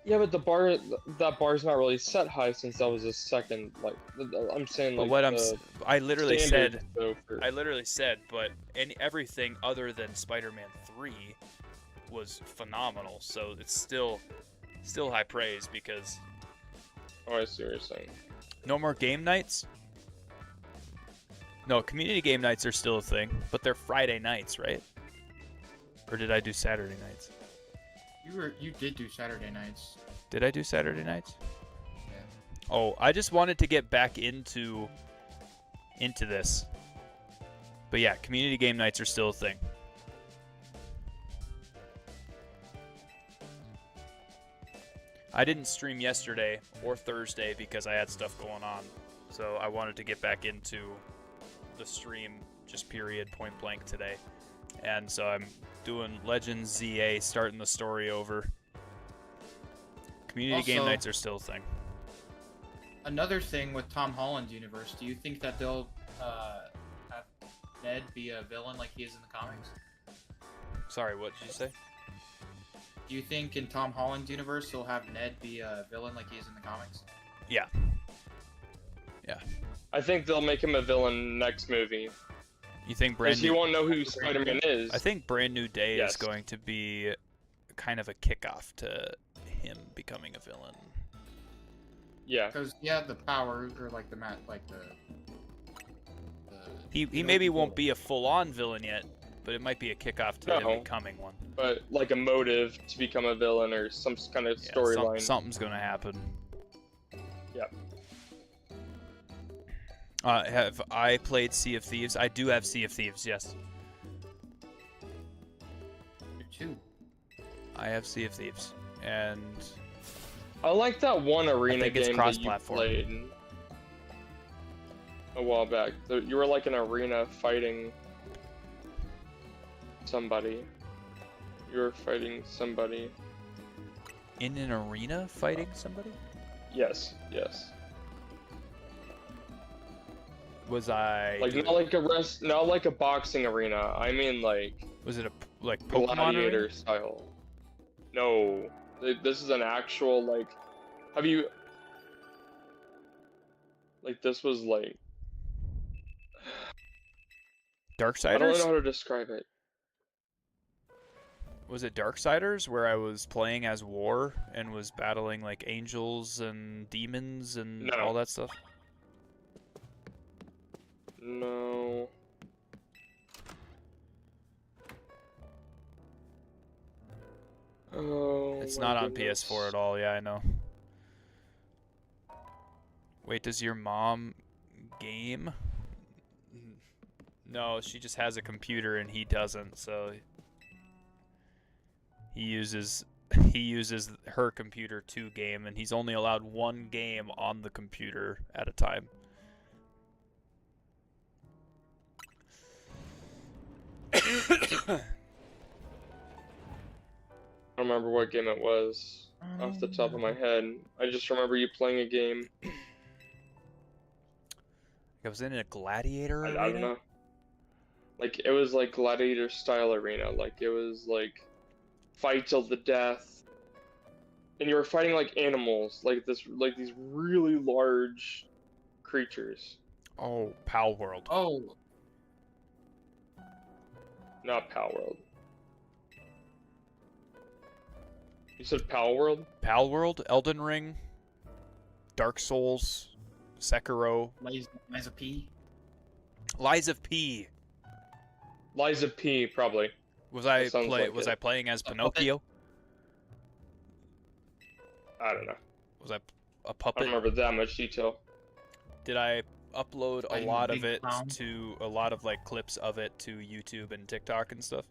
Yeah, but that bar's not really set high since that was a second. Like, I'm saying, But like, what the I literally standard, said, though, for- but everything other than Spider-Man 3 was phenomenal. So it's still high praise because Oh, I see what you're saying. no more game nights. No, community game nights are still a thing, but they're Friday nights, right? Or did I do Saturday nights? You did do Saturday nights. Did I do Saturday nights? Yeah. Oh, I just wanted to get back into this. But yeah, community game nights are still a thing. I didn't stream yesterday or Thursday because I had stuff going on. So I wanted to get back into the stream just period point blank today. And so I'm doing Legends ZA, starting the story over. Community game Also- nights are still a thing. Another thing with Tom Holland's universe, do you think that they'll have Ned be a villain like he is in the comics? Sorry, what did you say? Do you think in Tom Holland's universe they'll have Ned be a villain like he is in the comics? Yeah. I think they'll make him a villain next movie. You think Because brand he new? won't know who Spider-Man is. I think Brand New Day is Yes. going to be kind of a kickoff to him becoming a villain. Yeah. Because the power or like the He you know, maybe people- won't be a full-on villain yet, but it might be a kickoff to No. him becoming one. But like a motive to become a villain or some kind of Yeah, storyline. something's gonna happen. Yep. Have I played Sea of Thieves? I do have Sea of Thieves. Yes, Two. I have Sea of Thieves, and I like that one arena think it's game that you cross-platform. played a while back. You were like in an arena fighting somebody. You were fighting somebody. in an arena fighting somebody. Yes, yes. Was I? Like not like a boxing arena. I mean like Was it a Pokemon gladiator arena? style. No, this is an actual like. Have you? Like this was like. I don't Darksiders? know how to describe it. Was it Darksiders where I was playing as War and was battling like angels and demons and No. all that stuff? No. Oh. It's my not on goodness. PS4 at all. Yeah, I know. Wait, does your mom game? No, she just has a computer and he doesn't. So he uses her computer to game, and he's only allowed one game on the computer at a time. I don't remember what game it was off the top of my head. I just remember you playing a game. I was in a gladiator I arena. don't know. Like it was like gladiator style arena. Like it was like fight till the death. And you were fighting like animals, like these really large creatures. Oh, Pal World. Oh, Not Pal World. You said Pal World? Pal World, Elden Ring, Dark Souls, Sekiro, Liza P. Lies of P. Liza P, probably. Was I That sounds like was it. I playing as Pinocchio? I don't know. Was I a I puppet? don't remember that much detail. Did I upload a Like lot of Big it Clown? to a lot of like clips of it to YouTube and TikTok and stuff.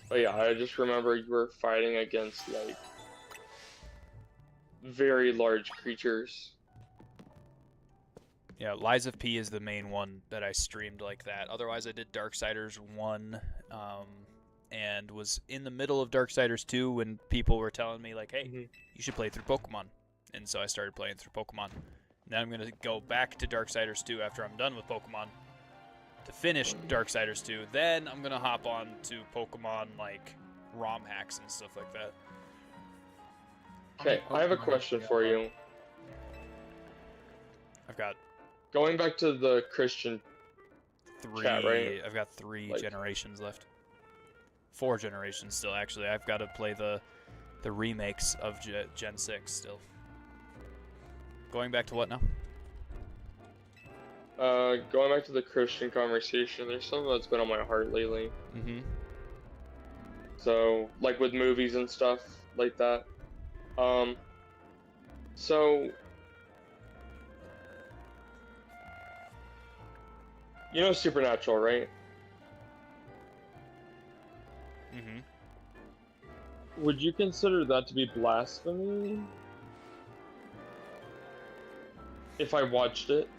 But yeah, I just remember you were fighting against like very large creatures. Yeah, Lies of P is the main one that I streamed like that. Otherwise, I did Darksiders 1, and was in the middle of Darksiders 2 when people were telling me, like, hey, Mhm. you should play through Pokemon. And so I started playing through Pokemon. Now I'm going to go back to Darksiders 2 after I'm done with Pokemon to finish Darksiders 2. Then I'm going to hop on to Pokemon, like, ROM hacks and stuff like that. Okay, I have a question for you. I've got Going back to the Christian, three. Chat, right? I've got three Like- generations left. 4 generations still, actually. I've got to play the remakes of Gen 6 still. Going back to what now? going back to the Christian conversation, there's something that's been on my heart lately. Mm-hmm. So, like with movies and stuff like that. So you know Supernatural, right? Mm-hmm. Would you consider that to be blasphemy? If I watched it?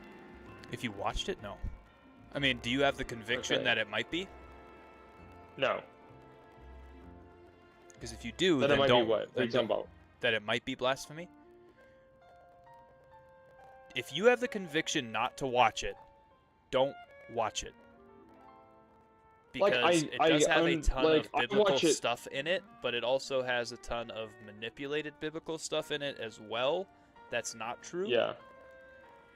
If you watched it, no. I mean, do you have the conviction Okay. that it might be? No. Because if you do, Then then it might don't. be what? What are then you talking don't- about? That it might be blasphemy? If you have the conviction not to watch it, don't watch it. Like, Because it does have a ton like, of I biblical watch it- stuff in it, but it also has a ton of manipulated biblical stuff in it as well. That's not true. Yeah.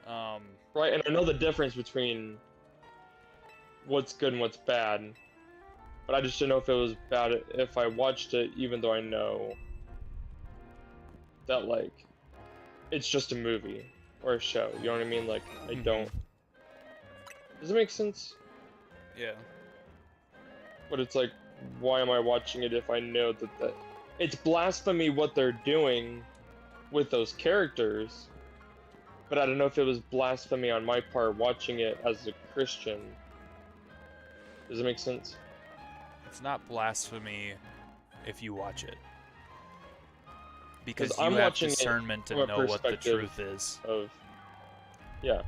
Um, Right, and I know the difference between what's good and what's bad. But I just didn't know if it was bad if I watched it, even though I know that, like, it's just a movie or a show. You know what I mean? Like, I Mhm. don't. Does it make sense? yeah. But it's like, why am I watching it if I know that it's blasphemy what they're doing with those characters? But I don't know if it was blasphemy on my part watching it as a Christian. Does it make sense? It's not blasphemy if you watch it. Because 'Cause you I'm have watching it discernment to from a know what the perspective truth is. Of, yeah,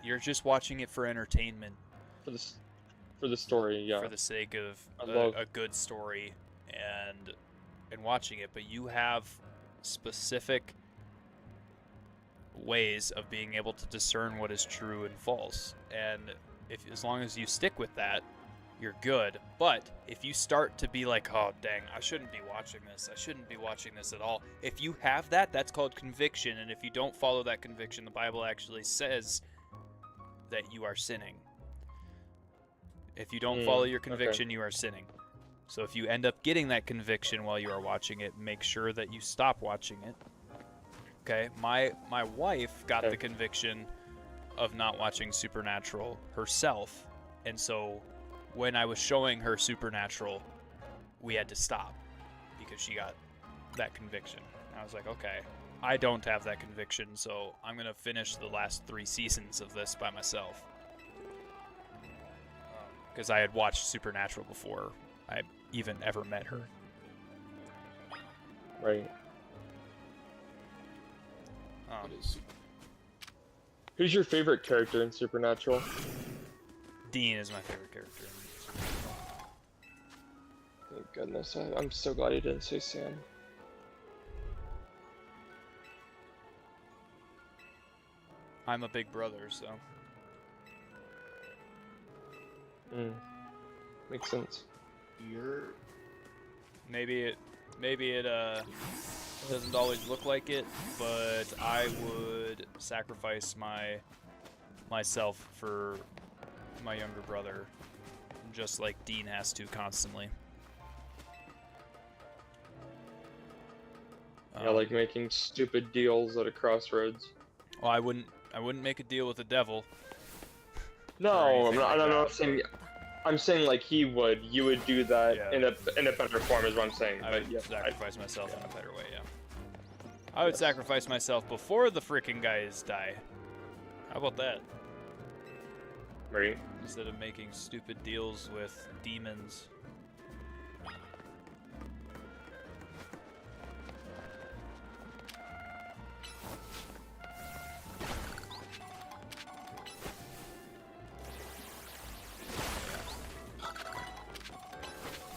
You're just watching it for entertainment, for the story, yeah. for the sake of I love- a good story and watching it, but you have specific ways of being able to discern what is true and false. And as long as you stick with that, you're good. But if you start to be like, oh dang, I shouldn't be watching this, I shouldn't be watching this at all. If you have that, that's called conviction, and if you don't follow that conviction, the Bible actually says that you are sinning. If you don't follow your okay. conviction, you are sinning. So if you end up getting that conviction while you are watching it, make sure that you stop watching it. Okay, my wife got Okay. the conviction of not watching Supernatural herself, and so when I was showing her Supernatural, we had to stop because she got that conviction. I was like, okay, I don't have that conviction, so I'm gonna finish the last 3 seasons of this by myself. Because I had watched Supernatural before I even ever met her. Right. It is. Who's your favorite character in Supernatural? Dean is my favorite character. Thank goodness. I'm so glad you didn't say Sam. I'm a big brother, so Makes sense. You're maybe it doesn't always look like it, but I would sacrifice myself for my younger brother, just like Dean has to constantly. Yeah, like making stupid deals at a crossroads. Well, I wouldn't make a deal with the devil. No, I'm anything not. like I'm saying. I'm saying like he would. You would do that Yeah. in a better form, is what I'm saying. I But would yeah, sacrifice myself in a better way, yeah. I would Yes. sacrifice myself before the freaking guys die. How about that? Right. Instead of making stupid deals with demons.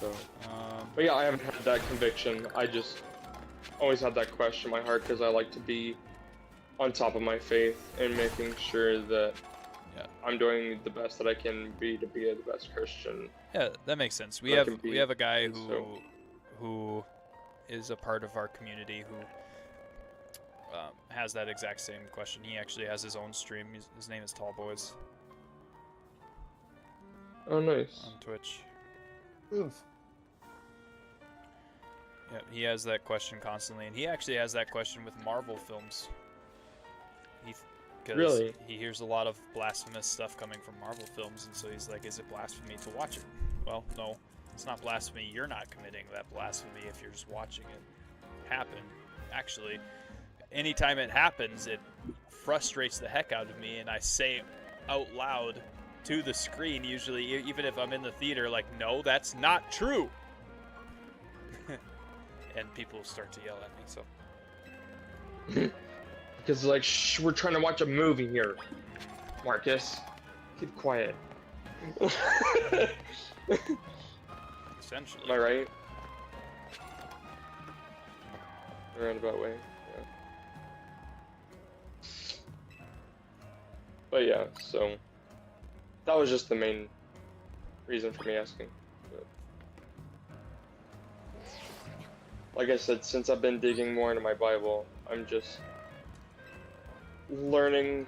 So, Um, but yeah, I haven't had that conviction. I just always had that question in my heart because I like to be on top of my faith and making sure that Yeah. I'm doing the best that I can be to be the best Christian. yeah, that makes sense. We That have can be, we have a guy and who is a part of our community who has that exact same question. He actually has his own stream. His name is Tall Boys Oh, nice. on Twitch. Oof. Yeah, he has that question constantly, and he actually has that question with Marvel films. Because Really? he hears a lot of blasphemous stuff coming from Marvel films, and so he's like, is it blasphemy to watch it? Well, no, it's not blasphemy. You're not committing that blasphemy if you're just watching it happen. Actually, anytime it happens, it frustrates the heck out of me, and I say out loud to the screen, usually, even if I'm in the theater, like, no, that's not true. And people start to yell at me, so. Because like, shh, we're trying to watch a movie here. Marcus, keep quiet. Essentially. Am I right? Roundabout way. Yeah. But yeah, so that was just the main reason for me asking. But like I said, since I've been digging more into my Bible, I'm just learning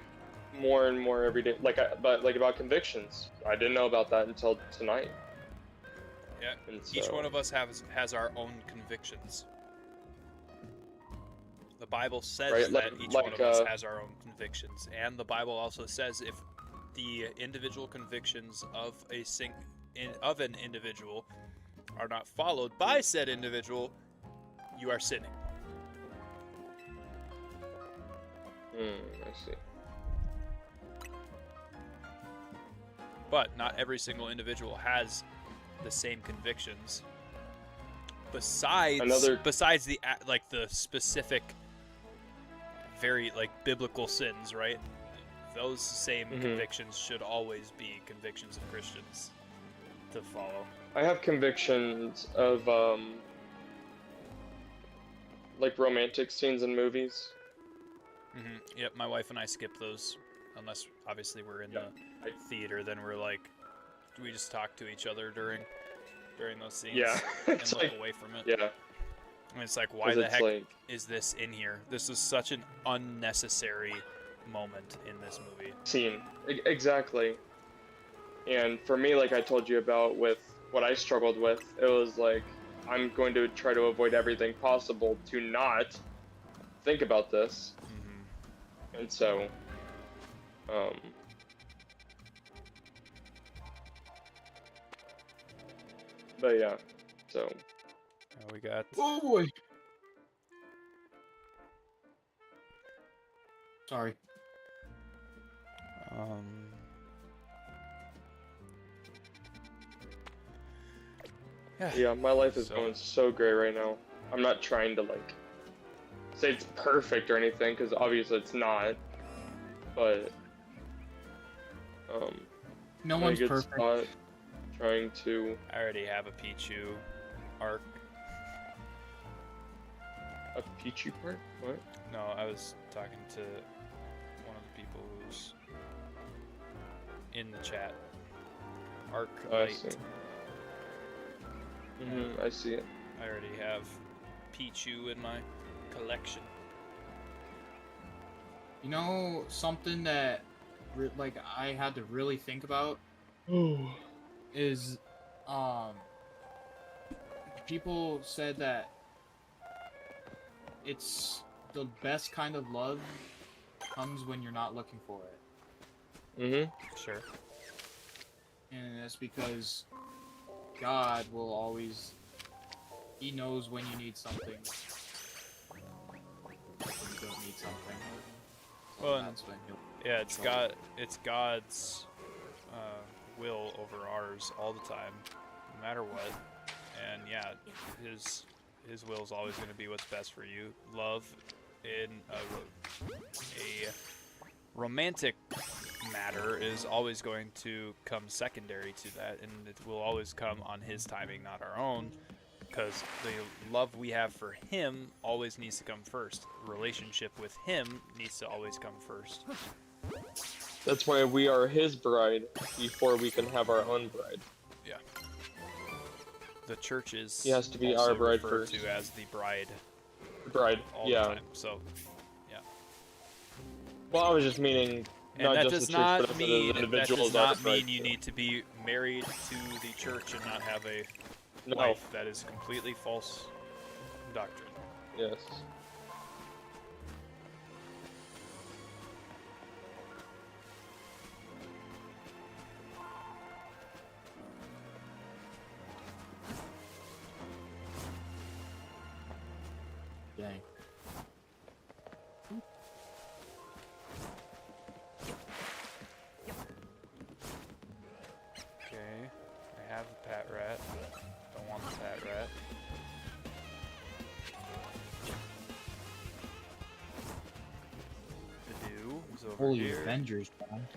more and more every day. But about convictions, I didn't know about that until tonight. Yeah, And each so- one of us has our own convictions. The Bible says Right, that like- each like, one of us uh, has our own convictions, and the Bible also says if the individual convictions of of an individual are not followed by said individual, you are sinning. I see. But not every single individual has the same convictions. Besides the the specific, very biblical sins, right? Those same Mhm. convictions should always be convictions of Christians to follow. I have convictions of like romantic scenes in movies. Yep, my wife and I skip those, unless obviously we're in Yeah, the theater. Then we're like, we just talk to each other during those scenes. Yeah, and it's look like, away from it. yeah, And it's like, why 'cause the it's heck like, is this in here? This is such an unnecessary moment in this movie. scene. Exactly. And for me, like I told you about with what I struggled with, it was like, I'm going to try to avoid everything possible to not think about this. And so, but yeah, so, We got Oh boy. Sorry. yeah, my life is So- going so great right now. I'm not trying to like say it's perfect or anything, because obviously it's not. But No in a one's good perfect. spot, trying to I already have a Pichu arc. a peachy part. What? No, I was talking to one of the people who's in the chat. Arc Oh, I Light. see. I see it. I already have Pichu in my collection. You know something that I had to really think about is people said that it's the best kind of love comes when you're not looking for it. Sure. And that's because God will always, he knows when you need something. need something. Well, That's when he'll Yeah, it's Sure. God's will over ours all the time, no matter what. And yeah, his will is always going to be what's best for you. Love in a romantic matter is always going to come secondary to that, and it will always come on his timing, not our own. Because the love we have for him always needs to come first. Relationship with him needs to always come first. That's why we are his bride before we can have our own bride. Yeah. The church is He has to be also our bride referred first. to as the bride Bride, all yeah. the time. So, Well, I was just meaning and not that just does the church, but not us mean as individuals that are does the not bride mean you too. need to be married to the church and not have a No. wife. That is completely false doctrine. Yes. Dang. Okay, I have the pat rat. Don't want the pat rat. The dew is over Holy here. Avengers, man.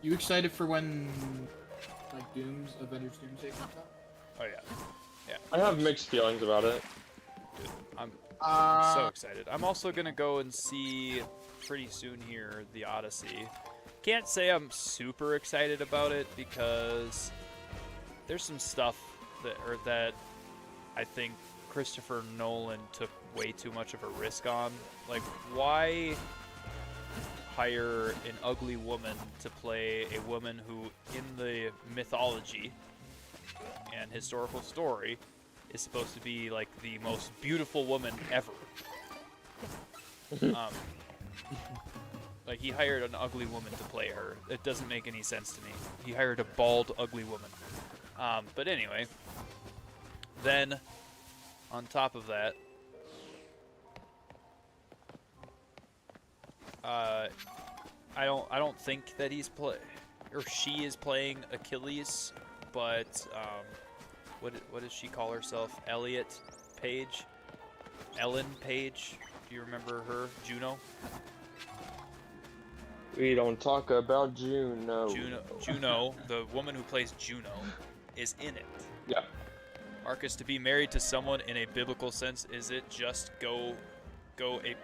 You excited for when, like, Avengers Doomsday comes out? Oh yeah, I have mixed feelings about it. dude, I'm so excited. I'm also gonna go and see pretty soon here the Odyssey. Can't say I'm super excited about it because there's some stuff that I think Christopher Nolan took way too much of a risk on. Like, why hire an ugly woman to play a woman who, in the mythology and historical story, is supposed to be like the most beautiful woman ever? Like, he hired an ugly woman to play her. It doesn't make any sense to me. He hired a bald, ugly woman. But anyway, then on top of that, I don't think that he's she is playing Achilles, but what does she call herself? Elliot Page? Ellen Page? Do you remember her? Juno? We don't talk about Juno. Juno, the woman who plays Juno, is in it. Yeah. Marcus, to be married to someone in a biblical sense, is it just go a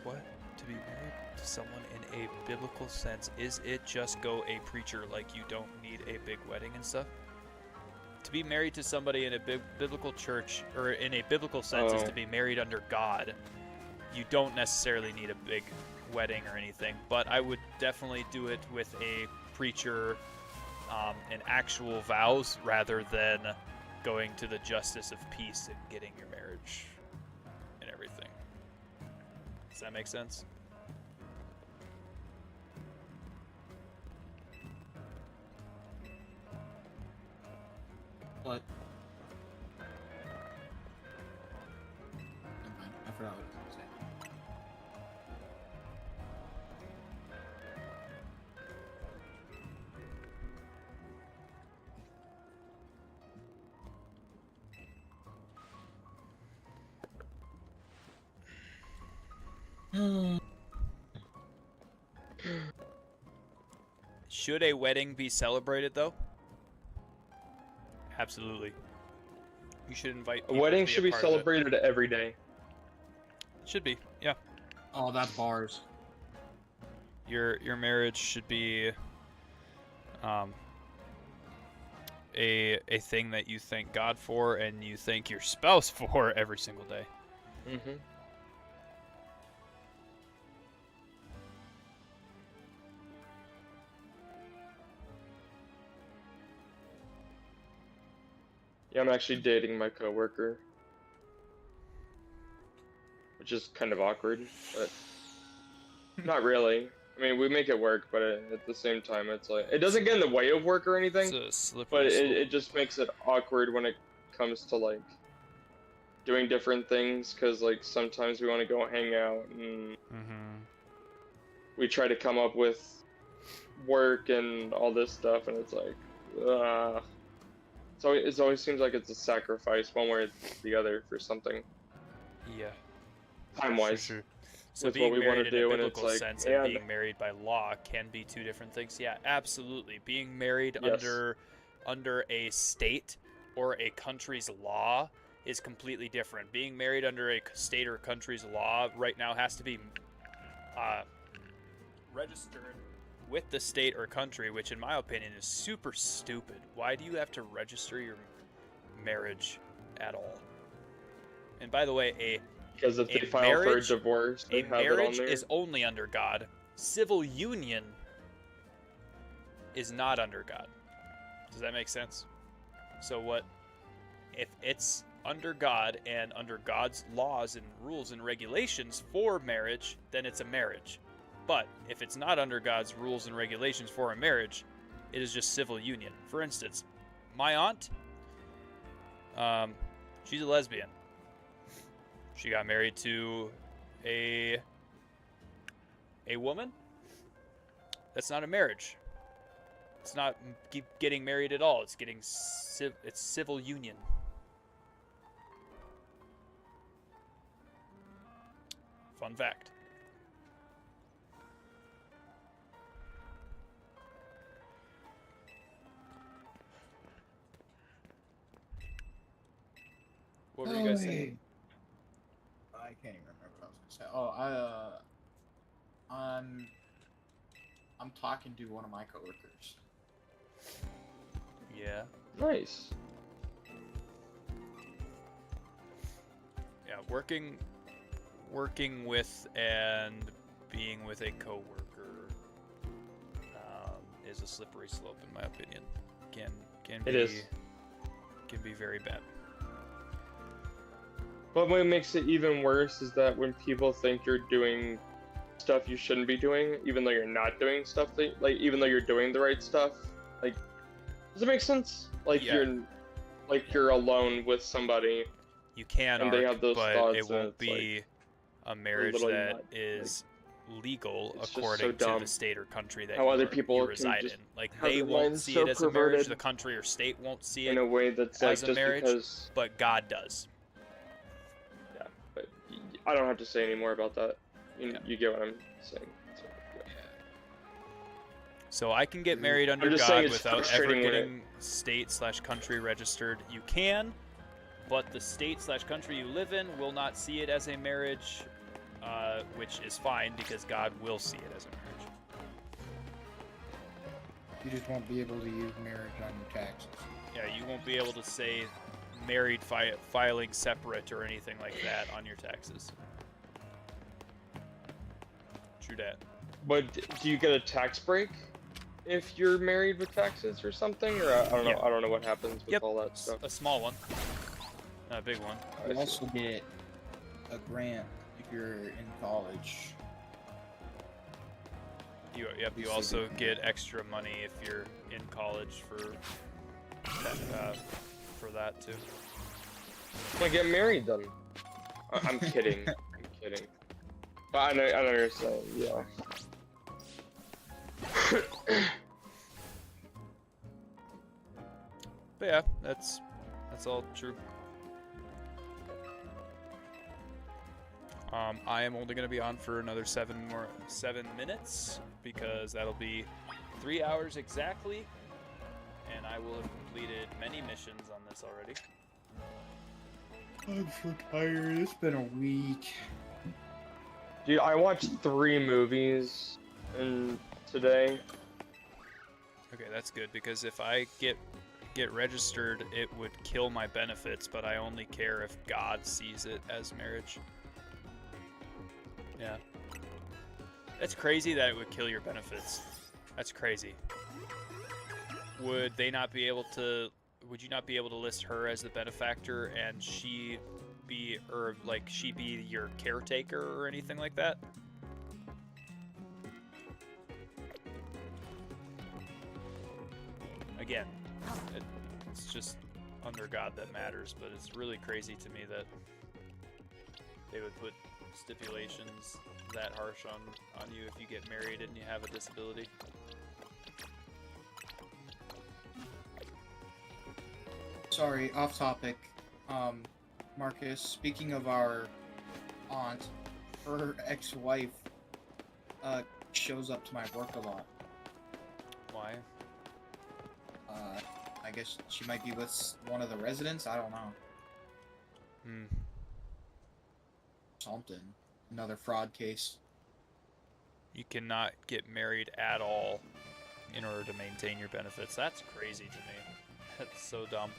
what? To be married to someone in a biblical sense, is it just go a preacher, like you don't need a big wedding and stuff? To be married to somebody in a biblical church, or in a biblical sense, is to be married under God. You don't necessarily need a big wedding or anything, but I would definitely do it with a preacher and actual vows rather than going to the justice of peace and getting your marriage and everything. Does that make sense? What? Never mind. I forgot what I was gonna say. Should a wedding be celebrated, though? Absolutely. You should invite A people wedding to be should a be part of it. celebrated every day. Should be, yeah. Oh, that bars. Your marriage should be a thing that you thank God for and you thank your spouse for every single day. Mm-hmm. Yeah, I'm actually dating my coworker, which is kind of awkward, but not really. I mean, we make it work, but at the same time, it's like it doesn't get in the way of work or anything. It's a slippery But slope. it just makes it awkward when it comes to like doing different things because like sometimes we want to go hang out and we try to come up with work and all this stuff, and it's like, so it always seems like it's a sacrifice one way or the other for something Yeah. time For wise. sure. So With being what we wanna married in a do, and it's biblical like, sense yeah, and being married by law can be two different things. Yeah, absolutely. Being married Yes. under a state or a country's law is completely different. Being married under a state or country's law right now has to be registered with the state or country, which in my opinion is super stupid. Why do you have to register your marriage at all? And by the way, because if a they file for a marriage- divorce, they a have it on marriage there. is only under God. Civil union is not under God. Does that make sense? So what if it's under God and under God's laws and rules and regulations for marriage, then it's a marriage. But if it's not under God's rules and regulations for a marriage, it is just civil union. For instance, my aunt, she's a lesbian. She got married to a woman. That's not a marriage. It's not getting married at all. It's getting it's civil union. Fun fact. What were you guys saying? I can't even remember what I was gonna say. I'm talking to one of my coworkers. Yeah. Nice. Yeah, working with and being with a coworker is a slippery slope, in my opinion. Can It be is. Can be very bad. But what makes it even worse is that when people think you're doing stuff you shouldn't be doing, even though you're not doing stuff that, like, even though you're doing the right stuff, like, does it make sense? Like Yeah. you're alone with somebody. You can And they arc, have those but thoughts, it and won't it's be a marriage little that nut, is legal it's just so according to dumb the state or country that how other you people can reside just in. Like have they their won't minds see so it as a marriage. perverted The country or state won't see in it a way that's like as a just marriage, because. but God does. Yeah, but I don't have to say any more about that. Yeah. You get what I'm saying. So, yeah. So I can get married under just saying God it's without ever frustrating when getting state/country registered. You can, but the state/country you live in will not see it as a marriage, which is fine because God will see it as a marriage. You just won't be able to use marriage on your taxes. Yeah, you won't be able to say married filing separate or anything like that on your taxes. True that. But do you get a tax break if you're married with taxes or something? Or I don't know. Yeah. I don't know what happens with Yep. all that stuff. A small one. Not a big one. I You see. also get a grant if you're in college. You also get extra money if you're in college for that too. Can't get married then. I'm kidding. I'm kidding. But I know you're saying, yeah. But yeah, that's all true. I am only going to be on for another 7 minutes because that'll be 3 hours exactly, and I will have completed many missions on this already. I'm so tired. It's been a week. Dude, I watched 3 movies today. Okay, that's good because if I get registered, it would kill my benefits, but I only care if God sees it as marriage. Yeah. That's crazy that it would kill your benefits. That's crazy. Would you not be able to list her as the benefactor and she be your caretaker or anything like that? Again, it's just under God that matters, but it's really crazy to me that they would put stipulations that harsh on you if you get married and you have a disability. Sorry, off topic. Marcus, speaking of our aunt, her ex-wife shows up to my work a lot. Why? I guess she might be with one of the residents. I don't know. Hmm. Something. Another fraud case. You cannot get married at all in order to maintain your benefits. That's crazy to me. That's so dumb.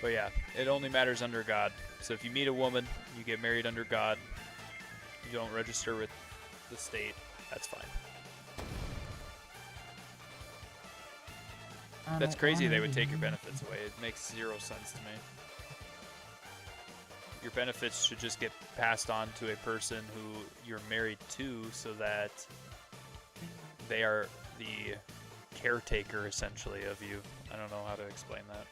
But yeah, it only matters under God. So if you meet a woman, you get married under God, you don't register with the state, that's fine. That's crazy they would take your benefits away. It makes zero sense to me. Your benefits should just get passed on to a person who you're married to so that they are the caretaker, essentially, of you. I don't know how to explain that.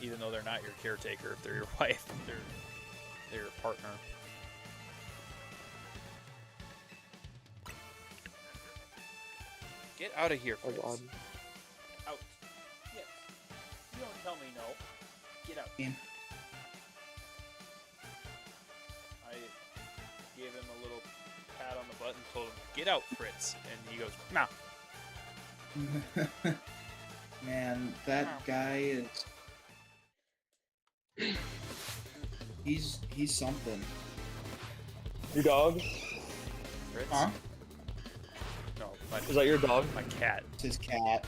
Even though they're not your caretaker, if they're your wife, they're your partner. Get out of here, Fritz. God. Out. Yes. You don't tell me no. Get out. Yeah. I gave him a little pat on the butt and told him, get out, Fritz. And he goes, nah. Man, that guy is... He's something. Your dog? Fritz? Huh? No, my, Is that your dog? my cat. It's his cat.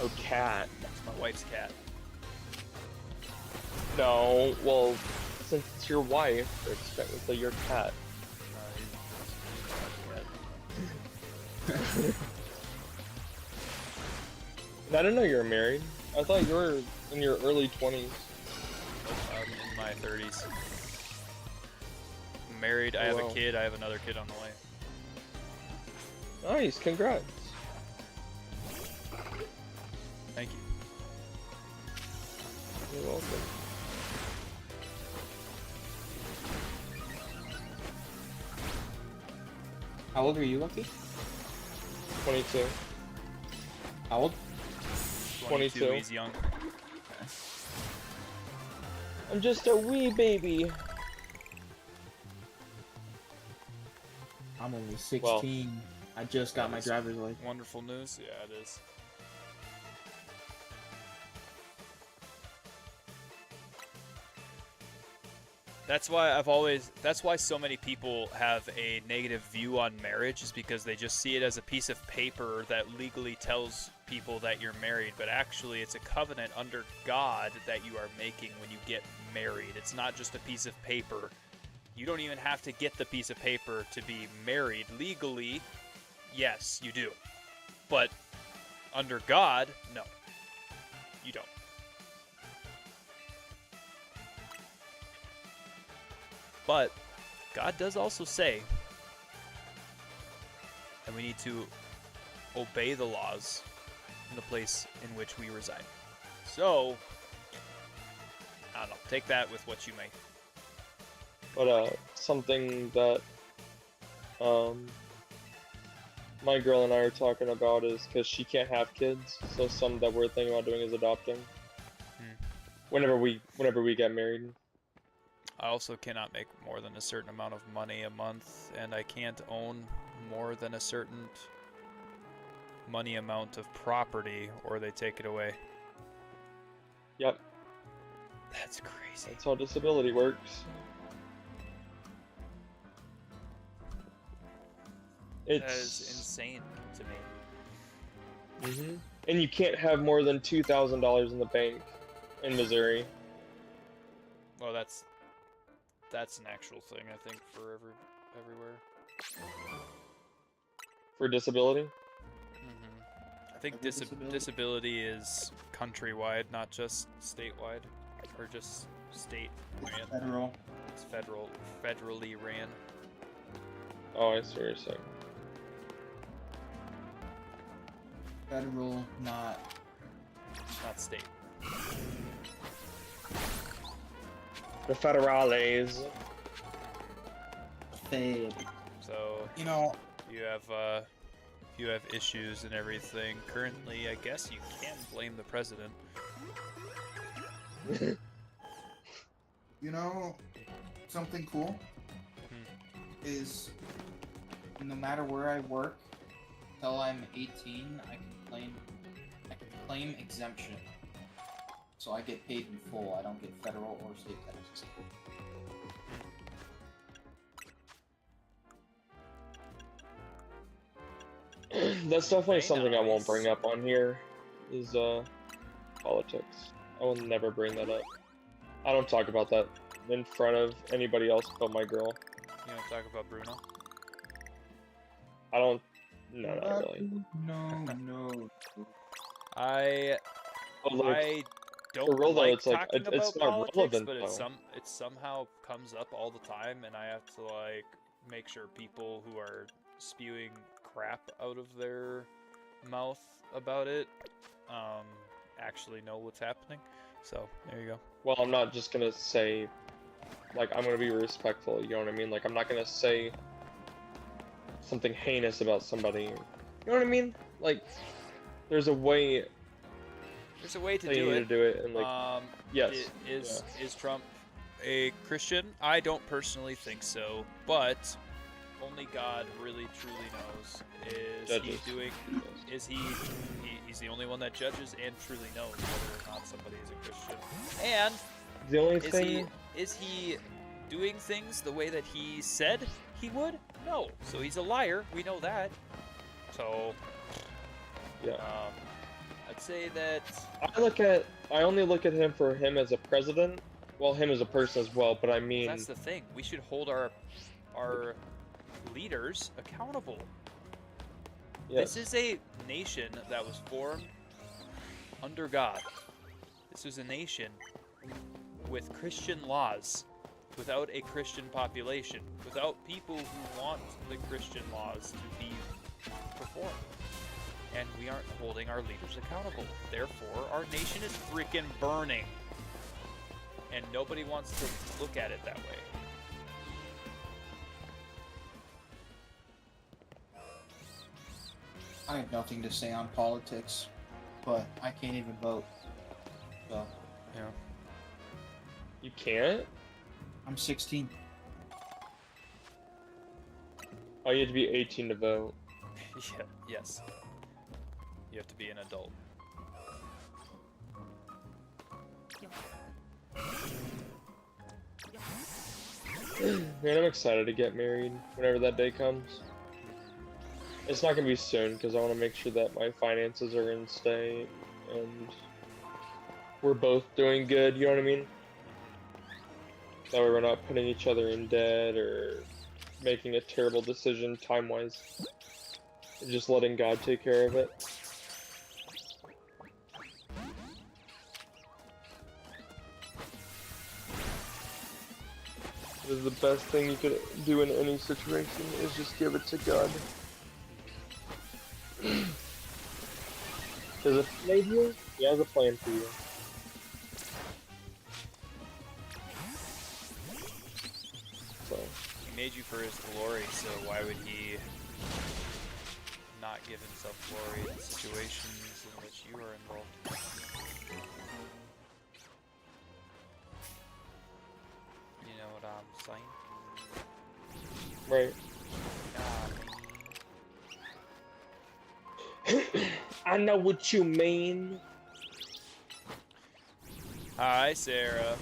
Oh, cat. It's my wife's cat. No, well, since it's your wife, it's technically your cat. He's my cat. I didn't know you were married. I thought you were in your early 20s. Nope, I'm in my 30s. I'm married, I have Wow. a kid, I have another kid on the way. Nice, congrats. Thank you. You're welcome. How old are you, Lucky? 22. How old? 22. He's young. I'm just a wee baby. I'm only 16. I just got my driver's license. Wonderful news? Yeah, it is. That's why so many people have a negative view on marriage, is because they just see it as a piece of paper that legally tells people that you're married, but actually it's a covenant under God that you are making when you get married. It's not just a piece of paper. You don't even have to get the piece of paper to be married. Legally, yes, you do. But under God, no. You don't. But God does also say that we need to obey the laws in the place in which we reside. So, I don't know. Take that with what you may. But something that my girl and I are talking about is because she can't have kids, so something that we're thinking about doing is adopting. Whenever we get married. I also cannot make more than a certain amount of money a month, and I can't own more than a certain money amount of property, or they take it away. Yep, That's crazy. that's how disability works. That is It's insane to me. and you can't have more than $2,000 in the bank in Missouri. Well, that's an actual thing, I think, for everywhere. For disability? I think Every disability? disability is countrywide, not just statewide, or just state ran. Federal. It's federally ran. Oh, I see what you're saying. Federal, not. not state. The federales. Fed. So You know, you have issues and everything. Currently, I guess you can blame the president. you know, something cool Hmm. is no matter where I work, till I'm 18, I can claim exemption. So I get paid in full. I don't get federal or state taxes. That's definitely Very something I won't nice. bring up on here, is politics. I will never bring that up. I don't talk about that in front of anybody else but my girl. You don't talk about Bruno. I don't. No, not really. No. I But like, I don't for real though, like it's like talking it's about not politics, relevant but though. it somehow comes up all the time, and I have to like make sure people who are spewing crap out of their mouth about it actually know what's happening. So there you go. Well, I'm not just gonna say, like, I'm gonna be respectful. You know what I mean? Like, I'm not gonna say something heinous about somebody. You know what I mean? Like, there's a way There's a way to that you do need it. to do it, and like, yes, Is Trump a Christian? I don't personally think so, but only God really truly knows. Is Judges. he doing? Is he's the only one that judges and truly knows whether or not somebody is a Christian. And the only is thing. he doing things the way that he said he would? No. So he's a liar. We know that. So Yeah. I'd say that. I only look at him for him as a president. Well, him as a person as well, but I mean, That's the thing. We should hold our leaders accountable. yes. This is a nation that was formed under God. This was a nation with Christian laws, without a Christian population, without people who want the Christian laws to be performed. And we aren't holding our leaders accountable. Therefore, our nation is freaking burning. And nobody wants to look at it that way. I have nothing to say on politics, but I can't even vote. So Yeah. You can't. I'm 16. Oh, you have to be 18 to vote. Yeah, yes. You have to be an adult. Man, I'm excited to get married whenever that day comes. It's not gonna be soon because I want to make sure that my finances are in state and we're both doing good. You know what I mean? That way we're not putting each other in debt or making a terrible decision time-wise. Just letting God take care of it. It is the best thing you could do in any situation is just give it to God. Because if He made you, He has a plan for you. So, He made you for his glory, so why would he not give himself glory in situations in which you are involved? You know what I'm saying? right. I know what you mean. Hi, Sarah.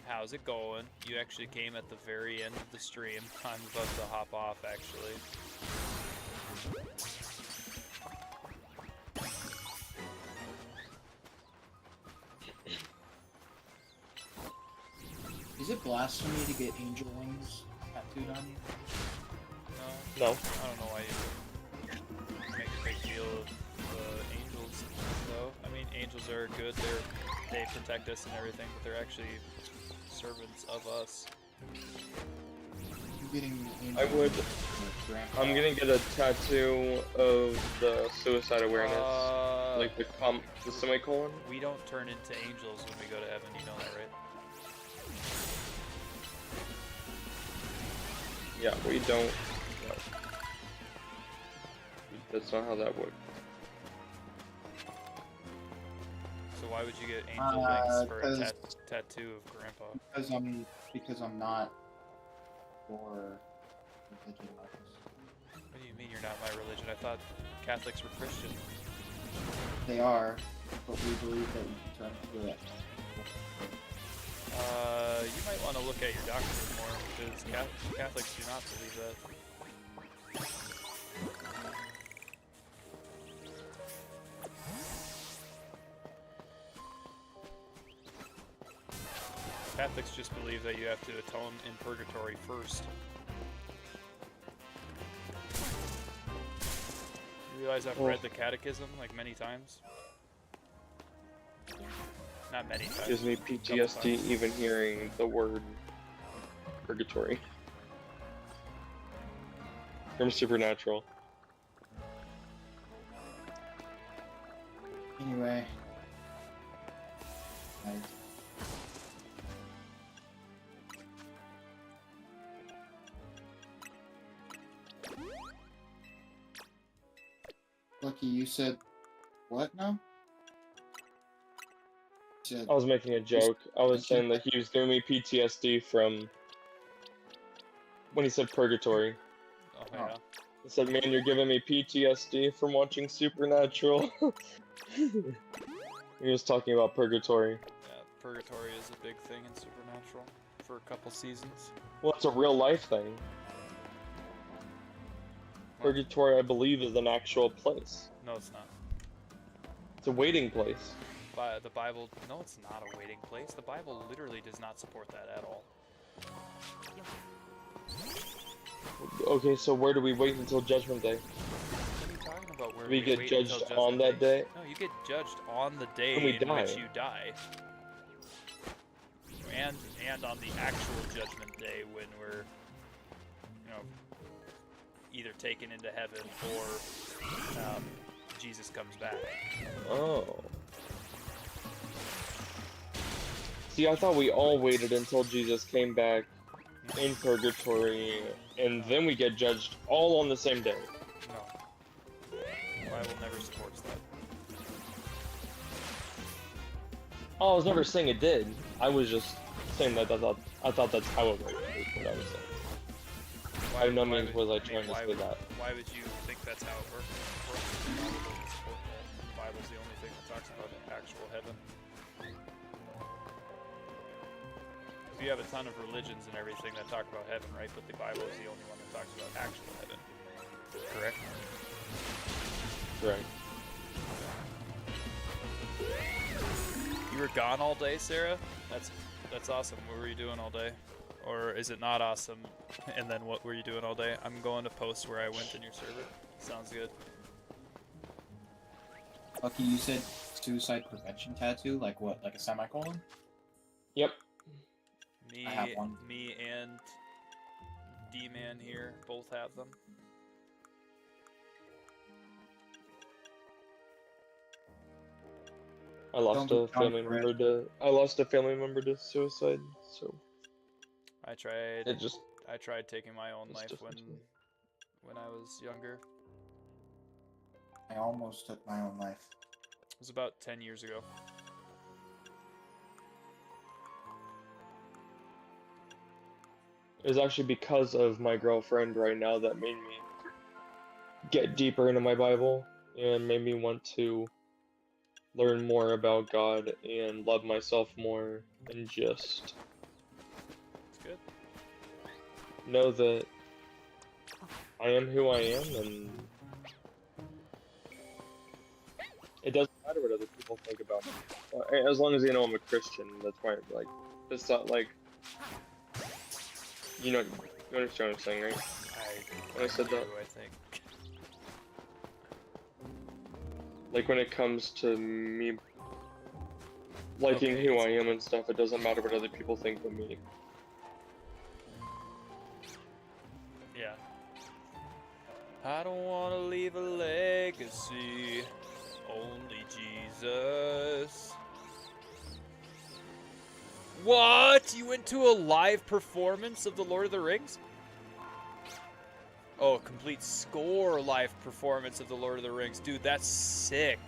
How's it going? You actually came at the very end of the stream. I'm about to hop off, actually. Is it blasphemy to get angel wings tattooed on you? No, No. I don't know why you make a big deal of angels, though. I mean, angels are good. They protect us and everything, but they're actually servants of us. getting I would. Grandpa. I'm gonna get a tattoo of the suicide awareness, like the semicolon. We don't turn into angels when we go to heaven. You know that, right? Yeah, we don't. No. That's not how that works. So why would you get angel wings for a 'cause- tattoo of Grandpa? Because I'm not for religion, Marcus. What do you mean you're not my religion? I thought Catholics were Christian. They are, but we believe that we can turn to it. You might want to look at your doctrine more, because Catholics do not believe that. Catholics just believe that you have to atone in purgatory first. You realize I've read the catechism like many times? Not many times. Gives me couple PTSD times. even hearing the word purgatory from Supernatural. Anyway. Nice. Lucky, you said what now? You said I was making a joke. I was saying that he was giving me PTSD from when he said purgatory. Oh yeah. He said, "Man, you're giving me PTSD from watching Supernatural." He was talking about purgatory. Yeah, purgatory is a big thing in Supernatural for a couple seasons. Well, it's a real life thing. Purgatory, I believe, is an actual place. No, it's not. It's a waiting place. The Bible, no, it's not a waiting place. The Bible literally does not support that at all. Okay, so where do we wait until Judgment Day? What are you talking about? Where We get wait judged until on Judgment that day? No, you get judged on the day When we in which die. you die. And on the actual Judgment Day when we're, you know, either taken into heaven or Jesus comes back. Oh. See, I thought we all waited until Jesus came back in purgatory, and then we get judged all on the same day. No. The Bible never supports that. Oh, I was never saying it did. I was just saying that I thought that's how it worked. Is what I was saying. By no means was I trying to say that. Why would you think that's how it works? The Bible doesn't support that. The Bible's the only thing that talks about actual heaven. You have a ton of religions and everything that talk about heaven, right? But the Bible is the only one that talks about actual heaven. Correct? Right. You were gone all day, Sarah? That's awesome. What were you doing all day? Or is it not awesome? And then what were you doing all day? I'm going to post where I went in your server. Sounds good. Lucky, you said suicide prevention tattoo? Like what? Like a semicolon? Yep. Me, I have one. me and D-Man here both have them. I lost Don't a be family member to suicide, so I tried. it just I tried taking my own It's life different. when I was younger. I almost took my own life. It was about 10 years ago. it was actually because of my girlfriend right now that made me get deeper into my Bible and made me want to learn more about God and love myself more and just It's good. know that I am who I am, and it doesn't matter what other people think about me. As long as they know I'm a Christian, that's why, like, it's not like, you understand what I'm saying, right? When I said that. I think. Like, when it comes to me liking Okay, who it's- I am and stuff, it doesn't matter what other people think of me. I don't want to leave a legacy. Only Jesus. What? You went to a live performance of The Lord of the Rings? Oh, complete score live performance of The Lord of the Rings. Dude, that's sick.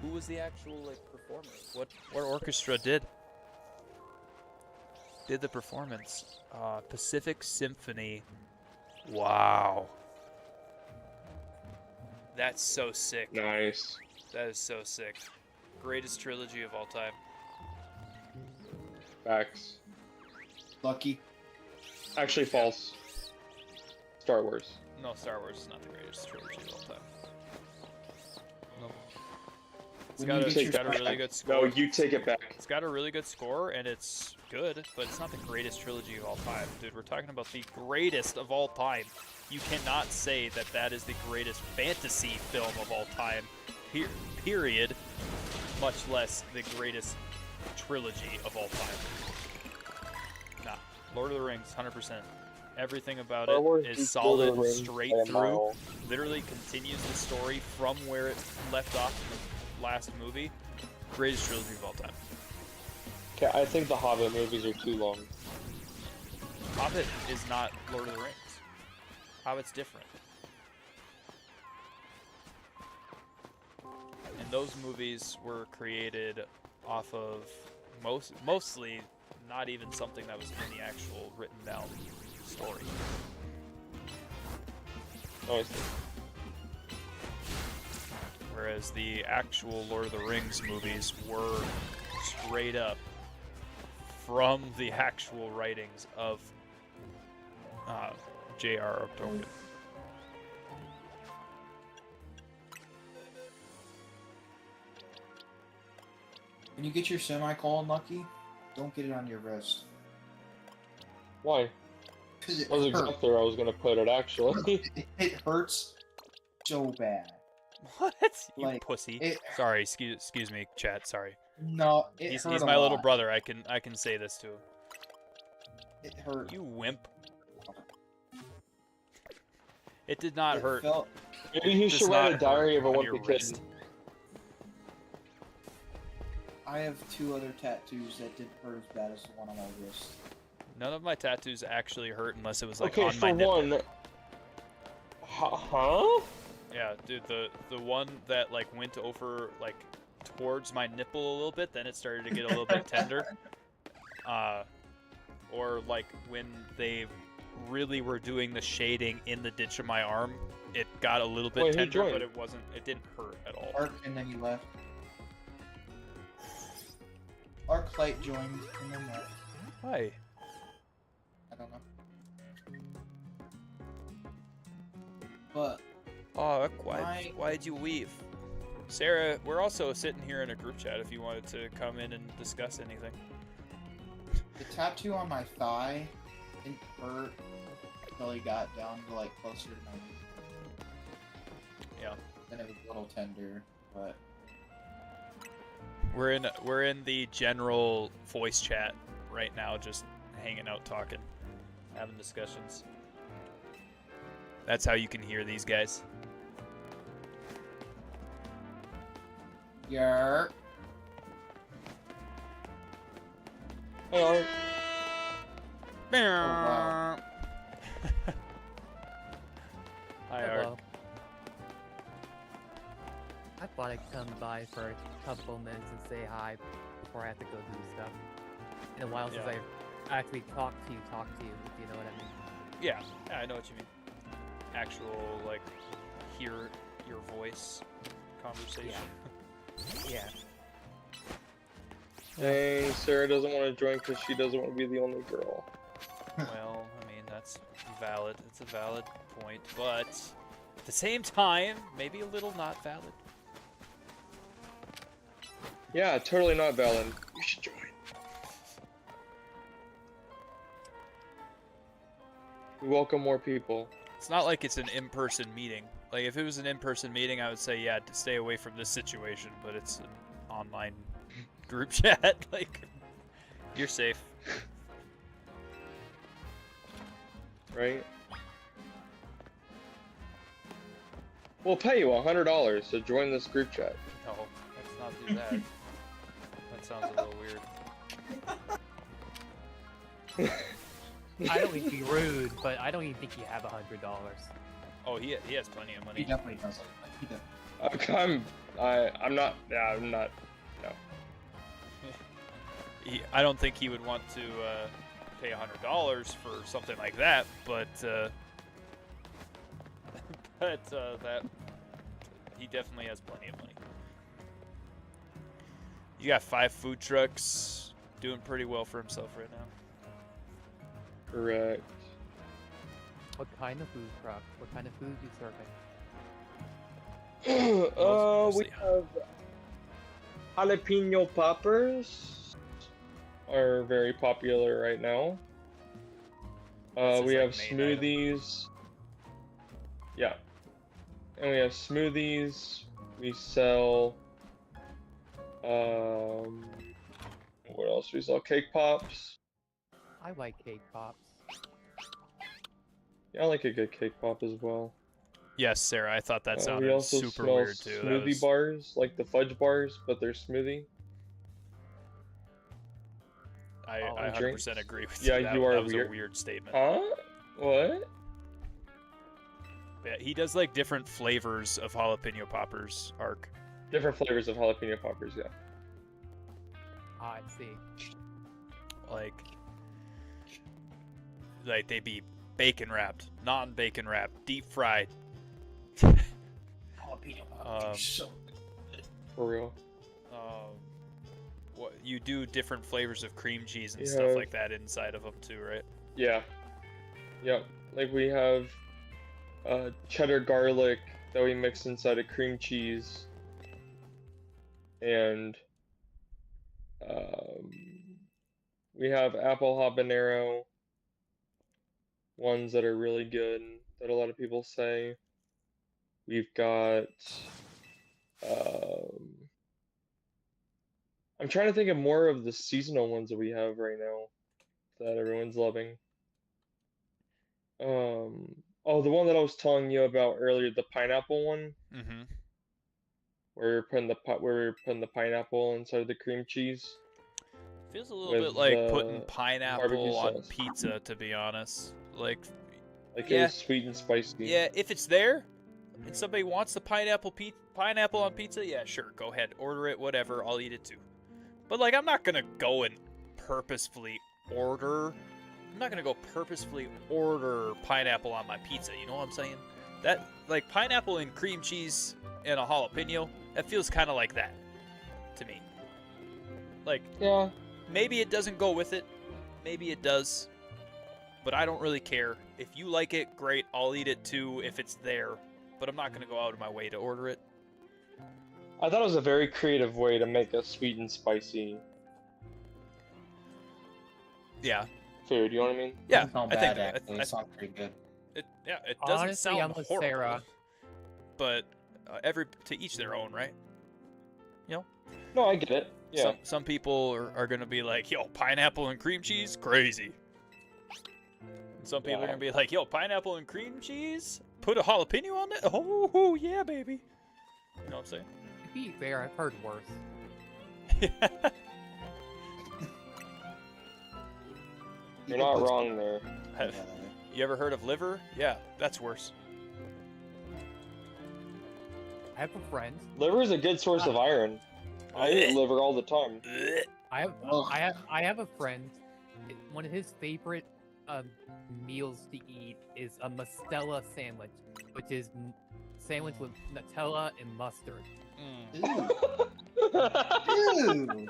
Who was the actual like performer? What orchestra did the performance? Pacific Symphony. Wow. That's so sick. Nice. That is so sick. Greatest trilogy of all time. Facts. Lucky. Actually, false. Star Wars. No, Star Wars is not the greatest trilogy of all time. It's When got, you a, get it's your got a really back. good score. No, you take it back. It's got a really good score, and it's good, but it's not the greatest trilogy of all time. Dude, we're talking about the greatest of all time. You cannot say that that is the greatest fantasy film of all time, period, much less the greatest trilogy of all time. Nah, Lord of the Rings, 100%. Everything about Star Wars it is beats Lord of solid, the Rings straight by a through. mile. Literally continues the story from where it left off in the last movie. Greatest trilogy of all time. Okay, I think the Hobbit movies are too long. Hobbit is not Lord of the Rings. Hobbit's different. And those movies were created off of mostly not even something that was in the actual written down story. Oh, I see. Whereas the actual Lord of the Rings movies were straight up from the actual writings of J.R.R. Tolkien. When you get your semicolon, Lucky, don't get it on your wrist. Why? Because it That was hurts. exactly where I was gonna put it, actually. It hurts so bad. What? You Like, pussy. Sorry, excuse me, chat, sorry. No, it He's hurt a my little lot. brother. I can say this to him. It hurt. You wimp. It did not hurt. Felt, Maybe you Does should not write a diary of a hurt on your wimpy kid. wrist. I have 2 other tattoos that didn't hurt as bad as the one on my wrist. None of my tattoos actually hurt unless it was like Okay, on my for nipple. one. Huh? Yeah, dude, the one that like went over like towards my nipple a little bit, then it started to get a little bit tender. Or like when they really were doing the shading in the ditch of my arm, it got a little bit Wait, who tender, joined? but it didn't hurt at all. Arc, and then you left. Arc Light joined, and then left. Hi. I don't know. But Oh, why'd you leave? Sarah, we're also sitting here in a group chat if you wanted to come in and discuss anything. the tattoo on my thigh didn't hurt until he got down to like closer to my knee. Yeah. Then it was a little tender, but We're in the general voice chat right now, just hanging out, talking, having discussions. That's how you can hear these guys. yeah. Hey, Art. wow. Hi, Hello. Art. I thought I'd come by for a couple minutes and say hi before I have to go do stuff. In a while since Yeah. I actually talked to you, if you know what I mean. Yeah, I know what you mean. Actual, like, hear your voice conversation. Yeah. Dang, Sarah doesn't want to join because she doesn't want to be the only girl. Well, I mean, that's valid. It's a valid point, but at the same time, maybe a little not valid. Yeah, totally not valid. You should join. We welcome more people. It's not like it's an in-person meeting. Like, if it was an in-person meeting, I would say, yeah, to stay away from this situation, but it's an online group chat. Like, you're safe. Right? We'll pay you $100 to join this group chat. No, let's not do that. That sounds a little weird. I don't mean to be rude, but I don't even think you have $100. Oh, he has plenty of He money. definitely does. He does. I'm not. Yeah, I'm not. No. I don't think he would want to pay $100 for something like that, but that he definitely has plenty of money. You got 5 food trucks, doing pretty well for himself right now. Correct. What kind of food truck? What kind of food you serving? We Mostly. have jalapeno poppers are very popular right now. This is We like have main item. smoothies. Yeah. And we have smoothies. We sell what else? We sell cake pops. I like cake pops. Yeah, I like a good cake pop as well. Yes, Sarah, I thought that We sounded also super smell weird too. That smoothie was, bars, like the fudge bars, but they're smoothie. I Oh, 100% drinks? agree with Yeah, you. That, you are that was weird. a weird statement. Huh? What? Yeah, he does like different flavors of jalapeno poppers, Ark. Different flavors of jalapeno poppers, yeah. Ah, I see. Like they be bacon wrapped, non-bacon wrapped, deep fried. Jalapeno Um, poppers. So For real. What you do different flavors of cream cheese and You stuff have- like that inside of them too, right? Yeah. Yep. Like we have cheddar garlic that we mix inside of cream cheese. And we have apple habanero ones that are really good that a lot of people say. We've got I'm trying to think of more of the seasonal ones that we have right now that everyone's loving. Oh, the one that I was telling you about earlier, the pineapple one, Mm-hmm. where we're putting the pineapple inside of the cream cheese. Feels a little With bit like the putting pineapple barbecue on sauce. pizza, to be honest. Like, Like Yeah. it was sweet and spicy. yeah, if it's there and somebody wants the pineapple on pizza, yeah, sure, go ahead, order it, whatever, I'll eat it too. But like, I'm not gonna go and purposefully order. I'm not gonna go purposefully order pineapple on my pizza. You know what I'm saying? That like pineapple and cream cheese and a jalapeno. That feels kind of like that to me. Like, Yeah. maybe it doesn't go with it. Maybe it does. But I don't really care. If you like it, great. I'll eat it too if it's there. But I'm not going to go out of my way to order it. I thought it was a very creative way to make a sweet and spicy Yeah. food, you know what I mean? Yeah. Doesn't sound I think bad, actually. I- It sounds pretty good. it doesn't Honestly, sound I'm with horrible. Sarah. But to each their own, right? No, I get it. Yeah. Some people are going to be like, yo, pineapple and cream cheese? Crazy. And some people are Yeah. going to be like, yo, pineapple and cream cheese? Put a jalapeno on it? Oh, yeah, baby. You know what I'm saying? To be fair, I've heard worse. You're not wrong there. Have you ever heard of liver? Yeah, that's worse. I have a friend. Liver is a good source of iron. I eat liver all the time. I have a friend. One of his favorite meals to eat is a Mostella sandwich, which is sandwich with Nutella and mustard. Mm. Ew.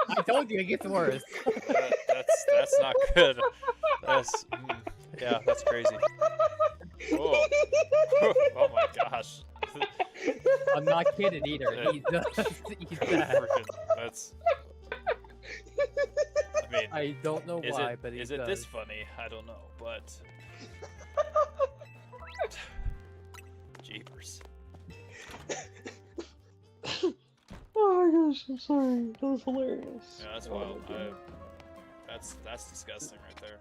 I told you it gets worse. That's not good. Yeah, that's crazy. Whoa. Oh my gosh. I'm not kidding either. He does eat that. Freaking, that's. I mean, I don't know why, but he is does. it this funny? I don't know, but. Jeepers. Oh my gosh, I'm sorry. That was hilarious. Yeah, that's Oh my wild. God. That's disgusting right there.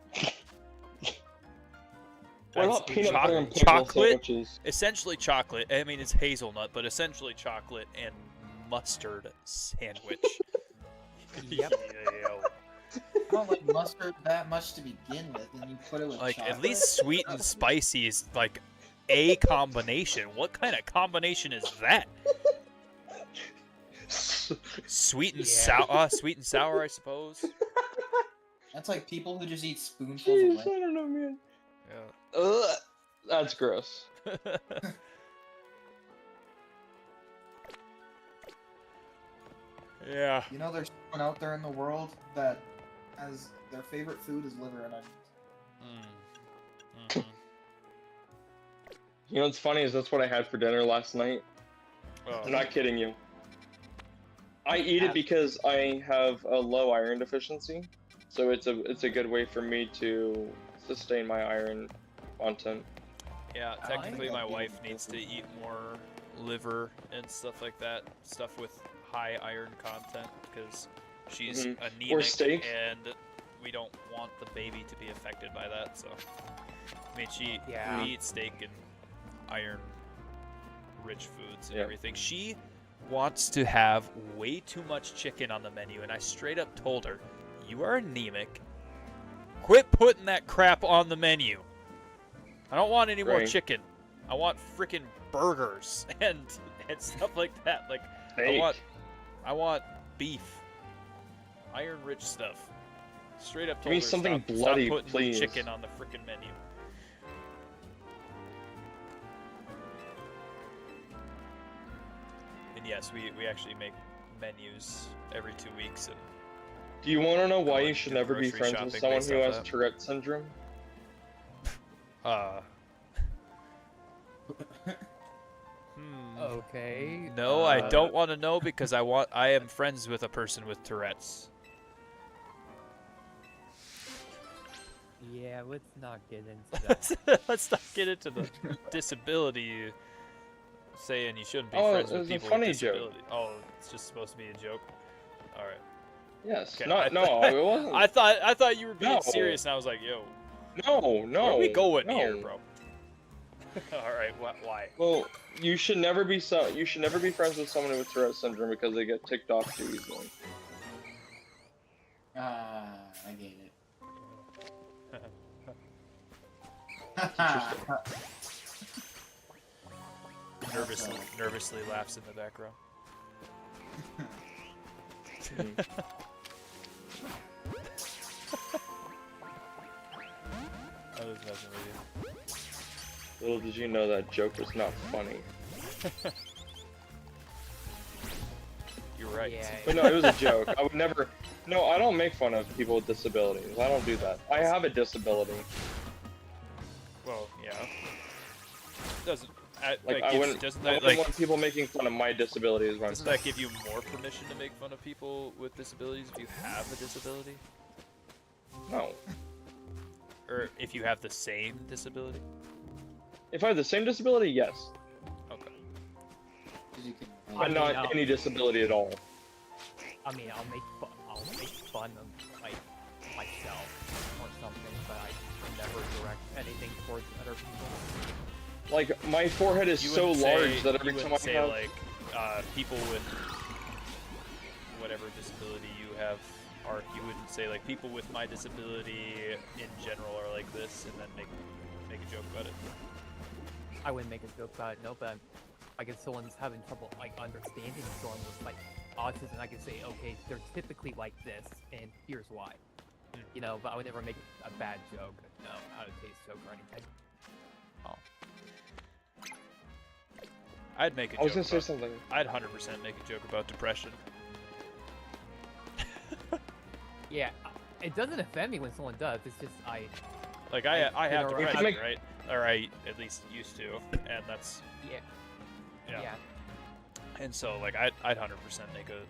What That's about peanut butter and pickle chocolate? sandwiches? Essentially chocolate. I mean, it's hazelnut, but essentially chocolate and mustard sandwich. Yep. Yo. I don't like mustard that much to begin with, and you put it with Like, chocolate. at least sweet and spicy is like a combination. What kind of combination is that? Sweet and Yeah. sweet and sour, I suppose. That's like people who just eat spoonfuls Jeez, of I lettuce. don't know, man. Yeah. Ugh, that's gross. Yeah. You know, there's someone out there in the world that has their favorite food is liver and onions. Mhm. You know what's funny is that's what I had for dinner last night. Oh. I'm not kidding you. I eat it because I have a low iron deficiency, so it's a good way for me to sustain my iron content. Yeah, I technically like my that wife being needs to healthy. eat more liver and stuff like that, stuff with high iron content, because she's Mhm. anemic Or steak. and we don't want the baby to be affected by that. So, I mean, Yeah. we eat steak and iron-rich foods and Yeah. everything. She wants to have way too much chicken on the menu, and I straight up told her, "You are anemic. Quit putting that crap on the menu. I don't want any more Right. chicken. I want freaking burgers and stuff like that. Like Steak. I want beef, iron-rich stuff." Straight up Give told me her, something stop bloody, putting please." chicken on the freaking menu. And yes, we actually make menus every 2 weeks, and Do you want to know why Go you and should do never be grocery friends shopping with someone based who off has that. Tourette syndrome? Okay. No, I don't want to know because I am friends with a person with Tourette's. Yeah, let's not get into that. Let's not get into the disability saying you shouldn't be Oh, friends it with was a people funny with joke. disability. Oh, it's just supposed to be a joke. All right. Yes. Okay, No, it wasn't. I thought you were being No. serious, and I was like, yo, No. where are we going no. here, bro? All right, why? Well, you should never be friends with someone with Tourette syndrome because they get ticked off too easily. Ah, I get it. Nervously laughs in the background. I was messing with Little did you know that joke was not funny. you. You're right. Yeah. But no, it was a joke. I would never. No, I don't make fun of people with disabilities. I don't do that. I have a disability. Well, yeah. Doesn't Like that I wouldn't. doesn't I that wouldn't like want people making fun of my disability as well. doesn't that give you more permission to make fun of people with disabilities if you have a disability, No. or if you have the same disability? If I have the same disability, yes. Okay. 'Cause you can- But mean, not any disability at all. I mean, I'll make fun of like myself or something, but I never direct anything towards other people. Like my forehead is You so wouldn't large say- that every you time I wouldn't say have. like people with whatever disability you have, or you wouldn't say like people with my disability in general are like this, and then make a joke about it. I wouldn't make a joke about it, no, but like if someone's having trouble like understanding someone with like autism, I could say, okay, they're typically like this, and here's why. You know, but I would never make a bad joke, no, out of taste joke or anything. I'd make a joke. I was gonna say about- something. I'd 100% make a joke about depression. Yeah, it doesn't offend me when someone does. It's just I Like I have alright. depression, Make- right? Or I at least used to, and that's yeah yeah. yeah. And so like I'd 100% make a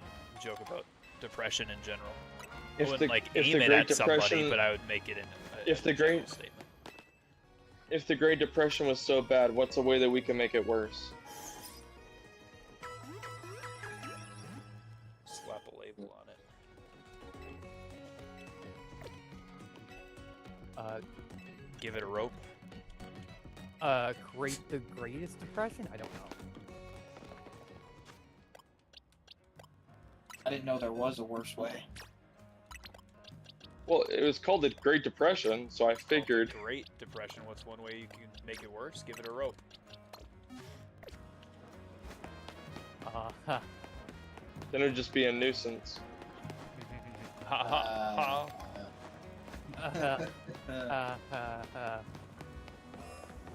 joke about depression in general. I If wouldn't the like if aim the it Great at somebody, Depression but I would make it in if the a general Great- statement. if the Great Depression was so bad, what's a way that we can make it worse? Slap a label on it. Uh, Give it a rope. The Greatest Depression? I don't know. I didn't know there was a worse way. Well, it was called the Great Depression, so I figured. Great Depression. What's one way you can make it worse? Give it a rope. Ha. Then it would just be a nuisance. Ha ha ha.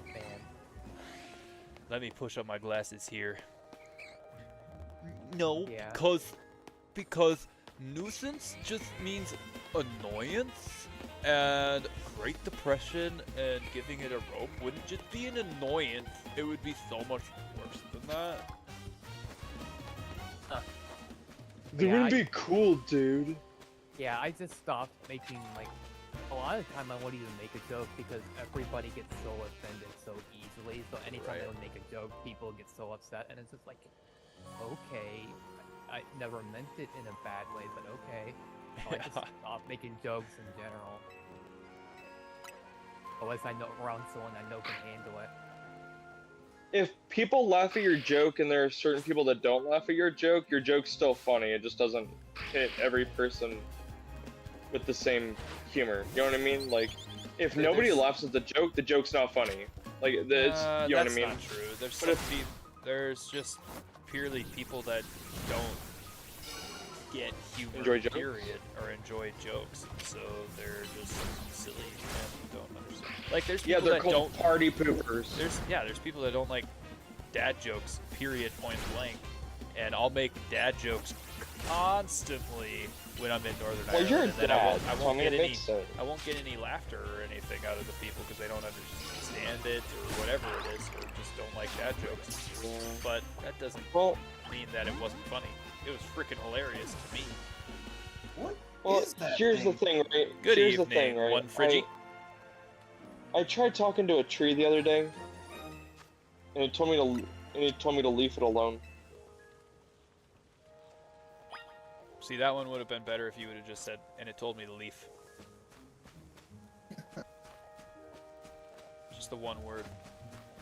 Man. Let me push up my glasses here. No, Yeah. because nuisance just means annoyance, and Great Depression and giving it a rope wouldn't just be an annoyance. It would be so much worse than that. That Yeah, wouldn't be cool, dude. Yeah, I just stopped making, like, a lot of the time I won't even make a joke because everybody gets so offended so easily. So anytime I would make a joke, people get so upset, and it's just like, okay, I never meant it in a bad way, but okay. So I just stopped making jokes in general. Unless I know around someone I know can handle it. If people laugh at your joke and there are certain people that don't laugh at your joke's still funny. It just doesn't hit every person with the same humor. You know what I mean? Like, if nobody laughs at the joke's not funny. Like, it's, you know what I mean? That's not true. There's But some there's just purely people that don't get humor, Enjoy jokes? period, or enjoy jokes. So they're just silly and don't understand. Like, there's people Yeah, they're that called don't. party poopers. There's people that don't like dad jokes, period, point blank. And I'll make dad jokes constantly when I'm in Northern Well, Ireland. you're a and then dad, I so won't I get mean, it any. makes sense. I won't get any laughter or anything out of the people because they don't understand it or whatever it is, or just don't like dad jokes. Yeah. But that doesn't Well, mean that it wasn't funny. It was freaking hilarious to me. What well, is that here's the thing? thing, right? Good here's evening, the thing, right? one Friggy. I tried talking to a tree the other day, and it told me to leave it alone. See, that one would have been better if you would have just said, and it told me to leave. Just the one word,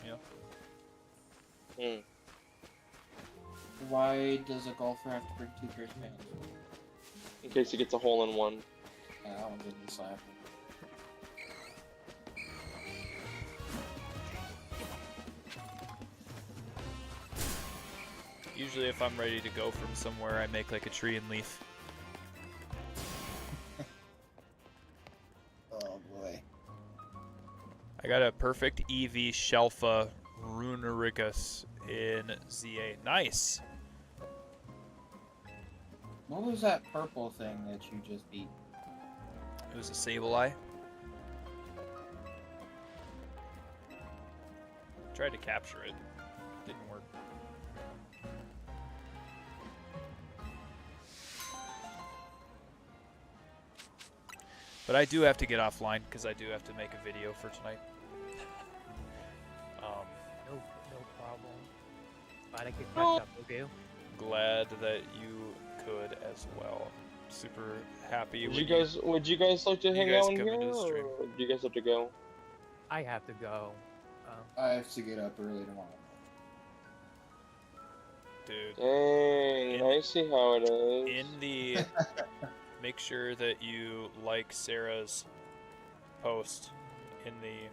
you know? Hmm. Why does a golfer have to bring 2 pairs of pants? In case he gets a hole in one. That one didn't slap. Usually if I'm ready to go from somewhere, I make like a tree and leaf. Oh boy. I got a perfect EV Shelfa Runerigus in ZA. Nice! What was that purple thing that you just beat? It was a Sableye. Tried to capture it. Didn't work. But I do have to get offline because I do have to make a video for tonight. No problem. Glad I could catch up with you. Glad that you could as well. Super happy. Would when you guys like to you hang guys out in come here, into the stream. or do you guys have to go? I have to go. I have to get up early tomorrow. Dude, Dang, I see how it is. in the make sure that you like Sarah's post in the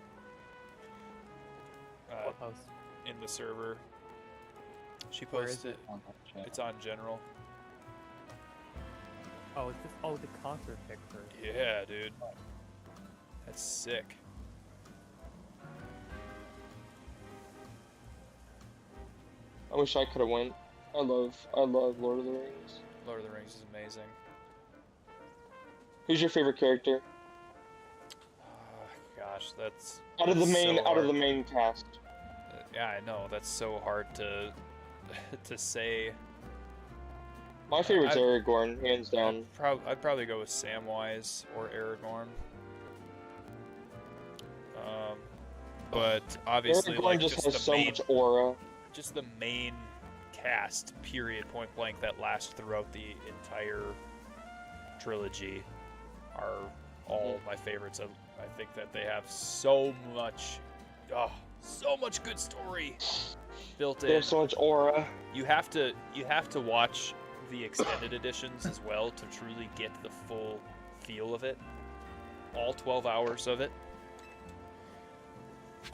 What post? in the server. She Where is posted it? On chat. it's on general. Oh, it's just the concert picture. Yeah, dude. That's sick. I wish I could have went. I love Lord of the Rings. Lord of the Rings is amazing. Who's your favorite character Gosh, that's out of the so main hard. main cast? Yeah, I know. That's so hard to to say. My favorite's I- Aragorn, hands down. I'd probably go with Samwise or Aragorn. But obviously, Aragorn like just just has the so main, much aura. just the main cast, period, point blank, that lasts throughout the entire trilogy are all my favorites. I think that they have so much So much good story built in. There's so much aura. You have to watch the extended editions as well to truly get the full feel of it. All 12 hours of it.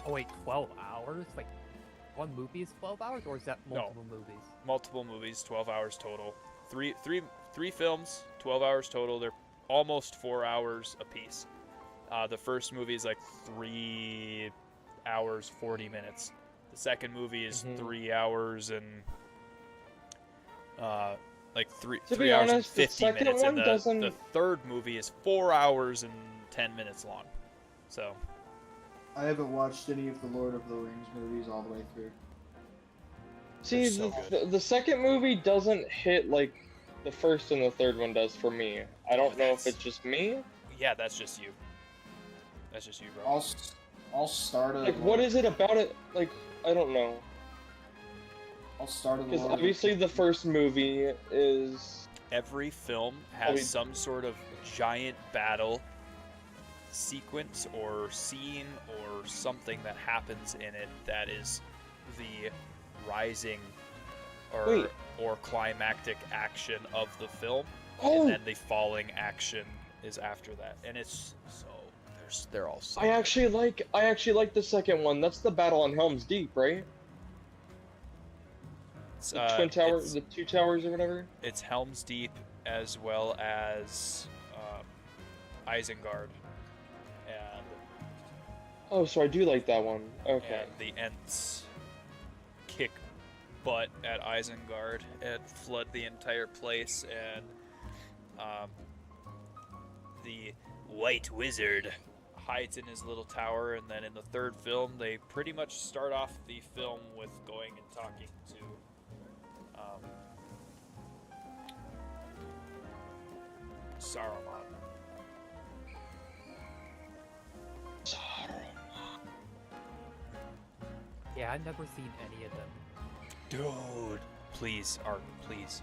Oh wait, 12 hours? Like, one movie is 12 hours, or is that No. multiple movies? Multiple movies, 12 hours total. Three films, 12 hours total. They're almost 4 hours apiece. The first movie is like 3 hours 40 minutes. The second movie is 3 hours and like three To three be hours honest, the and 50 second minutes, one and doesn't- the third movie is 4 hours and 10 minutes long. So I haven't watched any of the Lord of the Rings movies all the way through. See, so good. the second movie doesn't hit like the first and the third one does for me. I don't know if That's- it's just me. yeah, that's just you. That's just you, bro. I'll start a Like, what is it about it? Like, I don't know. I'll start a Because Lord of obviously the first movie is Every film has some sort of giant battle sequence or scene or something that happens in it that is the rising or climactic action of the film, and then the falling action is after that, and it's so they're all so I actually like the second one. That's the battle on Helm's Deep, right? it's, The Twin Tower, it's, the two towers or whatever. it's Helm's Deep as well as Isengard and Oh, so I do like that one. Okay. and the Ents kick butt at Isengard and flood the entire place, and the White Wizard hides in his little tower, and then in the third film they pretty much start off the film with going and talking to Saruman. Yeah, I've never seen any of them. Dude, please, Art, please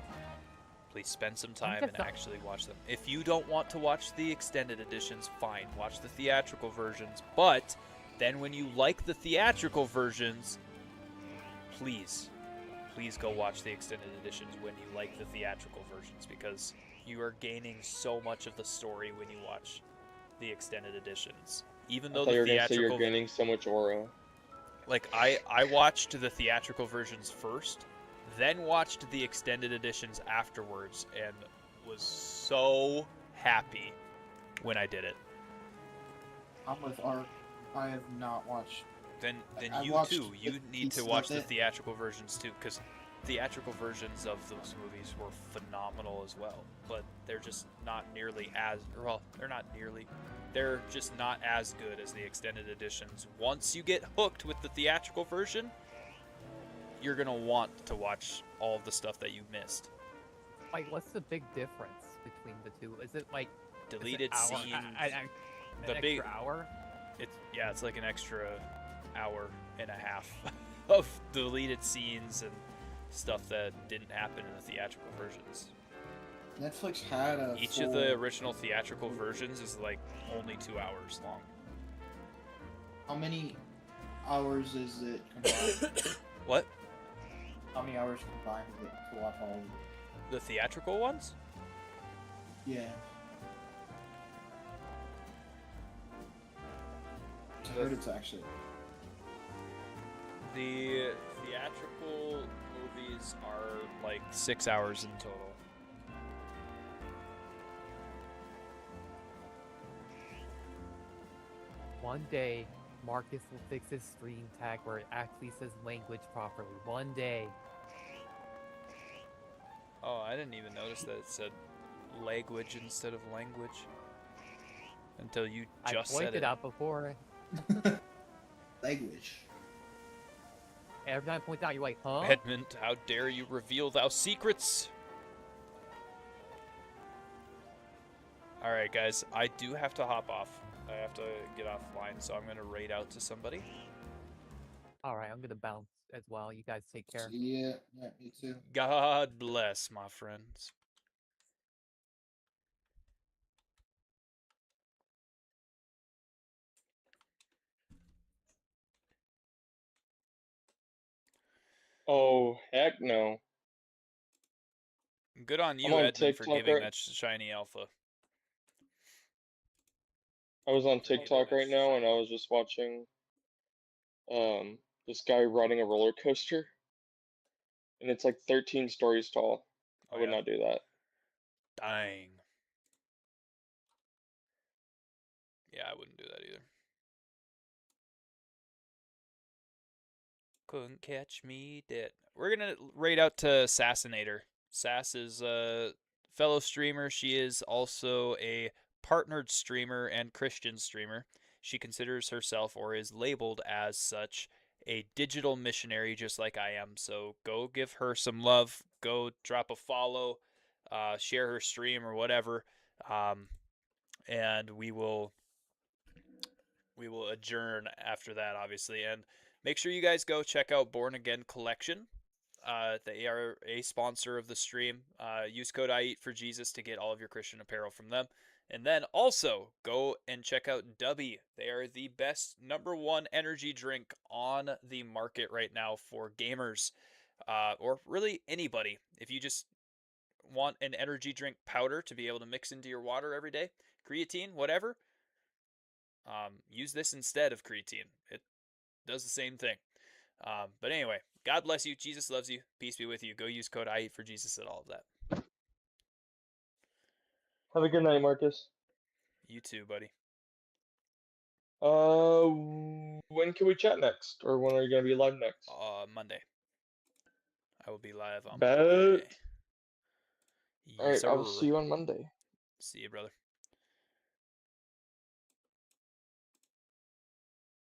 spend some time just and not- actually watch them. If you don't want to watch the extended editions, fine, watch the theatrical versions. But then when you like the theatrical versions, please go watch the extended editions when you like the theatrical versions, because you are gaining so much of the story when you watch the extended editions. Even I though thought you the were gonna say theatrical you're gaining so much aura. like I watched the theatrical versions first, then watched the extended editions afterwards, and was so happy when I did it. I'm with Art. I have not watched. Then I you watched too. You need pieces to of watch the it. theatrical versions too, because theatrical versions of those movies were phenomenal as well. But they're just not nearly as they're just not as good as the extended editions. Once you get hooked with the theatrical version, you're gonna want to watch all of the stuff that you missed. Like, what's the big difference between the two? Is it like is it Deleted hour, scenes. an the extra big- hour? It's like an extra hour and a half of deleted scenes and stuff that didn't happen in the theatrical versions. Netflix had a. Each of the original theatrical versions is like only 2 hours long. How many hours is it combined? What? How many hours combined is it to watch all of it? The theatrical ones? Yeah. I heard it's actually. The theatrical movies are like 6 hours in total. One day, Marcus will fix his stream tag where it actually says language properly. One day. Oh, I didn't even notice that it said language instead of language until you I just said pointed it. out before. Language. Every time I point out, you're like, huh? Edmund, how dare you reveal thou secrets? Alright, guys, I do have to hop off. I have to get offline, so I'm going to raid out to somebody. Alright, I'm gonna bounce as well. You guys take care. See ya. Yeah, me too. God bless, my friends. Oh, heck no. Good on I'm you, on Edmund, for TikTok giving right. that shiny alpha. I was on TikTok right now, and I was just watching this guy riding a roller coaster, and it's like 13 stories tall. I Oh would yeah. not do that. Dang. Yeah, I wouldn't do that either. Couldn't catch me dead. We're gonna raid out to Assassinator. Sass is a fellow streamer. She is also a partnered streamer and Christian streamer. She considers herself, or is labeled as such, a digital missionary, just like I am. So go give her some love. Go drop a follow, share her stream or whatever, and we will adjourn after that, obviously. And make sure you guys go check out Born Again Collection. They are a sponsor of the stream. Use code I Eat for Jesus to get all of your Christian apparel from them. And then also go and check out Dubby. They are the best #1 energy drink on the market right now for gamers, or really anybody. If you just want an energy drink powder to be able to mix into your water every day, creatine, whatever, use this instead of creatine. It does the same thing. But anyway, God bless you. Jesus loves you. Peace be with you. Go use code I Eat for Jesus at all of that. Have a good night, Marcus. You too, buddy. When can we chat next, or when are you gonna be live next? Monday. I will be live on Bet. Monday. All Yes, right, I will sir. see you on Monday. See you, brother.